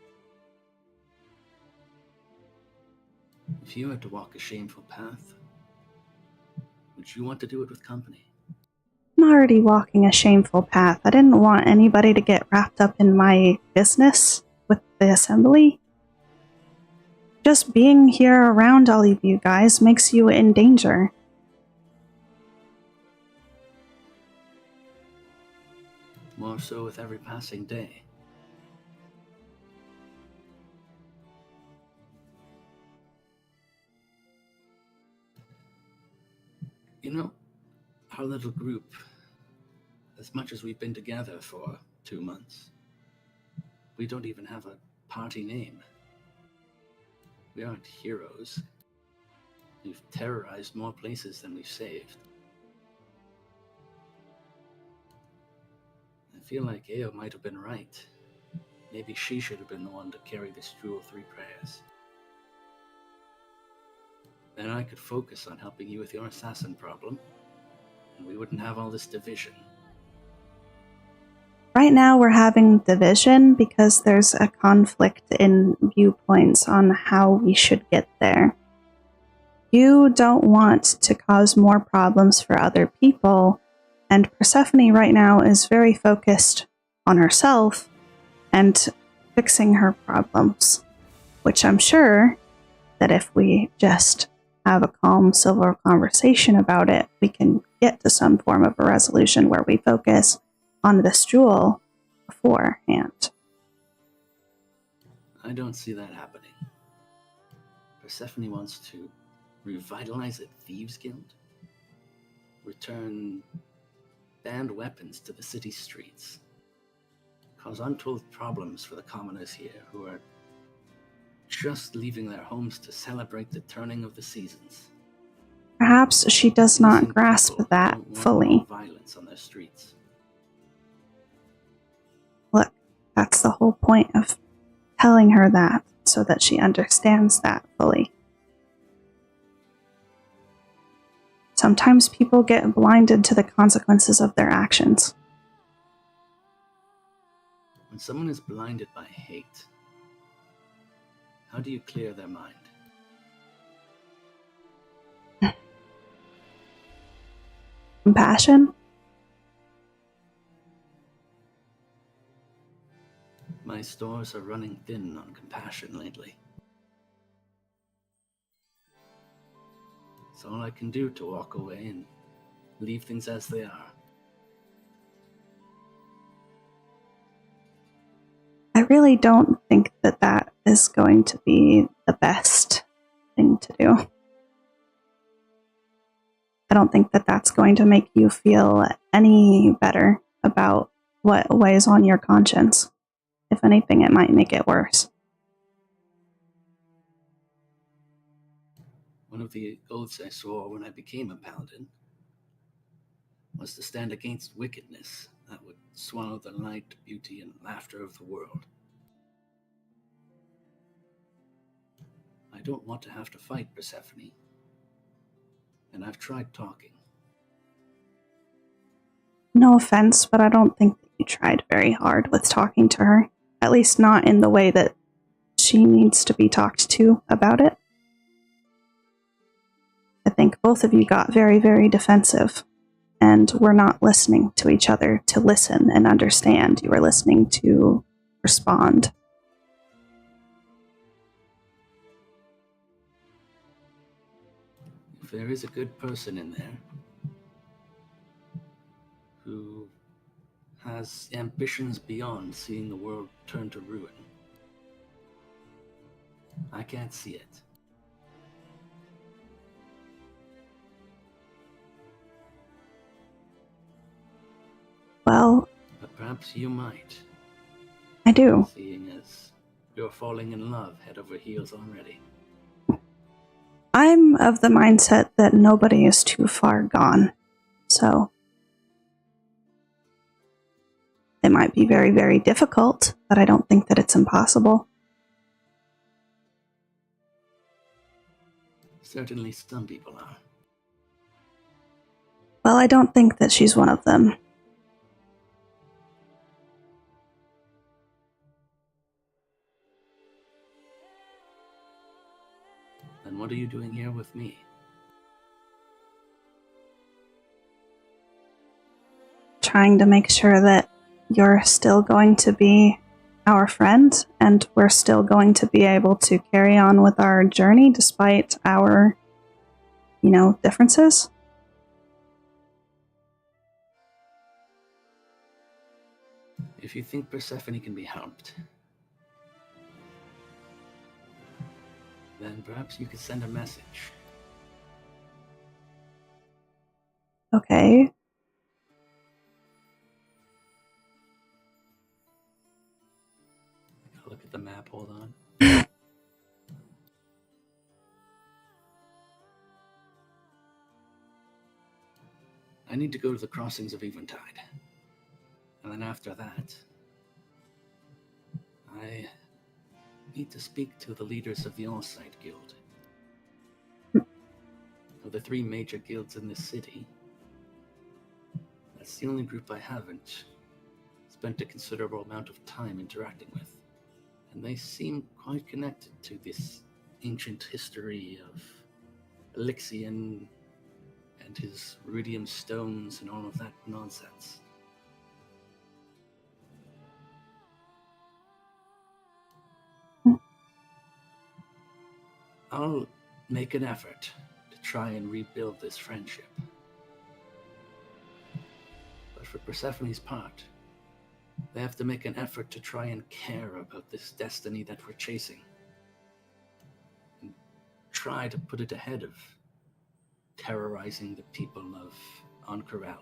If you had to walk a shameful path, would you want to do it with company? I'm already walking a shameful path. I didn't want anybody to get wrapped up in my business with the assembly. Just being here around all of you guys makes you in danger. More so with every passing day. You know, our little group, as much as we've been together for 2 months, we don't even have a party name. We aren't heroes. We've terrorized more places than we've saved. I feel like Eo might have been right. Maybe she should have been the one to carry this Jewel 3 prayers. Then I could focus on helping you with your assassin problem, and we wouldn't have all this division. Right now we're having division because there's a conflict in viewpoints on how we should get there. You don't want to cause more problems for other people, and Persephone right now is very focused on herself and fixing her problems, which I'm sure that if we just have a calm, civil conversation about it, we can get to some form of a resolution where we focus on this jewel beforehand. I don't see that happening. Persephone wants to revitalize a thieves' guild, return banned weapons to the city streets, cause untold problems for the commoners here who are just leaving their homes to celebrate the turning of the seasons. Perhaps she does not Innocent grasp people that don't want fully. more violence on their streets. Look, that's the whole point of telling her that, so that she understands that fully. Sometimes people get blinded to the consequences of their actions. When someone is blinded by hate, how do you clear their mind? Compassion? My stores are running thin on compassion lately. It's all I can do to walk away and leave things as they are. I really don't think that that is going to be the best thing to do. I don't think that that's going to make you feel any better about what weighs on your conscience. If anything, it might make it worse. One of the oaths I swore when I became a paladin was to stand against wickedness that would swallow the light, beauty, and laughter of the world. I don't want to have to fight Persephone, and I've tried talking. No offense, but I don't think that you tried very hard with talking to her. At least not in the way that she needs to be talked to about it. I think both of you got very, very defensive, and were not listening to each other to listen and understand. You were listening to respond. If there is a good person in there who has ambitions beyond seeing the world turn to ruin, I can't see it. Well, But perhaps you might, I do. seeing as you're falling in love head over heels already. I'm of the mindset that nobody is too far gone. So it might be very, very difficult, but I don't think that it's impossible. Certainly some people are. Well, I don't think that she's one of them. Then what are you doing here with me? Trying to make sure that you're still going to be our friend, and we're still going to be able to carry on with our journey despite our, differences. If you think Persephone can be helped, then perhaps you could send a message. Okay. Look at the map, hold on. I need to go to the crossings of Eventide. And then after that, I need to speak to the leaders of the Allsight Guild. Of the 3 major guilds in this city, that's the only group I haven't spent a considerable amount of time interacting with. And they seem quite connected to this ancient history of Elixion and his ruidium stones and all of that nonsense. I'll make an effort to try and rebuild this friendship. But for Persephone's part, they have to make an effort to try and care about this destiny that we're chasing. And try to put it ahead of terrorizing the people of Ank'Harel.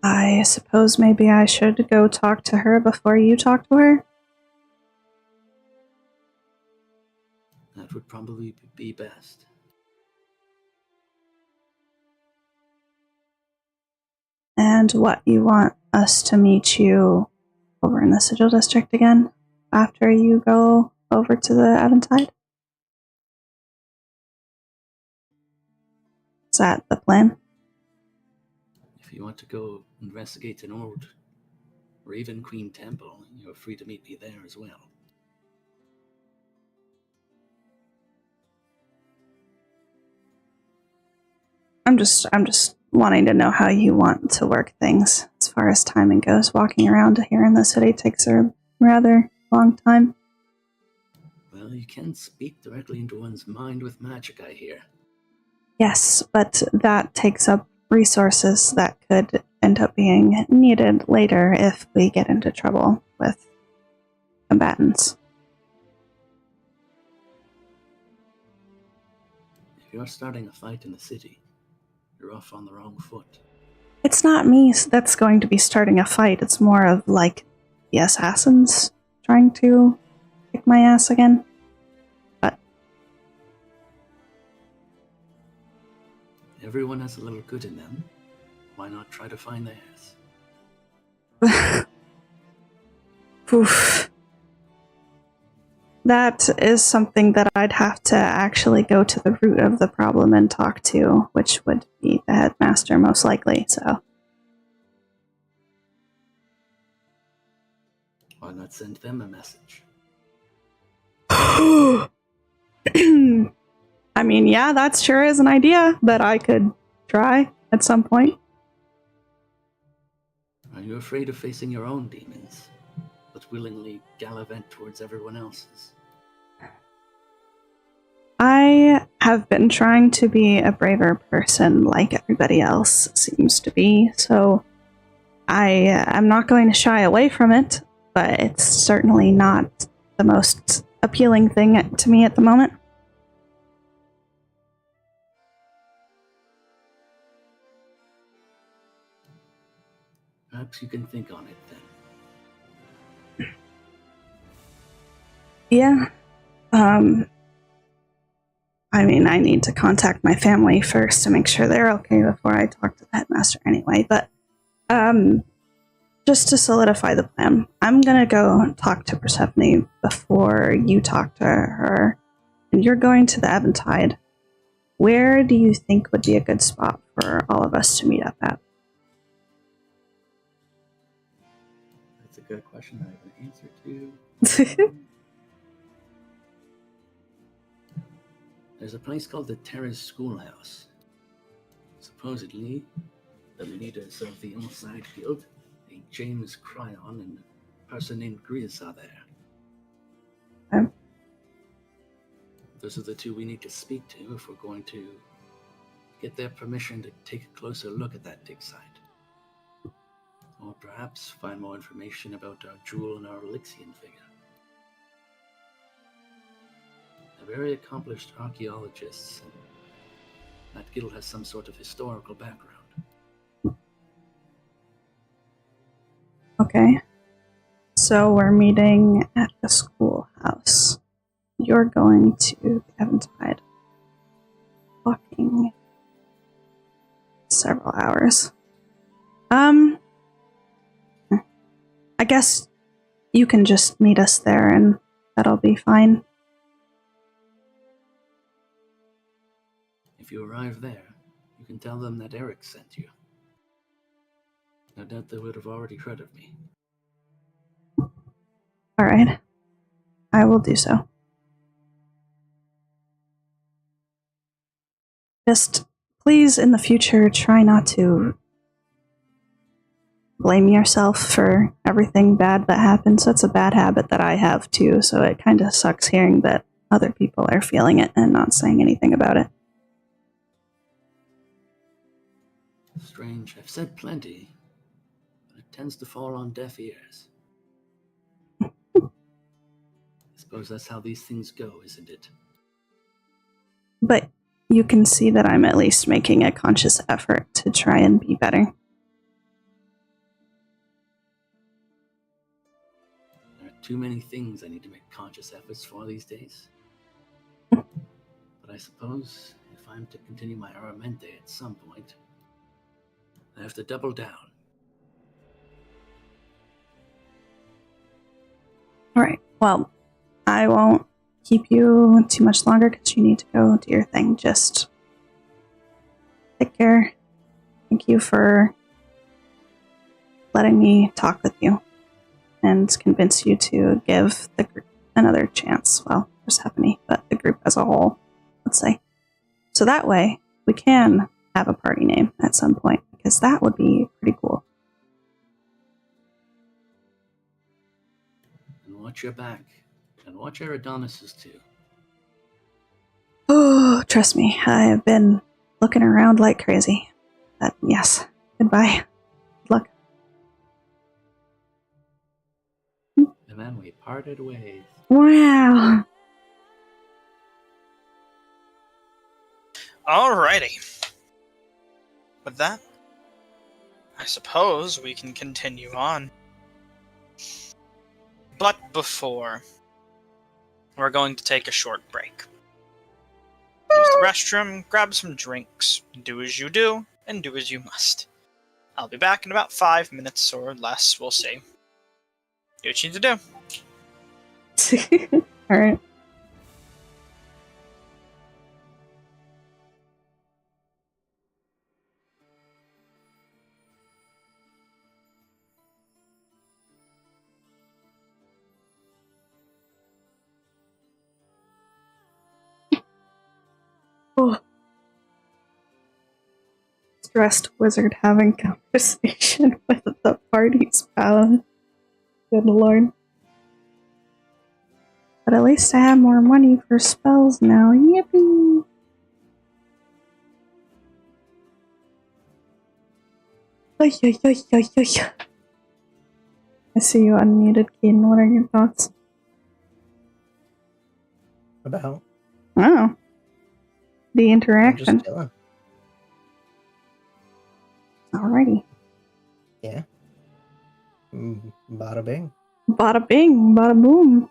I suppose maybe I should go talk to her before you talk to her? That would probably be best. And what, you want us to meet you over in the Sigil District again? After you go over to the Eventide? Is that the plan? If you want to go investigate an old Raven Queen temple, you're free to meet me there as well. I'm just wanting to know how you want to work things as far as timing goes. Walking around here in the city takes a rather long time. Well, you can speak directly into one's mind with magic, I hear. Yes, but that takes up resources that could end up being needed later if we get into trouble with combatants. If you're starting a fight in the city, you're off on the wrong foot. It's not me that's going to be starting a fight. It's more of like the assassins trying to kick my ass again. But Everyone has a little good in them. Why not try to find theirs? oof. That is something that I'd have to actually go to the root of the problem and talk to, which would be the headmaster most likely, so. Why not send them a message? I mean, yeah, that sure is an idea that I could try at some point. Are you afraid of facing your own demons, but willingly gallivant towards everyone else's? I have been trying to be a braver person like everybody else seems to be, so I'm not going to shy away from it, but it's certainly not the most appealing thing to me at the moment. Perhaps you can think on it then. Yeah. I mean, I need to contact my family first to make sure they're okay before I talk to the headmaster anyway, but just to solidify the plan, I'm gonna go talk to Persephone before you talk to her, and you're going to the Eventide. Where do you think would be a good spot for all of us to meet up at? That's a good question I have an answer to. There's a place called the Terrace Schoolhouse. Supposedly, the leaders of the Allsight Guild, a James Cryon and a person named Grizz, are there. Those are the 2 we need to speak to if we're going to get their permission to take a closer look at that dig site. Or perhaps find more information about our jewel and our Elixion figure. They're very accomplished archaeologists, and that guild has some sort of historical background. Okay. So we're meeting at the schoolhouse. You're going to the Eventide. Fuck. several hours. I guess you can just meet us there and that'll be fine. If you arrive there, you can tell them that Eric sent you. No doubt they would have already heard of me. Alright. I will do so. Just please, in the future, try not to blame yourself for everything bad that happens. That's a bad habit that I have too, so it kind of sucks hearing that other people are feeling it and not saying anything about it. Strange. I've said plenty, but it tends to fall on deaf ears. I suppose that's how these things go, isn't it? But you can see that I'm at least making a conscious effort to try and be better. There are too many things I need to make conscious efforts for these days. But I suppose if I'm to continue my aramente at some point, I have to double down. Alright, well, I won't keep you too much longer because you need to go do your thing. Just take care. Thank you for letting me talk with you and convince you to give the group another chance. Well, there's Stephanie, but the group as a whole, let's say. So that way, we can have a party name at some point, because that would be pretty cool. And watch your back. And watch Eridonis's too. Oh, trust me, I've been looking around like crazy. But yes, goodbye. Good luck. And then we parted ways. Wow. Alrighty. With that, I suppose we can continue on. But before, we're going to take a short break. Use the restroom, grab some drinks, do as you do, and do as you must. I'll be back in about 5 minutes or less, we'll see. Do what you need to do. Alright. Oh. Stressed wizard having conversation with the party's paladin. Good lord. But at least I have more money for spells now. Yippee! Ay, ay, ay, ay, ay. I see you unmuted, Keaton. What are your thoughts? About? Oh. The I'm interaction. just chilling. Alrighty. Yeah. Bada bing. Bada bing, bada boom.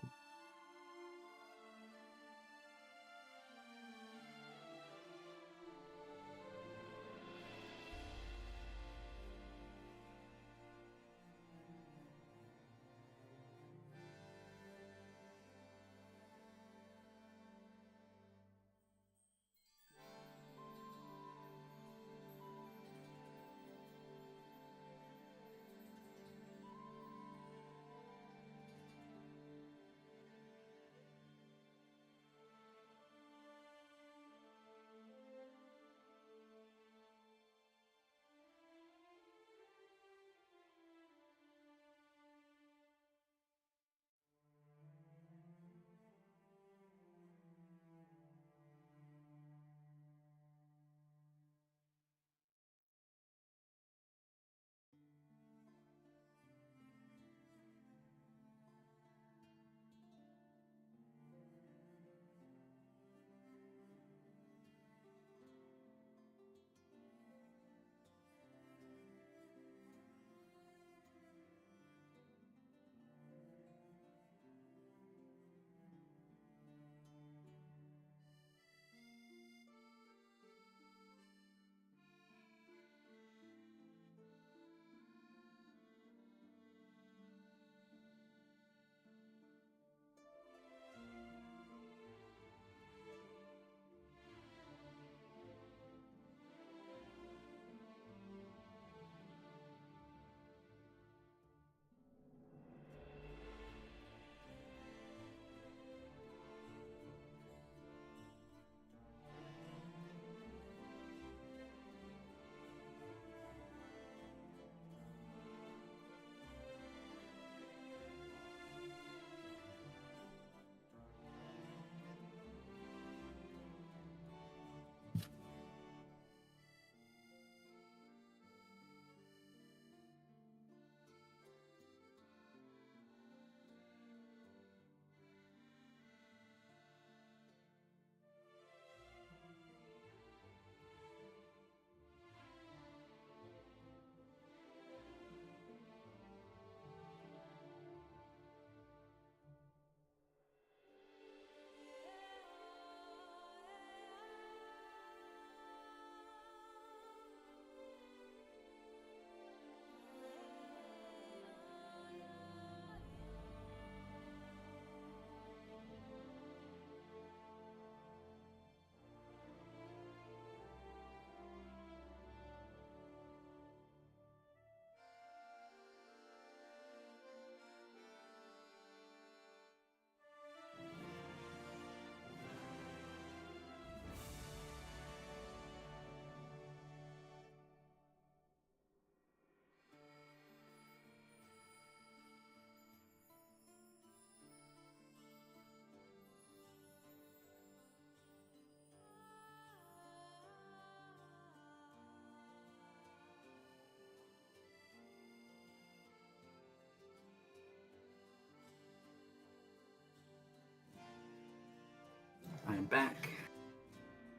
back.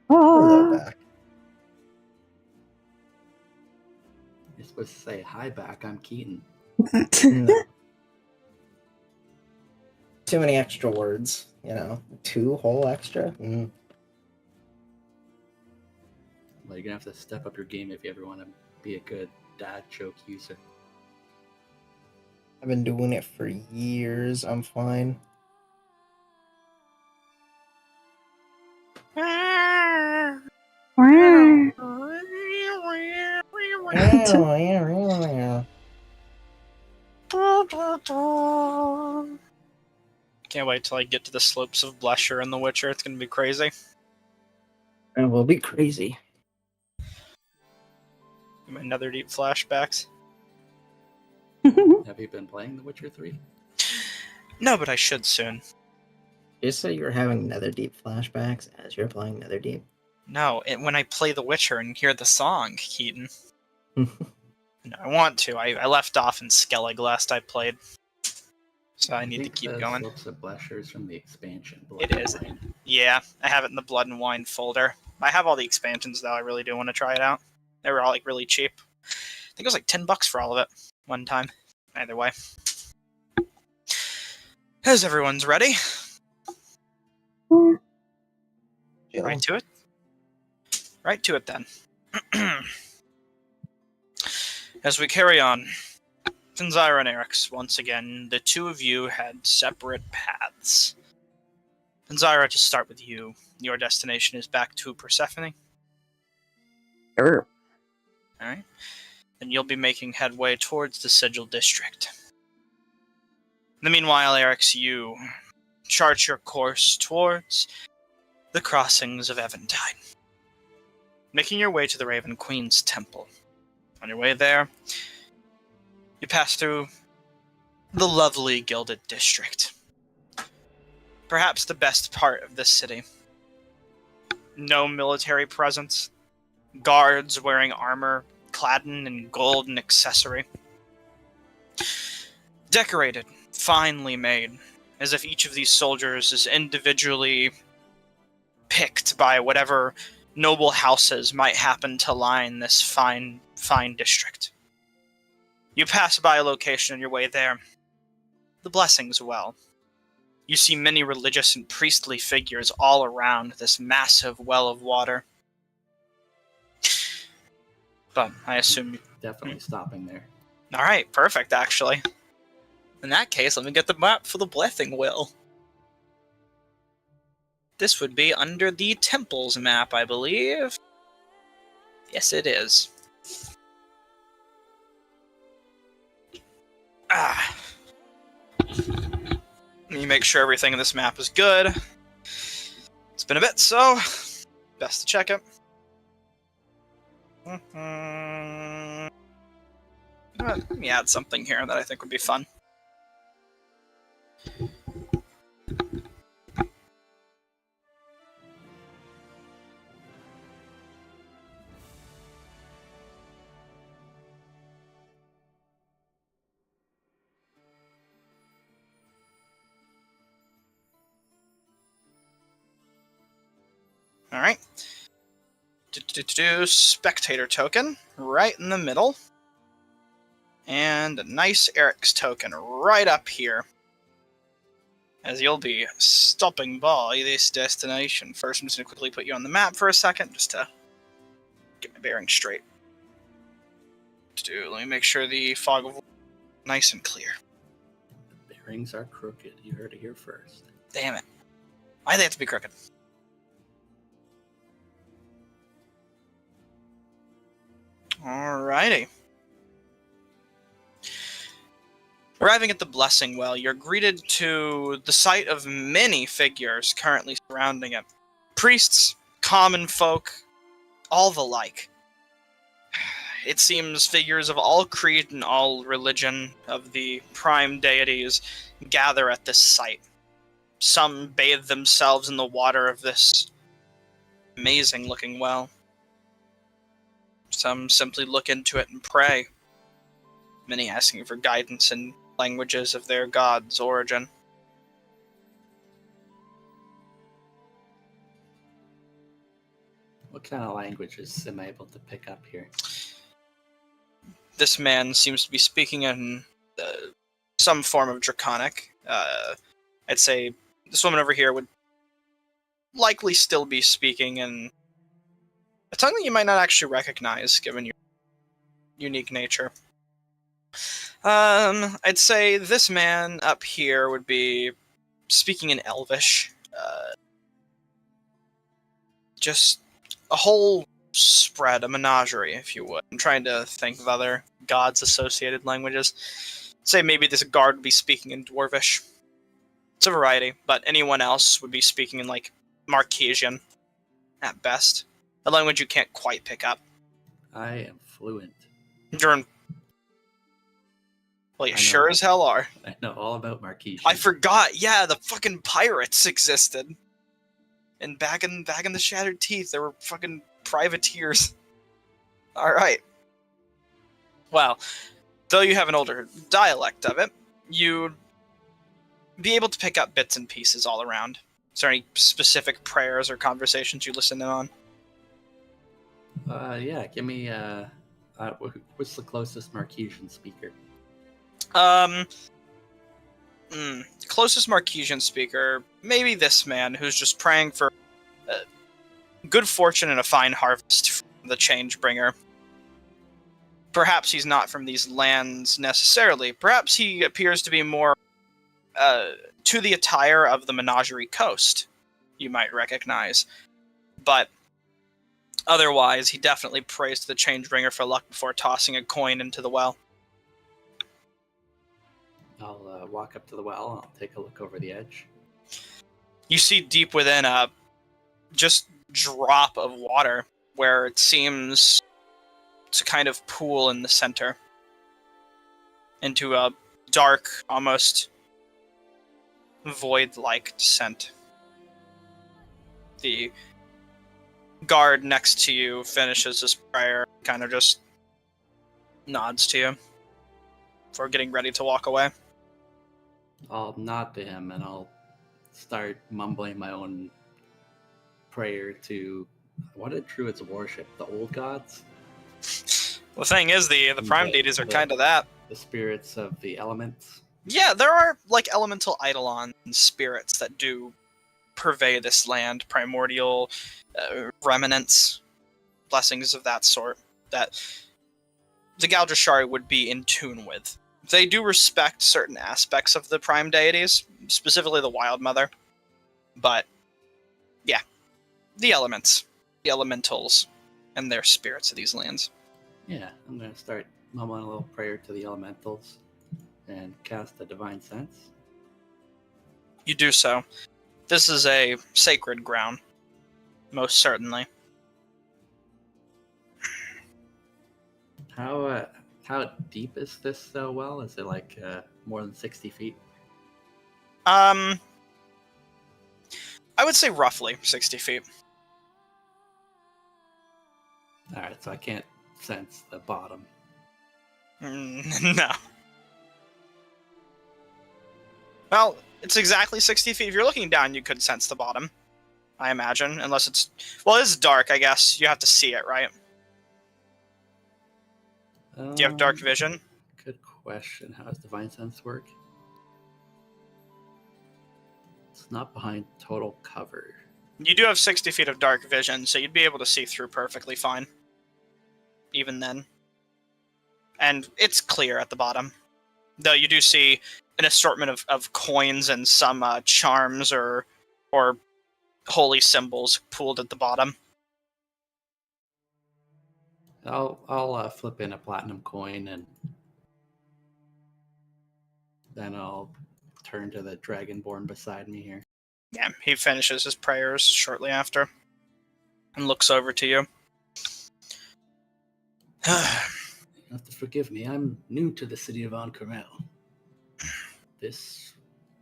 Hello Oh, back. You're supposed to say, hi back, I'm Keaton. No. Too many extra words, 2 whole extra. Well, you're gonna have to step up your game if you ever want to be a good dad joke user. I've been doing it for years. I'm fine. Can't wait till I get to the slopes of Blesher in The Witcher. It's gonna be crazy. It will be crazy. My Nether Deep flashbacks. Have you been playing The Witcher 3? No, but I should soon. You say you're having Netherdeep flashbacks as you're playing Netherdeep? No, when I play The Witcher and hear the song, Keaton. No, I want to. I left off in Skellig last I played. So I need to keep going. Slopes of Blesher is from the expansion. It is. Yeah, I have it in the Blood and Wine folder. I have all the expansions, though. I really do want to try it out. They were all really cheap. I think it was $10 for all of it one time. Either way. As everyone's ready. Right to it? Right to it, then. As we carry on, Tanzira and Eric's, once again, the two of you had separate paths. Tanzira, to start with you, your destination is back to Persephone? Sure. Alright. Then you'll be making headway towards the Sigil District. In the meanwhile, Eric's, you chart your course towards the crossings of Eventide, making your way to the Raven Queen's Temple. On your way there, you pass through the lovely Gilded District. Perhaps the best part of this city. No military presence. Guards wearing armor, clad in gold and accessory. Decorated, finely made, as if each of these soldiers is individually picked by whatever noble houses might happen to line this fine district. You pass by a location on your way there. The Blessings Well. You see many religious and priestly figures all around this massive well of water. But I assume... Definitely stopping there. Alright, perfect, actually. In that case, let me get the map for the Blessing Well. This would be under the Temples map, I believe. Yes, it is. Let me make sure everything in this map is good. It's been a bit, so best to check it. Let me add something here that I think would be fun. Alright. Spectator token, right in the middle. And a nice Eric's token right up here. As you'll be stopping by this destination. First, I'm just going to quickly put you on the map for a second, just to get my bearings straight. Let me make sure the fog of war is nice and clear. The bearings are crooked. You heard it here first. Damn it. Why do they have to be crooked? Alrighty. Arriving at the Blessing Well, you're greeted to the sight of many figures currently surrounding it. Priests, common folk, all the like. It seems figures of all creed and all religion of the prime deities gather at this site. Some bathe themselves in the water of this amazing-looking well. Some simply look into it and pray. Many asking for guidance in languages of their god's origin. What kind of languages am I able to pick up here? This man seems to be speaking in some form of Draconic. I'd say this woman over here would likely still be speaking in a tongue that you might not actually recognize, given your unique nature. I'd say this man up here would be speaking in Elvish. Just a whole spread, a menagerie, if you would. I'm trying to think of other gods-associated languages. Say maybe this guard would be speaking in Dwarvish. It's a variety, but anyone else would be speaking in, like, Marquesian, at best. A language you can't quite pick up. I am fluent. Well, you sure as hell are. I know all about Marquesian. I forgot, yeah, the fucking pirates existed. And back in the Shattered Teeth, there were fucking privateers. Alright. Well, though you have an older dialect of it, you'd be able to pick up bits and pieces all around. Is there any specific prayers or conversations you listen in on? Yeah, give me, what's the closest Marquesian speaker? Closest Marquesian speaker, maybe this man who's just praying for good fortune and a fine harvest from the Changebringer. Perhaps he's not from these lands necessarily. Perhaps he appears to be more to the attire of the Menagerie Coast, you might recognize. But otherwise, he definitely prays to the Changebringer for luck before tossing a coin into the well. I'll walk up to the well and I'll take a look over the edge. You see deep within a just drop of water where it seems to kind of pool in the center into a dark, almost void-like descent. The guard next to you finishes his prayer, kind of just nods to you before getting ready to walk away. I'll nod to him and I'll start mumbling my own prayer to what did Druids worship? The old gods? The thing is, the prime deities are kind of that. The spirits of the elements? Yeah, there are, like, elemental eidolon spirits that do pervade this land, primordial remnants, blessings of that sort, that the Galdrashari would be in tune with. They do respect certain aspects of the prime deities, specifically the Wild Mother, but, yeah, the elements, the elementals, and their spirits of these lands. Yeah, I'm going to start mumbling a little prayer to the elementals and cast a divine sense. You do so. This is a sacred ground, most certainly. How deep is this well? Is it like more than 60 feet? I would say roughly 60 feet. Alright, so I can't sense the bottom. No. Well, it's exactly 60 feet. If you're looking down, you could sense the bottom, I imagine. Unless it's... Well, it is dark, I guess. You have to see it, right? Do you have dark vision? Good question. How does divine sense work? It's not behind total cover. You do have 60 feet of dark vision, so you'd be able to see through perfectly fine. Even then. And it's clear at the bottom. Though you do see an assortment of coins and some charms or holy symbols pooled at the bottom. I'll flip in a platinum coin and then I'll turn to the dragonborn beside me here. Yeah, he finishes his prayers shortly after and looks over to you. You have to forgive me. I'm new to the city of Ank'Harrell. This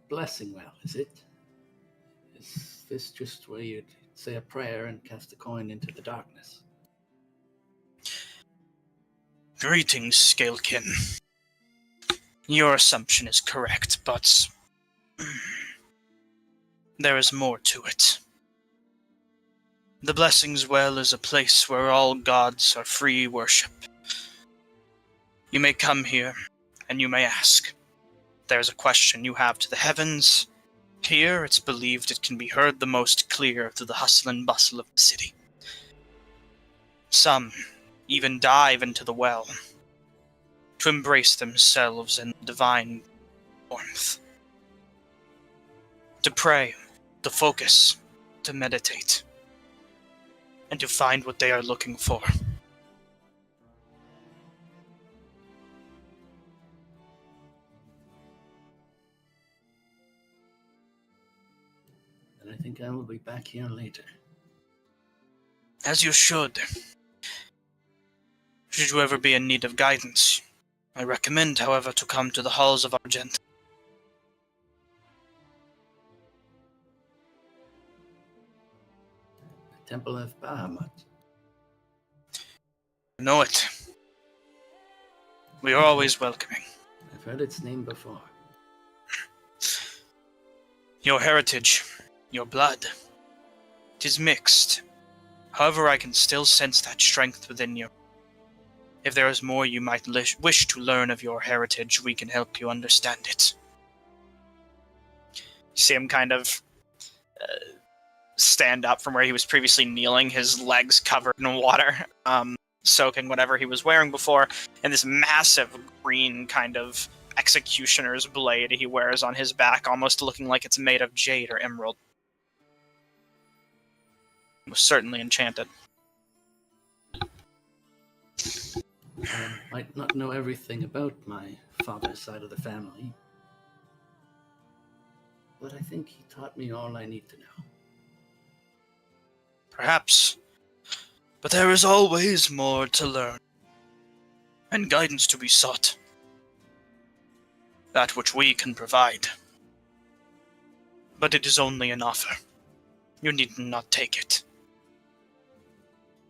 blessing well, is it? Is this just where you'd say a prayer and cast a coin into the darkness? Greetings, Scalekin. Your assumption is correct, but there is more to it. The Blessings Well is a place where all gods are free worship. You may come here, and you may ask. There's a question you have to the heavens. Here, it's believed it can be heard the most clear through the hustle and bustle of the city. Some even dive into the well to embrace themselves in divine warmth. To pray, to focus, to meditate, and to find what they are looking for. And I think I will be back here later. As you should. Should you ever be in need of guidance, I recommend, however, to come to the halls of Argent. The Temple of Bahamut. I know it. We are always welcoming. I've heard its name before. Your heritage, your blood, it is mixed. However, I can still sense that strength within you. If there is more you might wish to learn of your heritage, we can help you understand it. You see him kind of stand up from where he was previously kneeling, his legs covered in water, soaking whatever he was wearing before, and this massive green kind of executioner's blade he wears on his back, almost looking like it's made of jade or emerald. It was certainly enchanted. I might not know everything about my father's side of the family, but I think he taught me all I need to know. Perhaps. But there is always more to learn, and guidance to be sought. That which we can provide. But it is only an offer. You need not take it.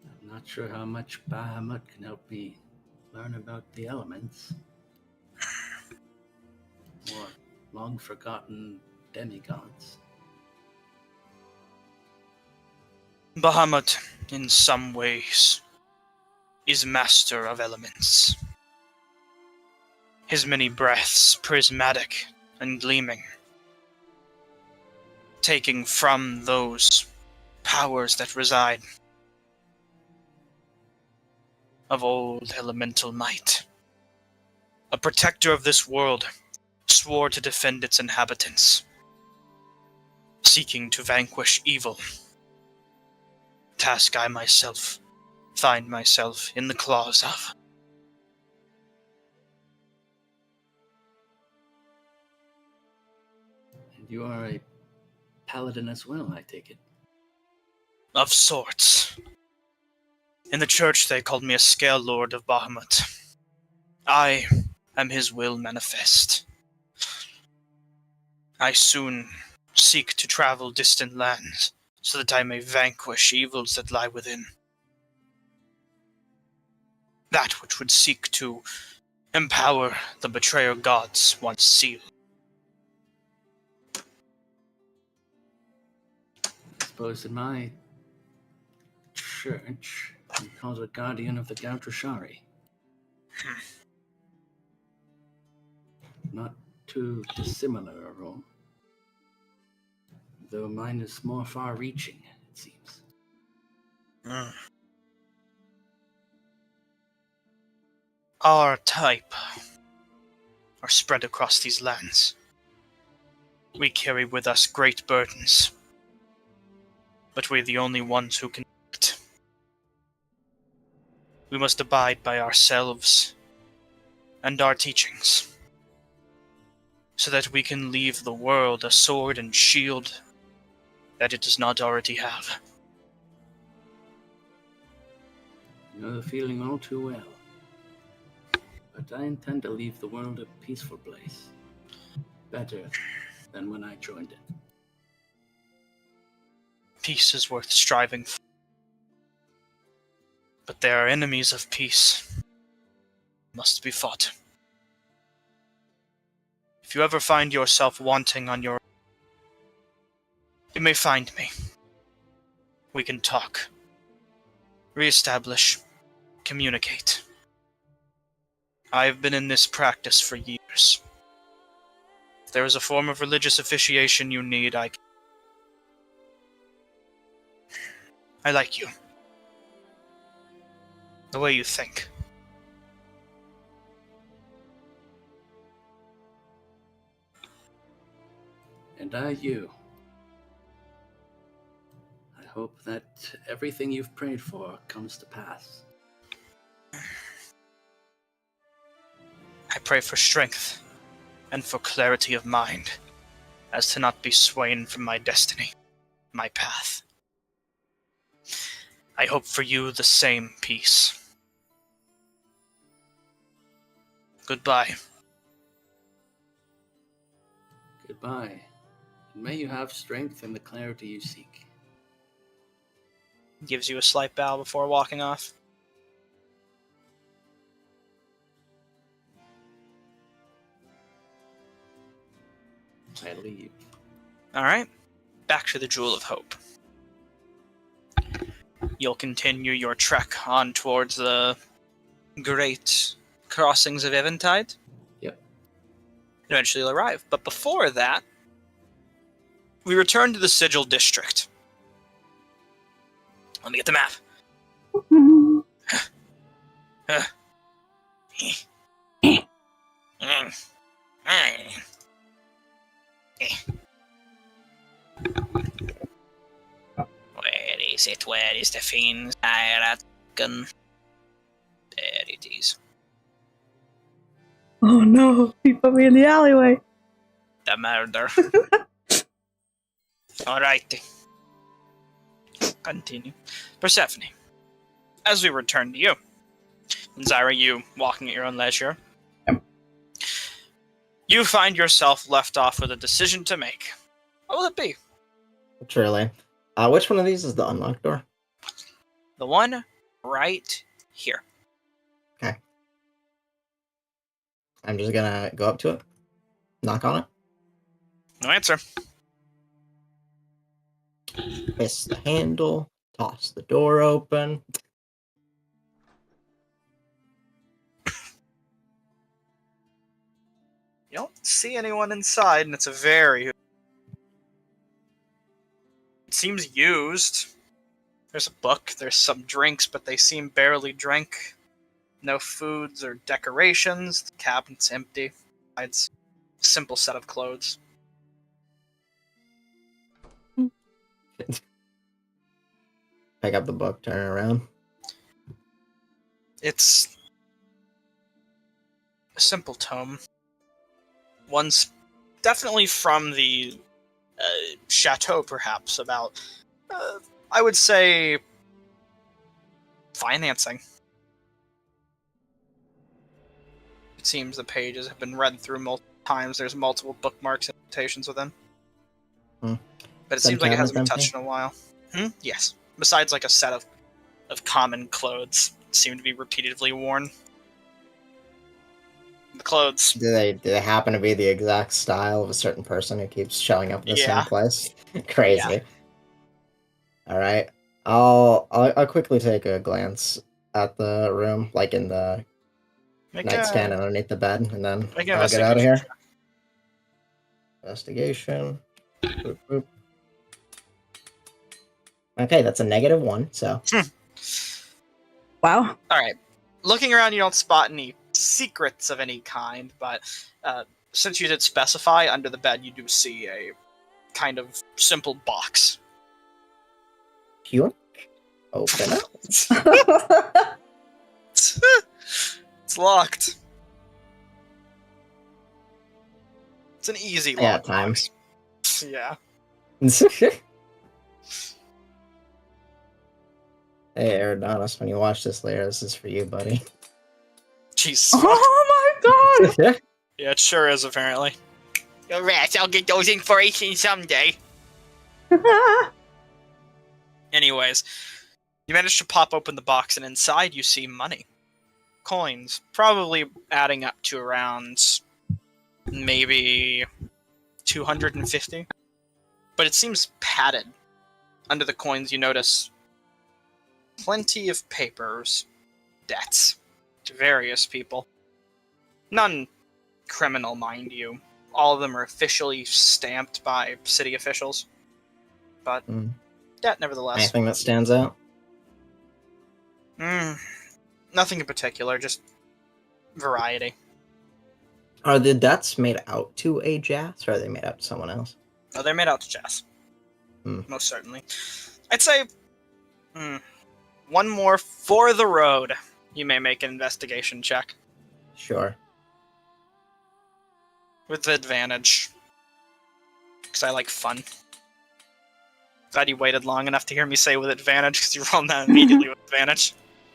I'm not sure how much Bahamut can help me learn about the elements. Or long-forgotten demigods. Bahamut, in some ways, is master of elements. His many breaths, prismatic and gleaming, taking from those powers that reside of old elemental might. A protector of this world, swore to defend its inhabitants, seeking to vanquish evil. Task I myself find myself in the claws of. And you are a paladin as well, I take it. Of sorts. In the church they called me a scale lord of Bahamut. I am his will manifest. I soon seek to travel distant lands, so that I may vanquish evils that lie within. That which would seek to empower the betrayer gods once sealed. I suppose in my church, I'm called a guardian of the Gautrashari. Not too dissimilar a role. Though mine is more far-reaching, it seems. Our type are spread across these lands. We carry with us great burdens, but we're the only ones who can act. We must abide by ourselves and our teachings, so that we can leave the world a sword and shield that it does not already have. I know the feeling all too well. But I intend to leave the world a peaceful place. Better than when I joined it. Peace is worth striving for. But there are enemies of peace. Must be fought. If you ever find yourself wanting on your own, you may find me. we can talk, reestablish, communicate. I've been in this practice for years. If there is a form of religious officiation you need, I like you. The way you think. And you. I hope that everything you've prayed for comes to pass. I pray for strength and for clarity of mind, as to not be swayed from my destiny, my path. I hope for you the same peace. Goodbye. Goodbye. And may you have strength and the clarity you seek. Gives you a slight bow before walking off. I leave. Alright, back to the Jewel of Hope. You'll continue your trek on towards the great crossings of Eventide. Yep. Eventually you'll arrive. But before that, we return to the Sigil District. Let me get the map. Where is it? Where is the fiends? There it is. Oh no, he put me in the alleyway. The murder. Alright. Continue. Persephone, as we return to you, and Zyra, you walking at your own leisure, you find yourself left off with a decision to make. What will it be? Truly. Which one of these is the unlocked door? The one right here. Okay. I'm just gonna go up to it, knock on it, No answer. press the handle, toss the door open. You don't see anyone inside, and it's a very... It seems used. There's a book, there's some drinks, but they seem barely drank. No foods or decorations. The cabinet's empty. It's a simple set of clothes. Pick up the book, turn it around. It's a simple tome. One's definitely from the chateau, perhaps, about, I would say, financing. It seems the pages have been read through multiple times. There's multiple bookmarks and annotations within. But it seems like it hasn't been touched in a while. Yes. Besides, like, a set of common clothes seem to be repeatedly worn. The clothes. Do they happen to be the exact style of a certain person who keeps showing up in the same place? Crazy. Yeah. All right. I'll quickly take a glance at the room, like in the nightstand underneath the bed, and then I'll get out of here. Investigation. Boop, boop. Okay, that's a -1, so. Wow. Alright. Looking around, you don't spot any secrets of any kind, but since you did specify, under the bed you do see a kind of simple box. Pure? Open it. It's locked. It's an easy lock. Times. Yeah. Hey, Eridonis, when you watch this later, this is for you, buddy. Jesus. Oh my god! Yeah, it sure is, apparently. Alright, I'll get those inspiration someday. Anyways, you manage to pop open the box, and inside you see money. Coins. Probably adding up to around maybe 250. But it seems padded. under the coins, you notice plenty of papers, debts, to various people. None criminal, mind you. All of them are officially stamped by city officials. But, debt nevertheless. Anything that stands out? Nothing in particular, just variety. Are the debts made out to a Jas, or are they made out to someone else? No, they're made out to Jas. Most certainly. I'd say one more for the road. You may make an investigation check. Sure. With advantage. Because I like fun. Glad you waited long enough to hear me say with advantage, because you rolled that immediately with advantage.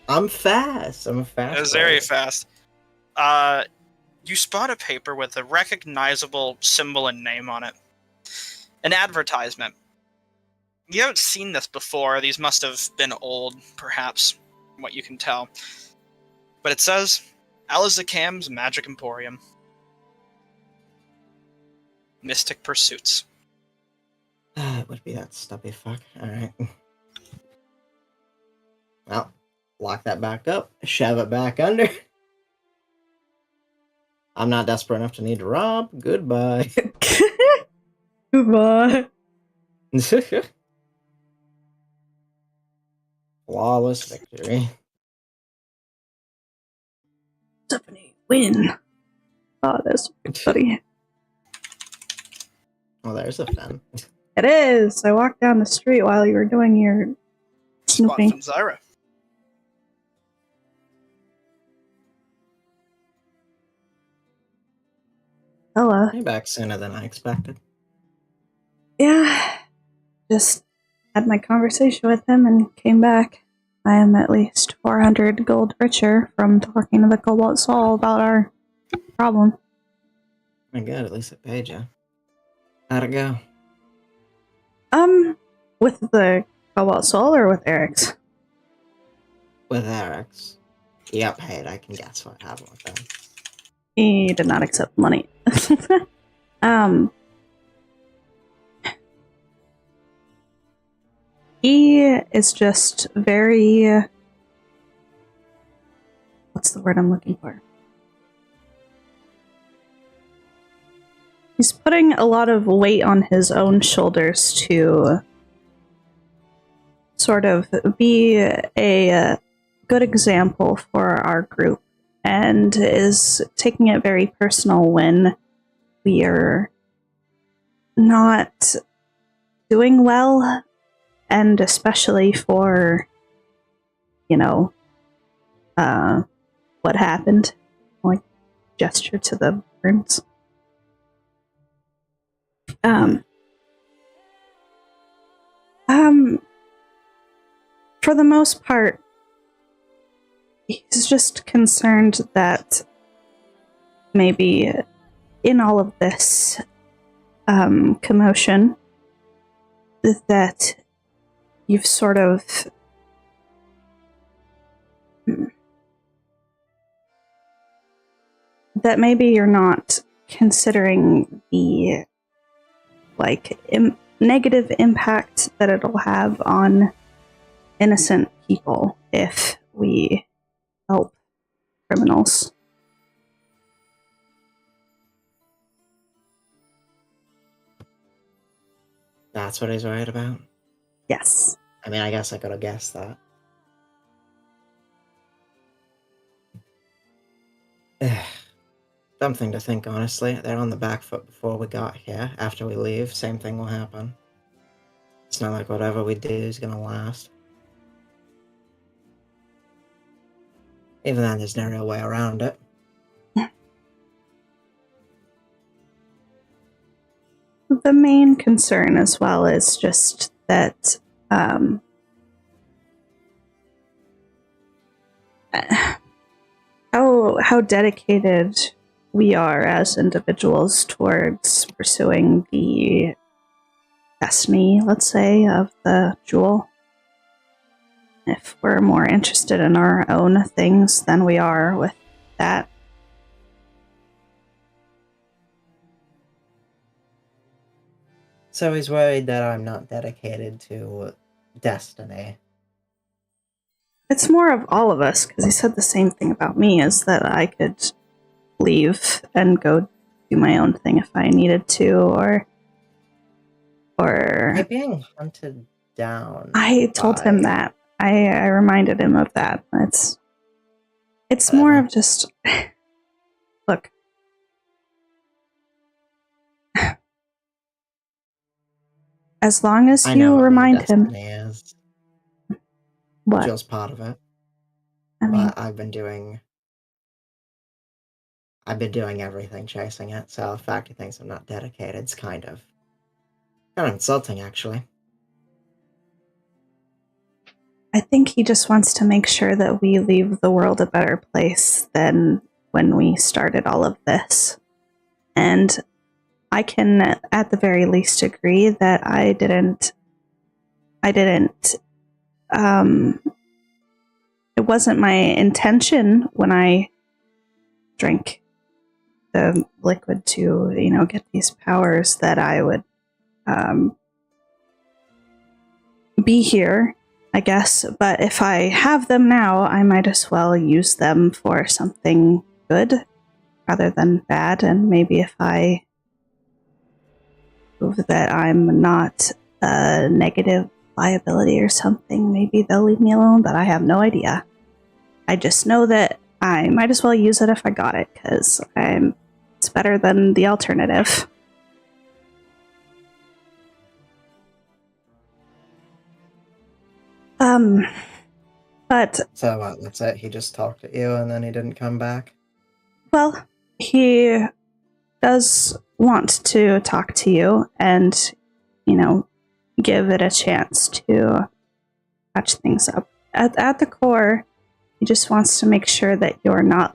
I'm fast. I'm a fast. It was very fast. You spot a paper with a recognizable symbol and name on it. An advertisement. You haven't seen this before. These must have been old, perhaps, from what you can tell. But it says, Alizakam's Magic Emporium. Mystic Pursuits. It would be that stubby fuck. Alright. Well, lock that back up. Shove it back under. I'm not desperate enough to need to rob. Goodbye. Goodbye. Flawless victory. Stephanie, win. Oh, that's funny. Oh, there's a fen. It is. I walked down the street while you were doing your Spot snooping. from Zyra. Ella. You're back sooner than I expected. Yeah. Just had my conversation with him and came back. I am at least 400 gold richer from talking to the Cobalt Soul about our problem. My god, at least it paid you. How'd it go? With the Cobalt Soul or with Eric's? With Eric's. He got paid, I can guess what happened with that. He did not accept money. He is just very... what's the word I'm looking for? He's putting a lot of weight on his own shoulders to sort of be a good example for our group, and is taking it very personal when we are not doing well, and especially for, you know, what happened. Like, gesture to the burns. For the most part, he's just concerned that maybe in all of this commotion, that you've sort of that maybe you're not considering the negative impact that it'll have on innocent people if we help criminals. That's what he's worried about? Yes. I mean, I guess I could have guessed that. Something to think, honestly. They're on the back foot before we got here. After we leave, same thing will happen. It's not like whatever we do is gonna last. Even then, there's no real way around it. The main concern as well is just that how dedicated we are as individuals towards pursuing the destiny, let's say, of the jewel. If we're more interested in our own things than we are with that. So he's worried that I'm not dedicated to destiny. It's more of all of us, because he said the same thing about me, is that I could leave and go do my own thing if I needed to, or You're being hunted down. I told him by- that. I reminded him of that. It's Whatever. more of just look. As long as I know you what remind your him destiny is. what Jill's part of it. I mean, But I've been doing everything chasing it, so the fact he thinks I'm not dedicated is kind of insulting, actually. I think he just wants to make sure that we leave the world a better place than when we started all of this. And I can, at the very least, agree that I didn't, it wasn't my intention when I drank the liquid to, get these powers that I would be here, I guess. But if I have them now, I might as well use them for something good rather than bad. And maybe if I prove that I'm not a negative liability or something, maybe they'll leave me alone, but I have no idea. I just know that I might as well use it if I got it, because it's better than the alternative. But So what, that's it? He just talked at you and then he didn't come back? well, he does want to talk to you and, give it a chance to patch things up. At the core, he just wants to make sure that you're not,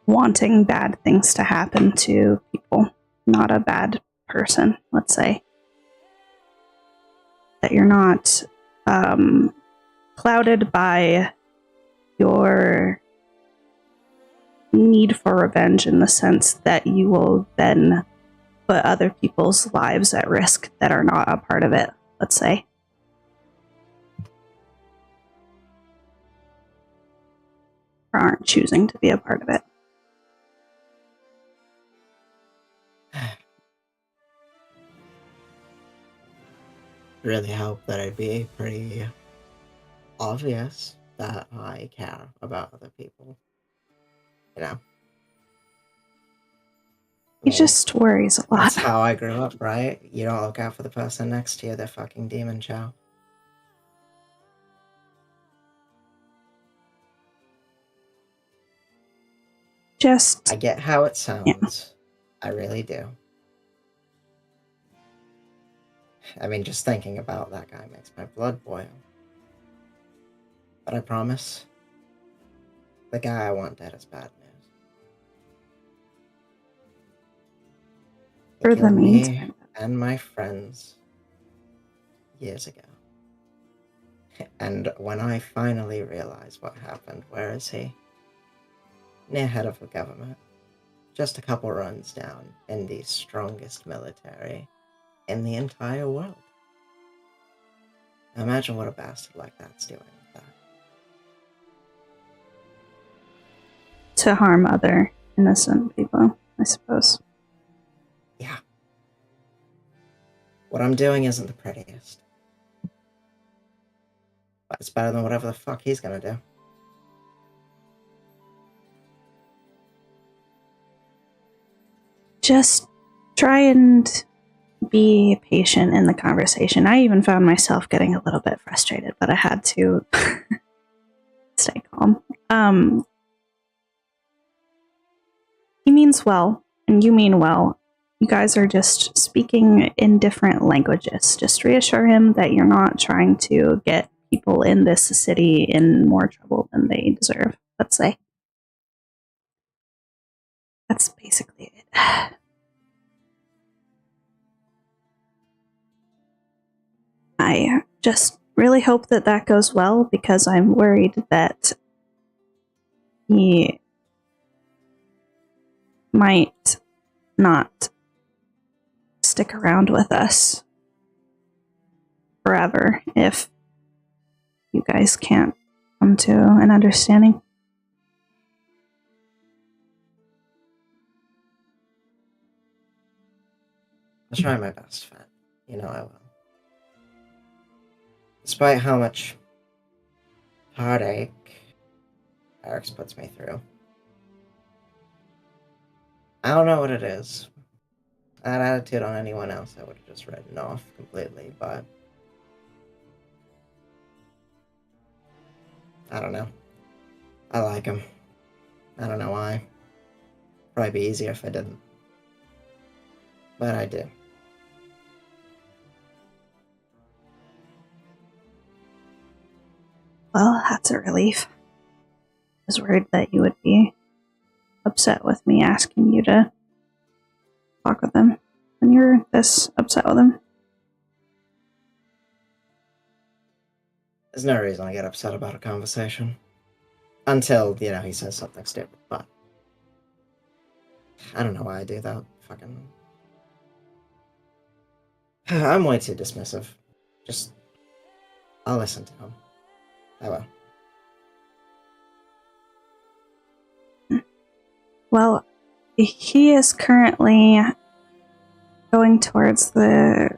wanting bad things to happen to people. Not a bad person, let's say. That you're not clouded by your need for revenge, in the sense that you will then put other people's lives at risk that are not a part of it, let's say. Or aren't choosing to be a part of it. Really hope that it'd be pretty obvious that I care about other people. He just worries a lot. That's how I grew up, right? You don't look out for the person next to you, they're fucking demon chow. I get how it sounds. Yeah. I really do. I mean, just thinking about that guy makes my blood boil. But I promise, the guy I want dead is bad news. He For the killed me meantime. and my friends years ago. And when I finally realized what happened, where is he? Near head of the government. Just a couple runs down in the strongest military in the entire world. Now imagine what a bastard like that's doing with that. To harm other innocent people, I suppose. Yeah. What I'm doing isn't the prettiest. But it's better than whatever the fuck he's gonna do. Just try and be patient in the conversation. I even found myself getting a little bit frustrated, but I had to stay calm. He means well, and you mean well. You guys are just speaking in different languages. Just reassure him that you're not trying to get people in this city in more trouble than they deserve, let's say. That's basically it. I just really hope that that goes well, because I'm worried that he might not stick around with us forever if you guys can't come to an understanding. I'll try my best, Fat. You know I will. Despite how much heartache Eric's puts me through. I don't know what it is. That attitude on anyone else I would have just written off completely, but I don't know. I like him. I don't know why. Probably be easier if I didn't. But I do. Well, that's a relief. I was worried that you would be upset with me asking you to talk with him when you're this upset with him. There's no reason I get upset about a conversation. Until, he says something stupid, but I don't know why I do that. Fucking... I'm way too dismissive. Just... I'll listen to him. I will. Well, he is currently going towards the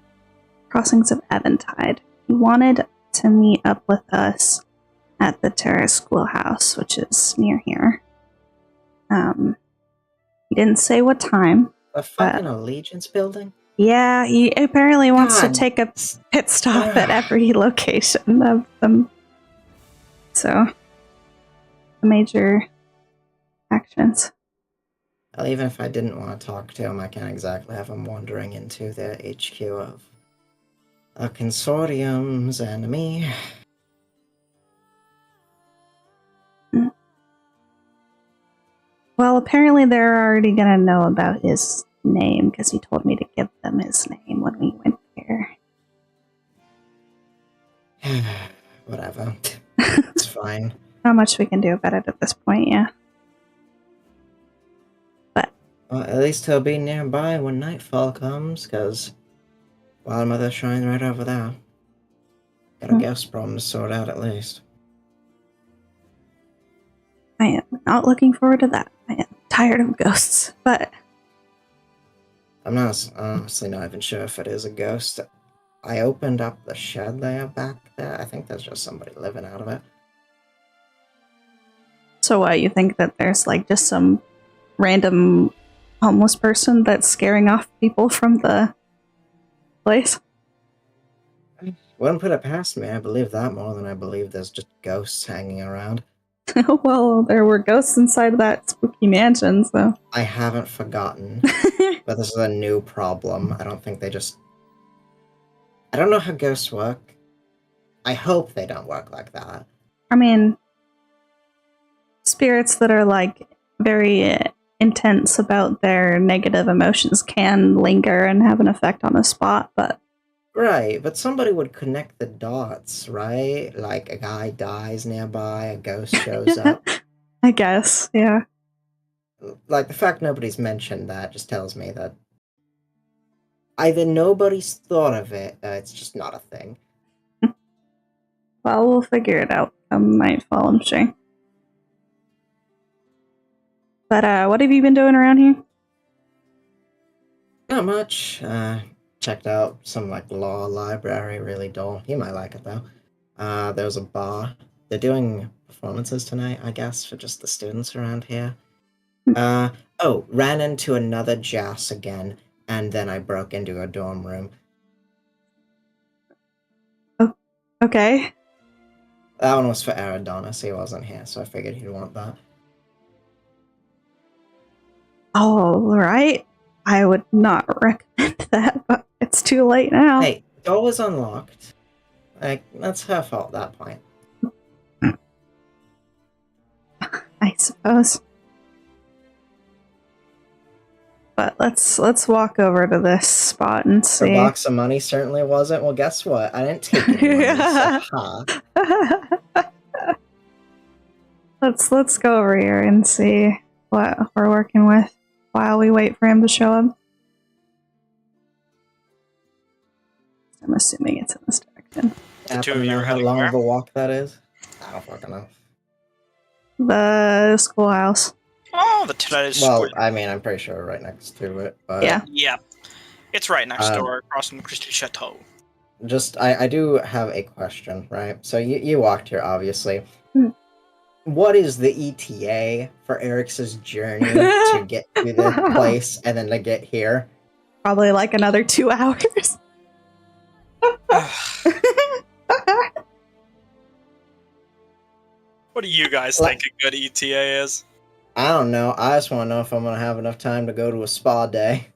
crossings of Eventide. He wanted to meet up with us at the Terrace Schoolhouse, which is near here. He didn't say what time. A fucking Allegiance building? Yeah, he apparently wants God. to take a pit stop at every location of them. So, major actions. Well, even if I didn't want to talk to him, I can't exactly have him wandering into the HQ of a consortium's enemy. Well, apparently they're already gonna know about his name, because he told me to give them his name when we went there. Whatever. It's fine. Not much we can do about it at this point, yeah. But Well, at least he'll be nearby when nightfall comes, because Wildmother Shrine's right over there. Got a ghost problem to sort out at least. I am not looking forward to that. I am tired of ghosts, but I'm not honestly not even sure if it is a ghost. I opened up the shed they have back there. I think there's just somebody living out of it. so what, you think that there's like just some random homeless person that's scaring off people from the place? Wouldn't put it past me. I believe that more than I believe there's just ghosts hanging around. Well, there were ghosts inside of that spooky mansion, so. I haven't forgotten, but this is a new problem. I don't think they just... I don't know how ghosts work. I hope they don't work like that. I mean, spirits that are like very intense about their negative emotions can linger and have an effect on a spot, but Right, but somebody would connect the dots, right? Like a guy dies nearby, a ghost shows up. I guess, yeah. Like the fact nobody's mentioned that just tells me that either nobody's thought of it, it's just not a thing. Well, we'll figure it out come nightfall, I'm sure. But what have you been doing around here? Not much. Checked out some like law library, really dull. You might like it though. There was a bar. They're doing performances tonight, I guess, for just the students around here. Ran into another Jas again, and then I broke into a dorm room. Oh, okay. That one was for Aradonis. He wasn't here, so I figured he'd want that. All right. I would not recommend that, but it's too late now. Hey, door was unlocked. Like, that's her fault at that point. I suppose. But let's walk over to this spot and see. A box of money certainly wasn't. Well, guess what? I didn't take any money, so Let's go over here and see what we're working with while we wait for him to show up. I'm assuming it's in this deck. direction. The two Happen of to you know are how heading long where? of a walk that is? I don't fucking know. The schoolhouse. Oh, that is Well, square. I mean, I'm pretty sure right next to it, but Yeah. Yeah, it's right next Um, door, across from the Crystal Chateau. just I do have a question, right? So you walked here, obviously. Hmm. What is the ETA for Eric's journey to get to the place and then to get here? Probably like another 2 hours. What do you guys Like- think a good ETA is? I don't know. I just want to know if I'm gonna have enough time to go to a spa day.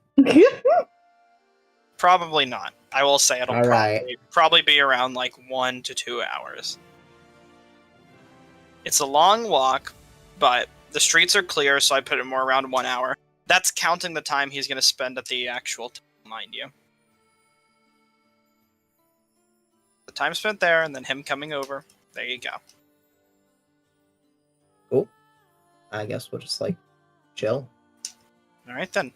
Probably not. I will say it'll All right. probably be around like 1 to 2 hours. It's a long walk, but the streets are clear, so I put it more around 1 hour. That's counting the time he's going to spend at the actual temple, mind you. The time spent there, and then him coming over. There you go. Cool. I guess we'll just like chill. All right then.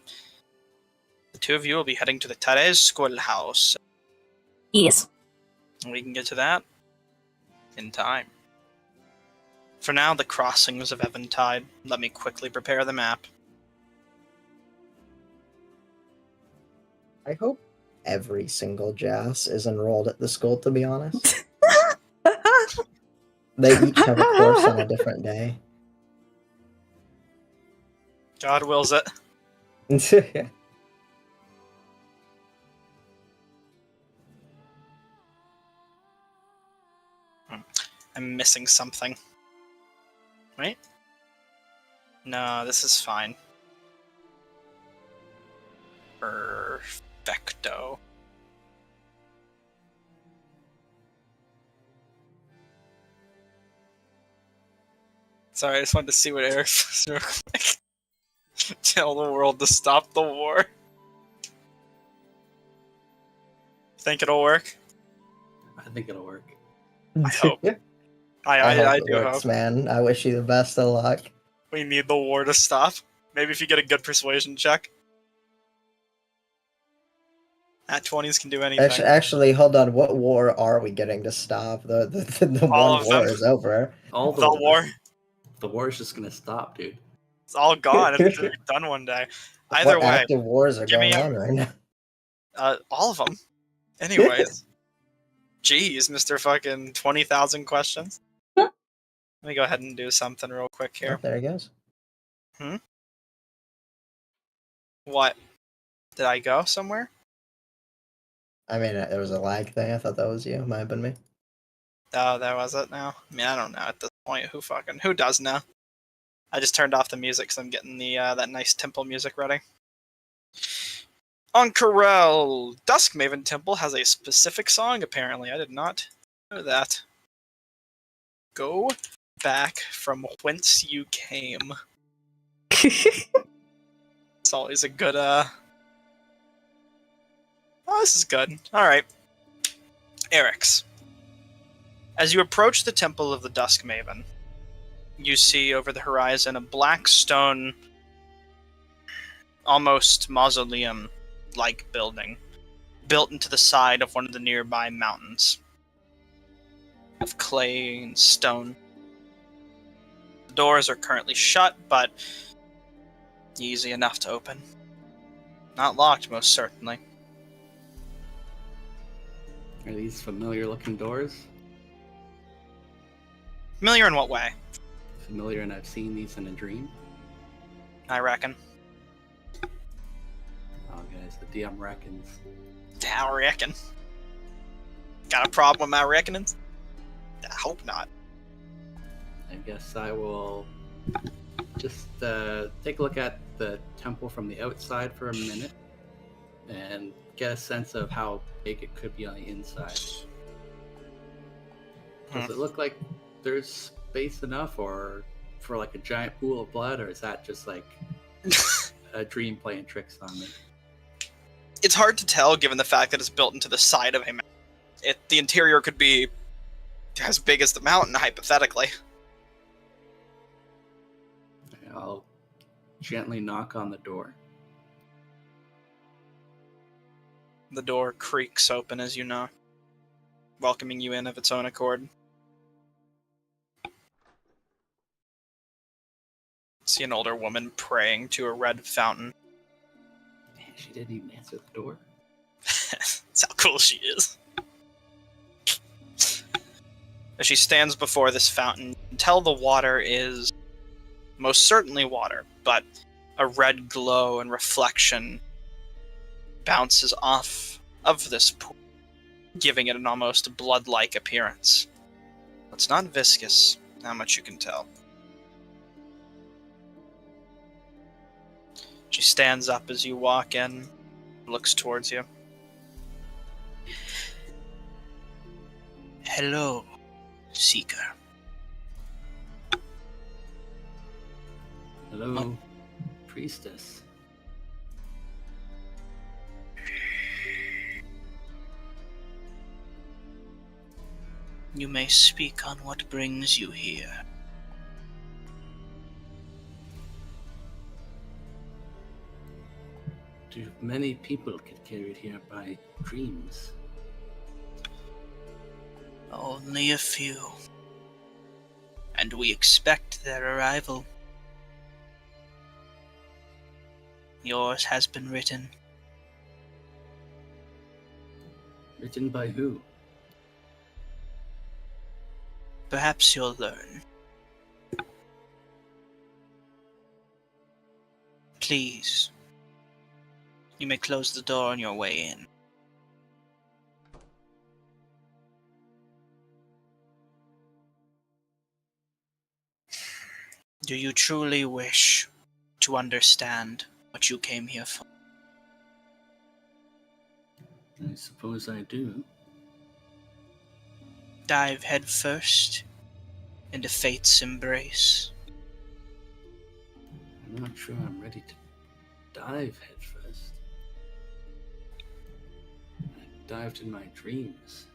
The two of you will be heading to the Therese Schoolhouse. Yes. We can get to that in time. For now, the crossings of Eventide. Let me quickly prepare the map. I hope every single Jas is enrolled at the school, to be honest. They each have a course on a different day. God wills it. I'm missing something. Right? No, this is fine. Perfecto. Sorry, I just wanted to see what Eric was real quick. Tell the world to stop the war. Think it'll work? I think it'll work. I hope. I I hope it do works, hope. man. I wish you the best of luck. We need the war to stop. Maybe if you get a good persuasion check. At 20s can do anything. Actually, hold on. What war are we getting to stop? The All one of war them. is over. All The war. The war's just gonna stop, dude. It's all gone. It's gonna be done one day. Either What way, active wars are give me going a- on right now? all of them. Anyways. Jeez, Mr. fucking 20,000 questions. Let me go ahead and do something real quick Oh, here. there he goes. What? Did I go somewhere? I mean, there was a lag thing. I thought that was you. Might have been me. Oh, that was it now? I mean, I don't know at this point. Who does know? I just turned off the music because I'm getting the that nice temple music ready. Onkarel! Duskmaven Temple has a specific song, apparently. I did not know that. Go back from whence you came. It's always a good, Oh, this is good. Alright. Eric's. As you approach the Temple of the Duskmaven, you see over the horizon a black stone, almost mausoleum-like building, built into the side of one of the nearby mountains of clay and stone. The doors are currently shut, but easy enough to open. Not locked, most certainly. Are these familiar-looking doors? Familiar in what way? Familiar, and I've seen these in a dream. I reckon. Oh, guys, the DM reckons. I reckon. Got a problem with my reckonings? I hope not. I guess I will just take a look at the temple from the outside for a minute and get a sense of how big it could be on the inside. Does it look like there's space enough or for like a giant pool of blood, or is that just like a dream playing tricks on me? It's hard to tell given the fact that it's built into the side of a mountain. The interior could be as big as the mountain, hypothetically. I'll gently knock on the door. The door creaks open as you knock. welcoming you in of its own accord. See an older woman praying to a red fountain. Man, she didn't even answer the door. That's how cool she is. As she stands before this fountain, you can tell the water is most certainly water, but a red glow and reflection bounces off of this pool, giving it an almost blood-like appearance. It's not viscous, how much you can tell. She stands up as you walk in, looks towards you. Hello, Seeker. Hello, priestess. You may speak on what brings you here. Do many people get carried here by dreams? Only a few. And we expect their arrival. Yours has been written. Written by who? Perhaps you'll learn. Please. You may close the door on your way in. Do you truly wish to understand what you came here for? I suppose I do. Dive headfirst into fate's embrace. I'm not sure I'm ready to dive headfirst. I dived in my dreams.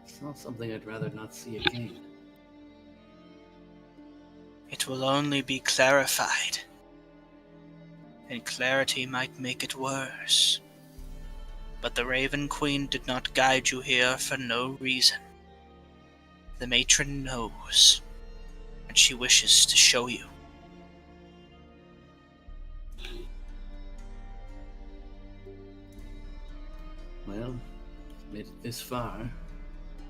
It's not something I'd rather not see again. It will only be clarified. And clarity might make it worse. But the Raven Queen did not guide you here for no reason. The matron knows, and she wishes to show you. Well, made it this far.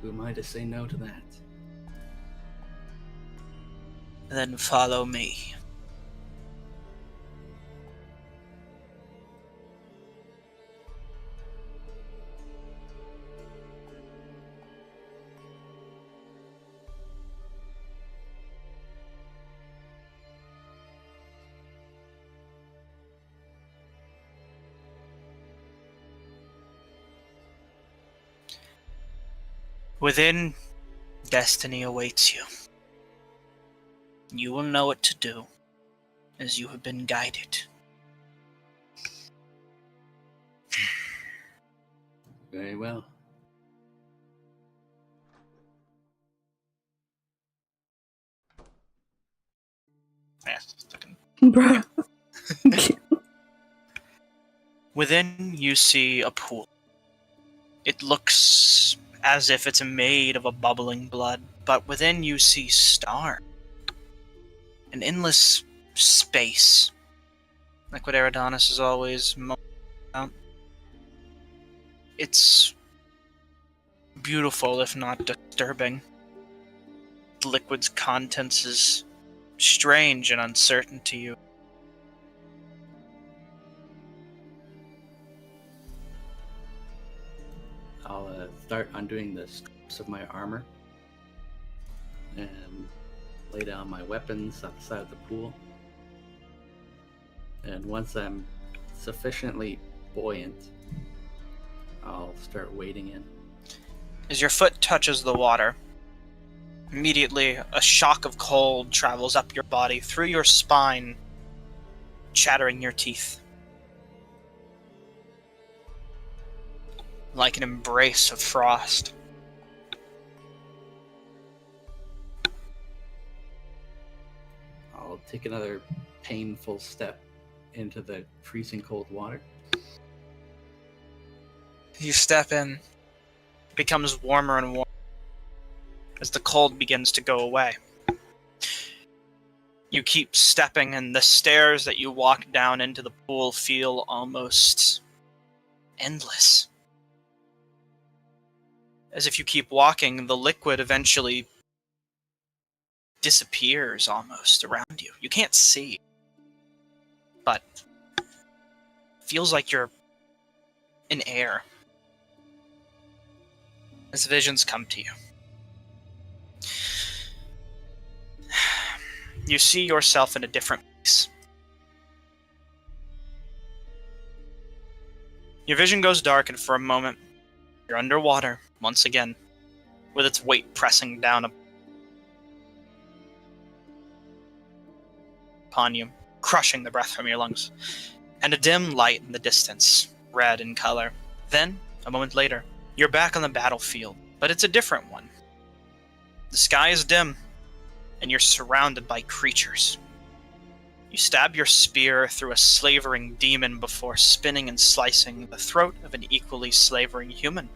Who am I to say no to that? Then follow me. Within, destiny awaits you. You will know what to do, as you have been guided. Very well. Yes, fucking. Bruh. Within, you see a pool. It looks as if it's made of a bubbling blood, but within you see stars. An endless space. Like what Eridanos is always about. It's beautiful, if not disturbing. The liquid's contents is strange and uncertain to you. I'll start undoing the strips of my armor and lay down my weapons at the side of the pool. And once I'm sufficiently buoyant, I'll start wading in. As your foot touches the water, immediately a shock of cold travels up your body, through your spine, chattering your teeth. Like an embrace of frost. I'll take another painful step into the freezing cold water. You step in, becomes warmer and warmer as the cold begins to go away. You keep stepping, and the stairs that you walk down into the pool feel almost endless. As if you keep walking, the liquid eventually disappears almost around you. You can't see, but feels like you're in air as visions come to you. You see yourself in a different place. Your vision goes dark, and for a moment, you're underwater once again, with its weight pressing down upon you, crushing the breath from your lungs, and a dim light in the distance, red in color. Then, a moment later, you're back on the battlefield, but it's a different one. The sky is dim, and you're surrounded by creatures. You stab your spear through a slavering demon before spinning and slicing the throat of an equally slavering human.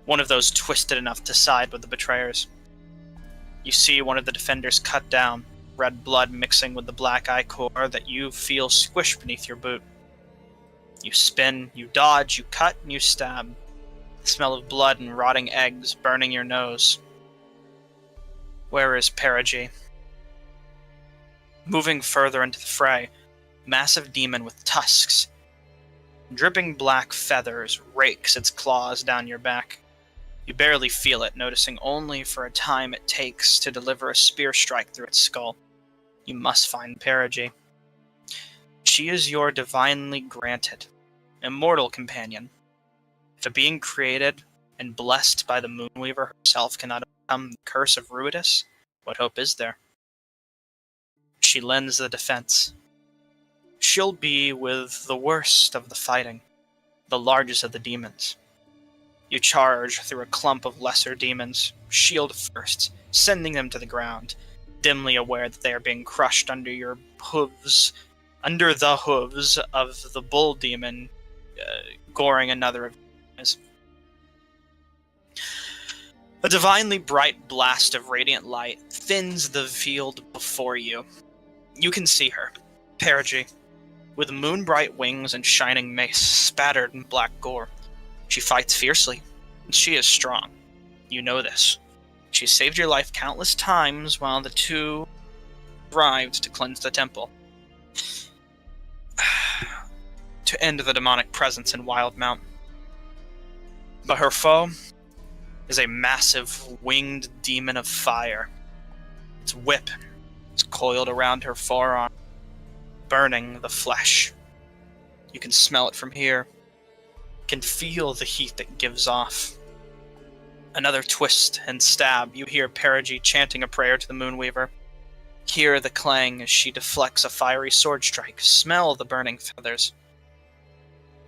One of those twisted enough to side with the betrayers. You see one of the defenders cut down, red blood mixing with the black ichor that you feel squish beneath your boot. You spin, you dodge, you cut, and you stab. The smell of blood and rotting eggs burning your nose. Where is Perigee? Moving further into the fray, massive demon with tusks, dripping black feathers rakes its claws down your back. You barely feel it, noticing only for a time it takes to deliver a spear strike through its skull. You must find Perigee. She is your divinely granted, immortal companion. If a being created and blessed by the Moonweaver herself cannot overcome the curse of Ruidus, what hope is there? She lends the defense. She'll be with the worst of the fighting, the largest of the demons. You charge through a clump of lesser demons, shield first, sending them to the ground, dimly aware that they are being crushed under your hooves, under the hooves of the bull demon, goring another of his. A divinely bright blast of radiant light thins the field before you. You can see her, Perigee, with moon-bright wings and shining mace spattered in black gore. She fights fiercely, and she is strong. You know this. She saved your life countless times while the two arrived to cleanse the temple. To end the demonic presence in Wildmount. But her foe is a massive winged demon of fire. Its whip is coiled around her forearm, burning the flesh. You can smell it from here. You can feel the heat that gives off. Another twist and stab. You hear Perigee chanting a prayer to the Moonweaver. Hear the clang as she deflects a fiery sword strike. Smell the burning feathers.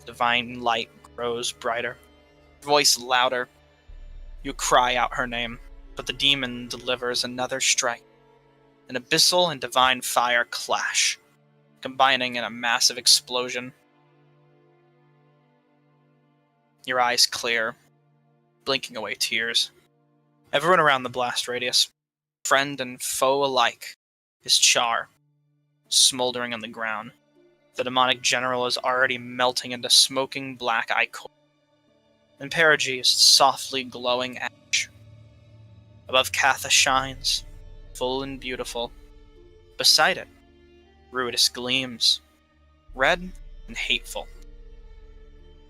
Divine light grows brighter. Voice louder. You cry out her name, but the demon delivers another strike. An abyssal and divine fire clash, combining in a massive explosion. Your eyes clear, blinking away tears. Everyone around the blast radius, friend and foe alike, is char, smoldering on the ground. The demonic general is already melting into smoking black ichor, and Perigee is softly glowing ash. Above Katha shines, full and beautiful. Beside it, Ruidus gleams, red and hateful.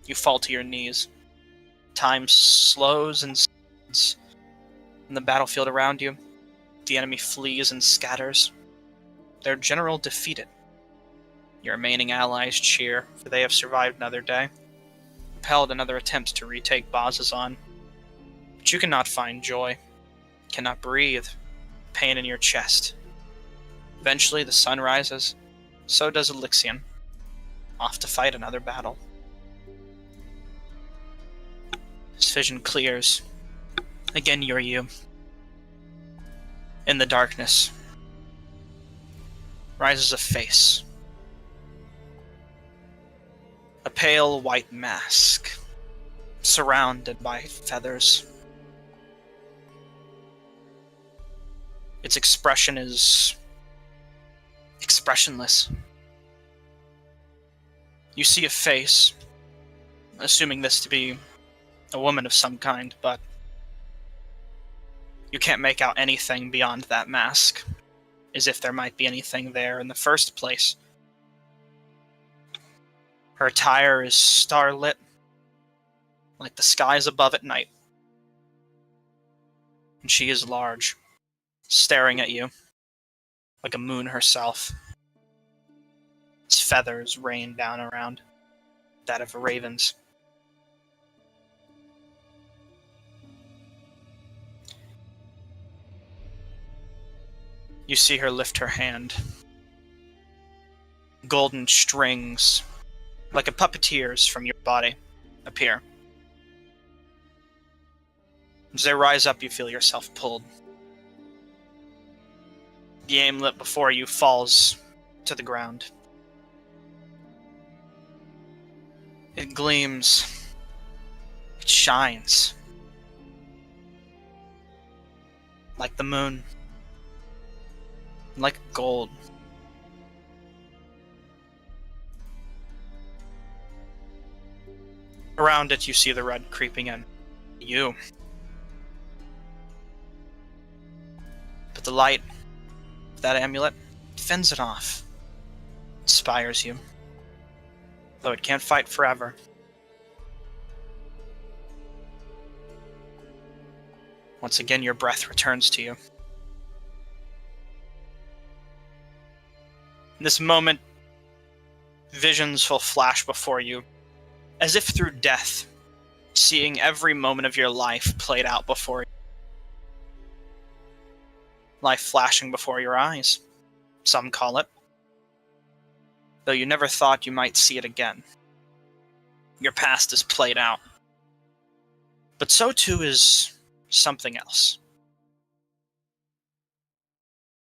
You fall to your knees. Time slows and speeds. In the battlefield around you, the enemy flees and scatters. Their general defeated. Your remaining allies cheer, for they have survived another day, repelled another attempt to retake Bazazan. But you cannot find joy, cannot breathe, pain in your chest. Eventually the sun rises, so does Elixion, off to fight another battle. His vision clears. Again you're you. In the darkness rises a face. A pale white mask, surrounded by feathers. Its expression is expressionless. You see a face, assuming this to be a woman of some kind, but you can't make out anything beyond that mask, as if there might be anything there in the first place. Her attire is starlit, like the skies above at night. And she is large, staring at you, like a moon herself. Its feathers rain down around that of a raven's. You see her lift her hand. Golden strings, like a puppeteer's from your body, appear. As they rise up, you feel yourself pulled. The aimlet before you falls to the ground. It gleams. It shines. Like the moon. Like gold. Around it, you see the red creeping in. You. But the light of that amulet fends it off. Inspires you. Though it can't fight forever. Once again, your breath returns to you. In this moment, visions will flash before you, as if through death, seeing every moment of your life played out before you. Life flashing before your eyes, some call it. Though you never thought you might see it again. Your past is played out. But so too is something else.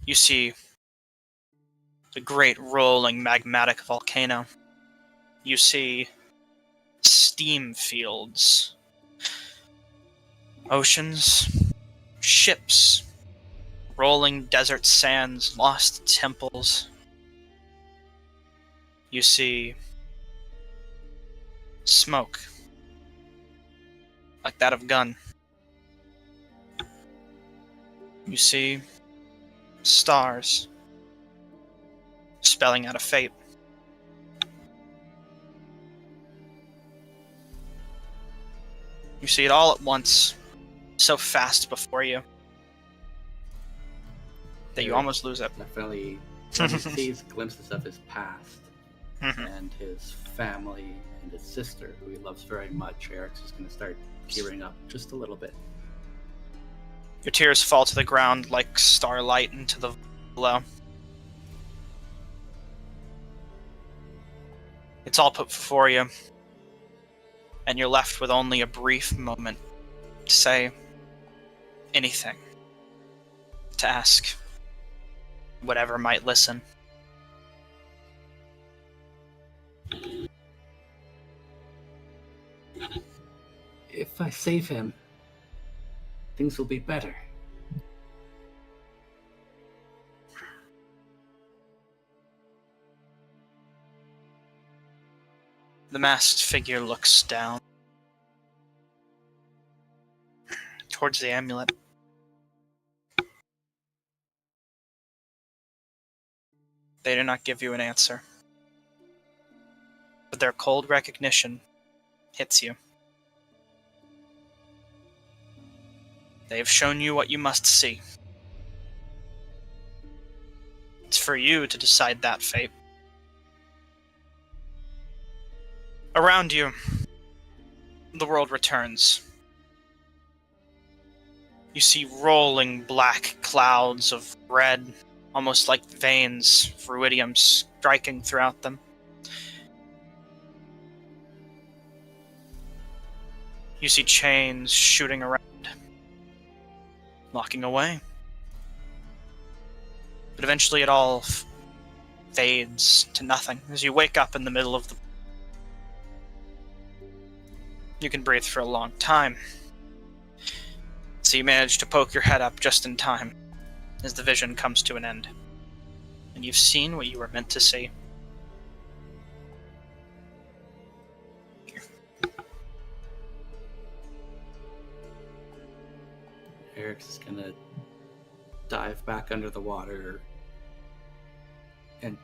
You see the great rolling magmatic volcano. You see steam fields, oceans, ships, rolling desert sands, lost temples. You see smoke, like that of gun. You see stars, spelling out a fate. You see it all at once, so fast before you, that you almost lose it. Definitely, he sees glimpses of his past and his family and his sister, who he loves very much. Eric's just going to start tearing up just a little bit. Your tears fall to the ground like starlight into the below. It's all put before you, and you're left with only a brief moment to say anything, to ask whatever might listen. If I save him, things will be better. The masked figure looks down towards the amulet. They do not give you an answer, but their cold recognition hits you. They have shown you what you must see. It's for you to decide that fate. Around you, the world returns. You see rolling black clouds of red, almost like veins, fruidium striking throughout them. You see chains shooting around, locking away. But eventually it all fades to nothing as you wake up in the middle of the... You can breathe for a long time. So you manage to poke your head up just in time as the vision comes to an end. And you've seen what you were meant to see. Eric's gonna dive back under the water and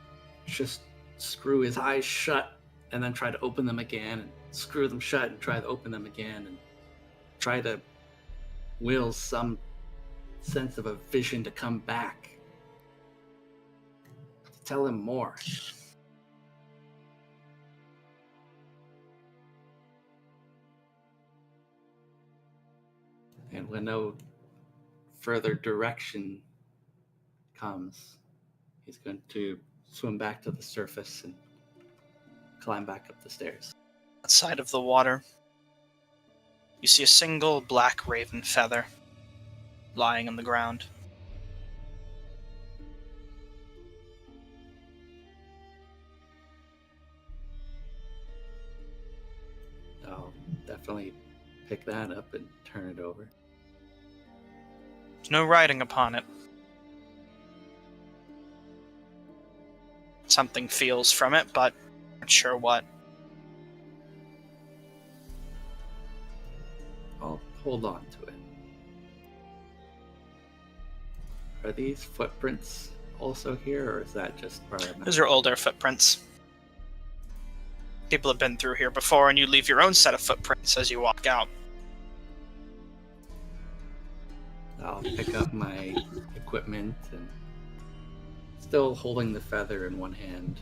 just screw his eyes shut and then try to open them again and screw them shut and try to open them again and try to will some sense of a vision to come back to tell him more. And when no further direction comes, he's going to swim back to the surface and climb back up the stairs. Outside of the water, you see a single black raven feather lying on the ground. I'll definitely pick that up and turn it over. There's no writing upon it. Something feels from it, but not sure what. I'll hold on to it. Are these footprints also here, or is that just part of my... Those are older footprints. People have been through here before, and you leave your own set of footprints as you walk out. I'll pick up my equipment and, still holding the feather in one hand,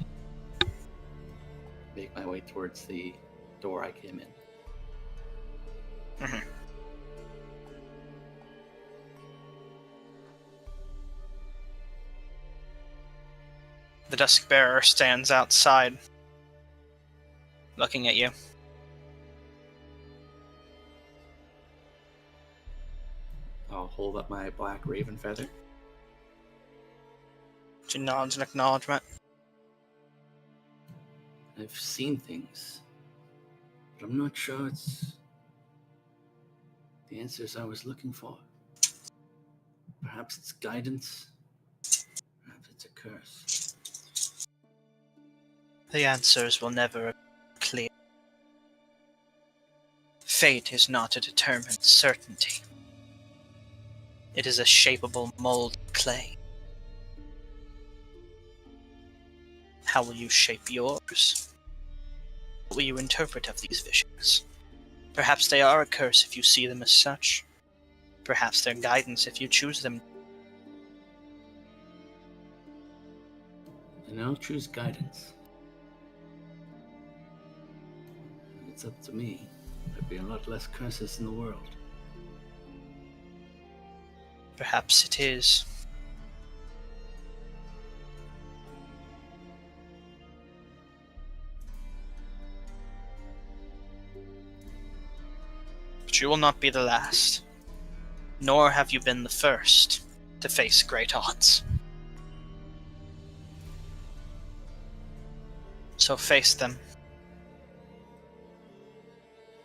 make my way towards the door I came in. Mm-hmm. The Dusk Bearer stands outside, looking at you. I'll hold up my black raven feather. She nods in acknowledgement. I've seen things, but I'm not sure it's the answers I was looking for. Perhaps it's guidance, perhaps it's a curse. The answers will never be clear. Fate is not a determined certainty. It is a shapeable mold of clay. How will you shape yours? What will you interpret of these visions? Perhaps they are a curse if you see them as such. Perhaps they're guidance if you choose them. And I'll choose guidance. If it's up to me, there'd be a lot less curses in the world. Perhaps it is. But you will not be the last. Nor have you been the first to face great odds. So face them.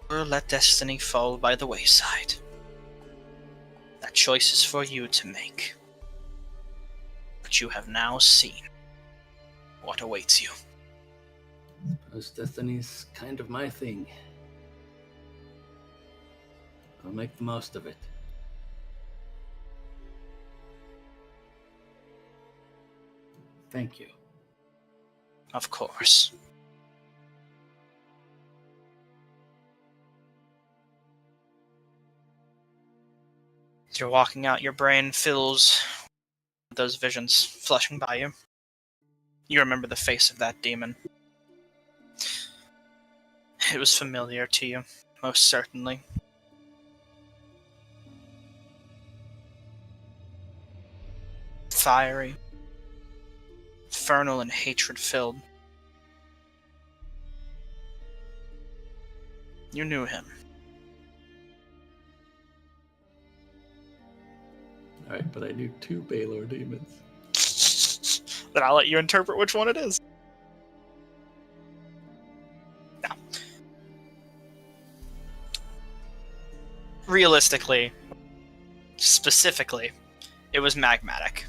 Or let destiny fall by the wayside. That choice is for you to make. But you have now seen what awaits you. Suppose destiny's kind of my thing. I'll make the most of it. Thank you. Of course. As you're walking out, your brain fills with those visions flashing by you. You remember the face of that demon. It was familiar to you, most certainly. Fiery, infernal, and hatred-filled. You knew him. Alright, but I knew 2 Baylor demons. Then I'll let you interpret which one it is. Now, realistically, specifically, it was magmatic.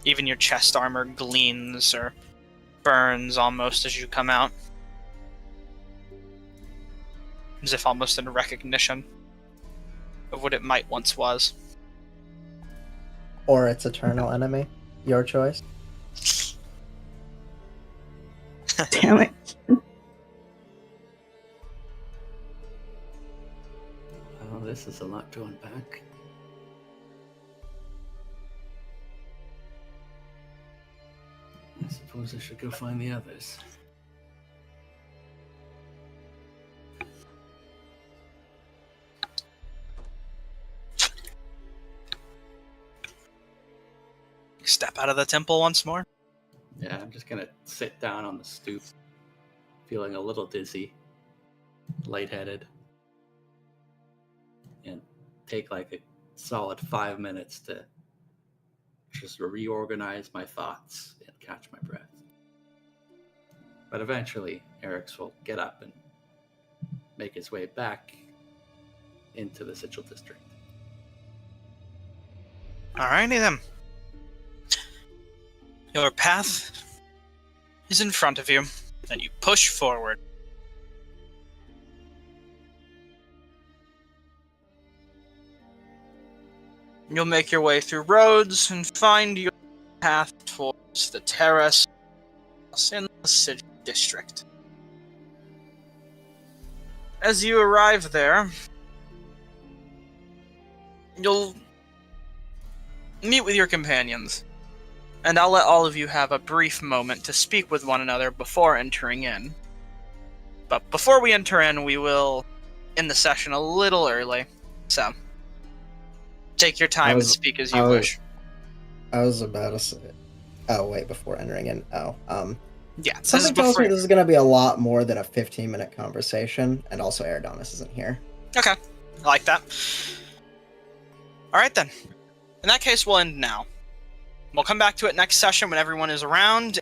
Even your chest armor gleams or burns almost as you come out. As if almost in recognition of what it might once was. Or its eternal enemy. Your choice. Damn it. Well, this is a lot going back. I suppose I should go find the others. Step out of the temple once more. Yeah, I'm just gonna sit down on the stoop, feeling a little dizzy, lightheaded, and take like a solid 5 minutes to just reorganize my thoughts and catch my breath. But eventually, Eric's will get up and make his way back into the Sigil District. Alrighty then. Your path is in front of you, and you push forward. You'll make your way through roads and find your path towards the terrace in the Sigil District. As you arrive there, you'll meet with your companions, and I'll let all of you have a brief moment to speak with one another before entering in. But before we enter in, we will end the session a little early, so take your time and speak as you wish. I was about to say... Oh, wait, before entering in. Yeah, something tells me this is going to be a lot more than a 15-minute conversation, and also Eridonis isn't here. Okay, I like that. Alright then. In that case, we'll end now. We'll come back to it next session when everyone is around.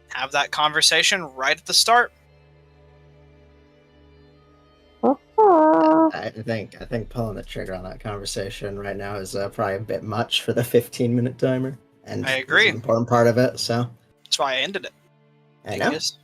Have that conversation right at the start. I think pulling the trigger on that conversation right now is probably a bit much for the 15-minute timer. And I agree. it's an important part of it, so... That's why I ended it. I know. Yes.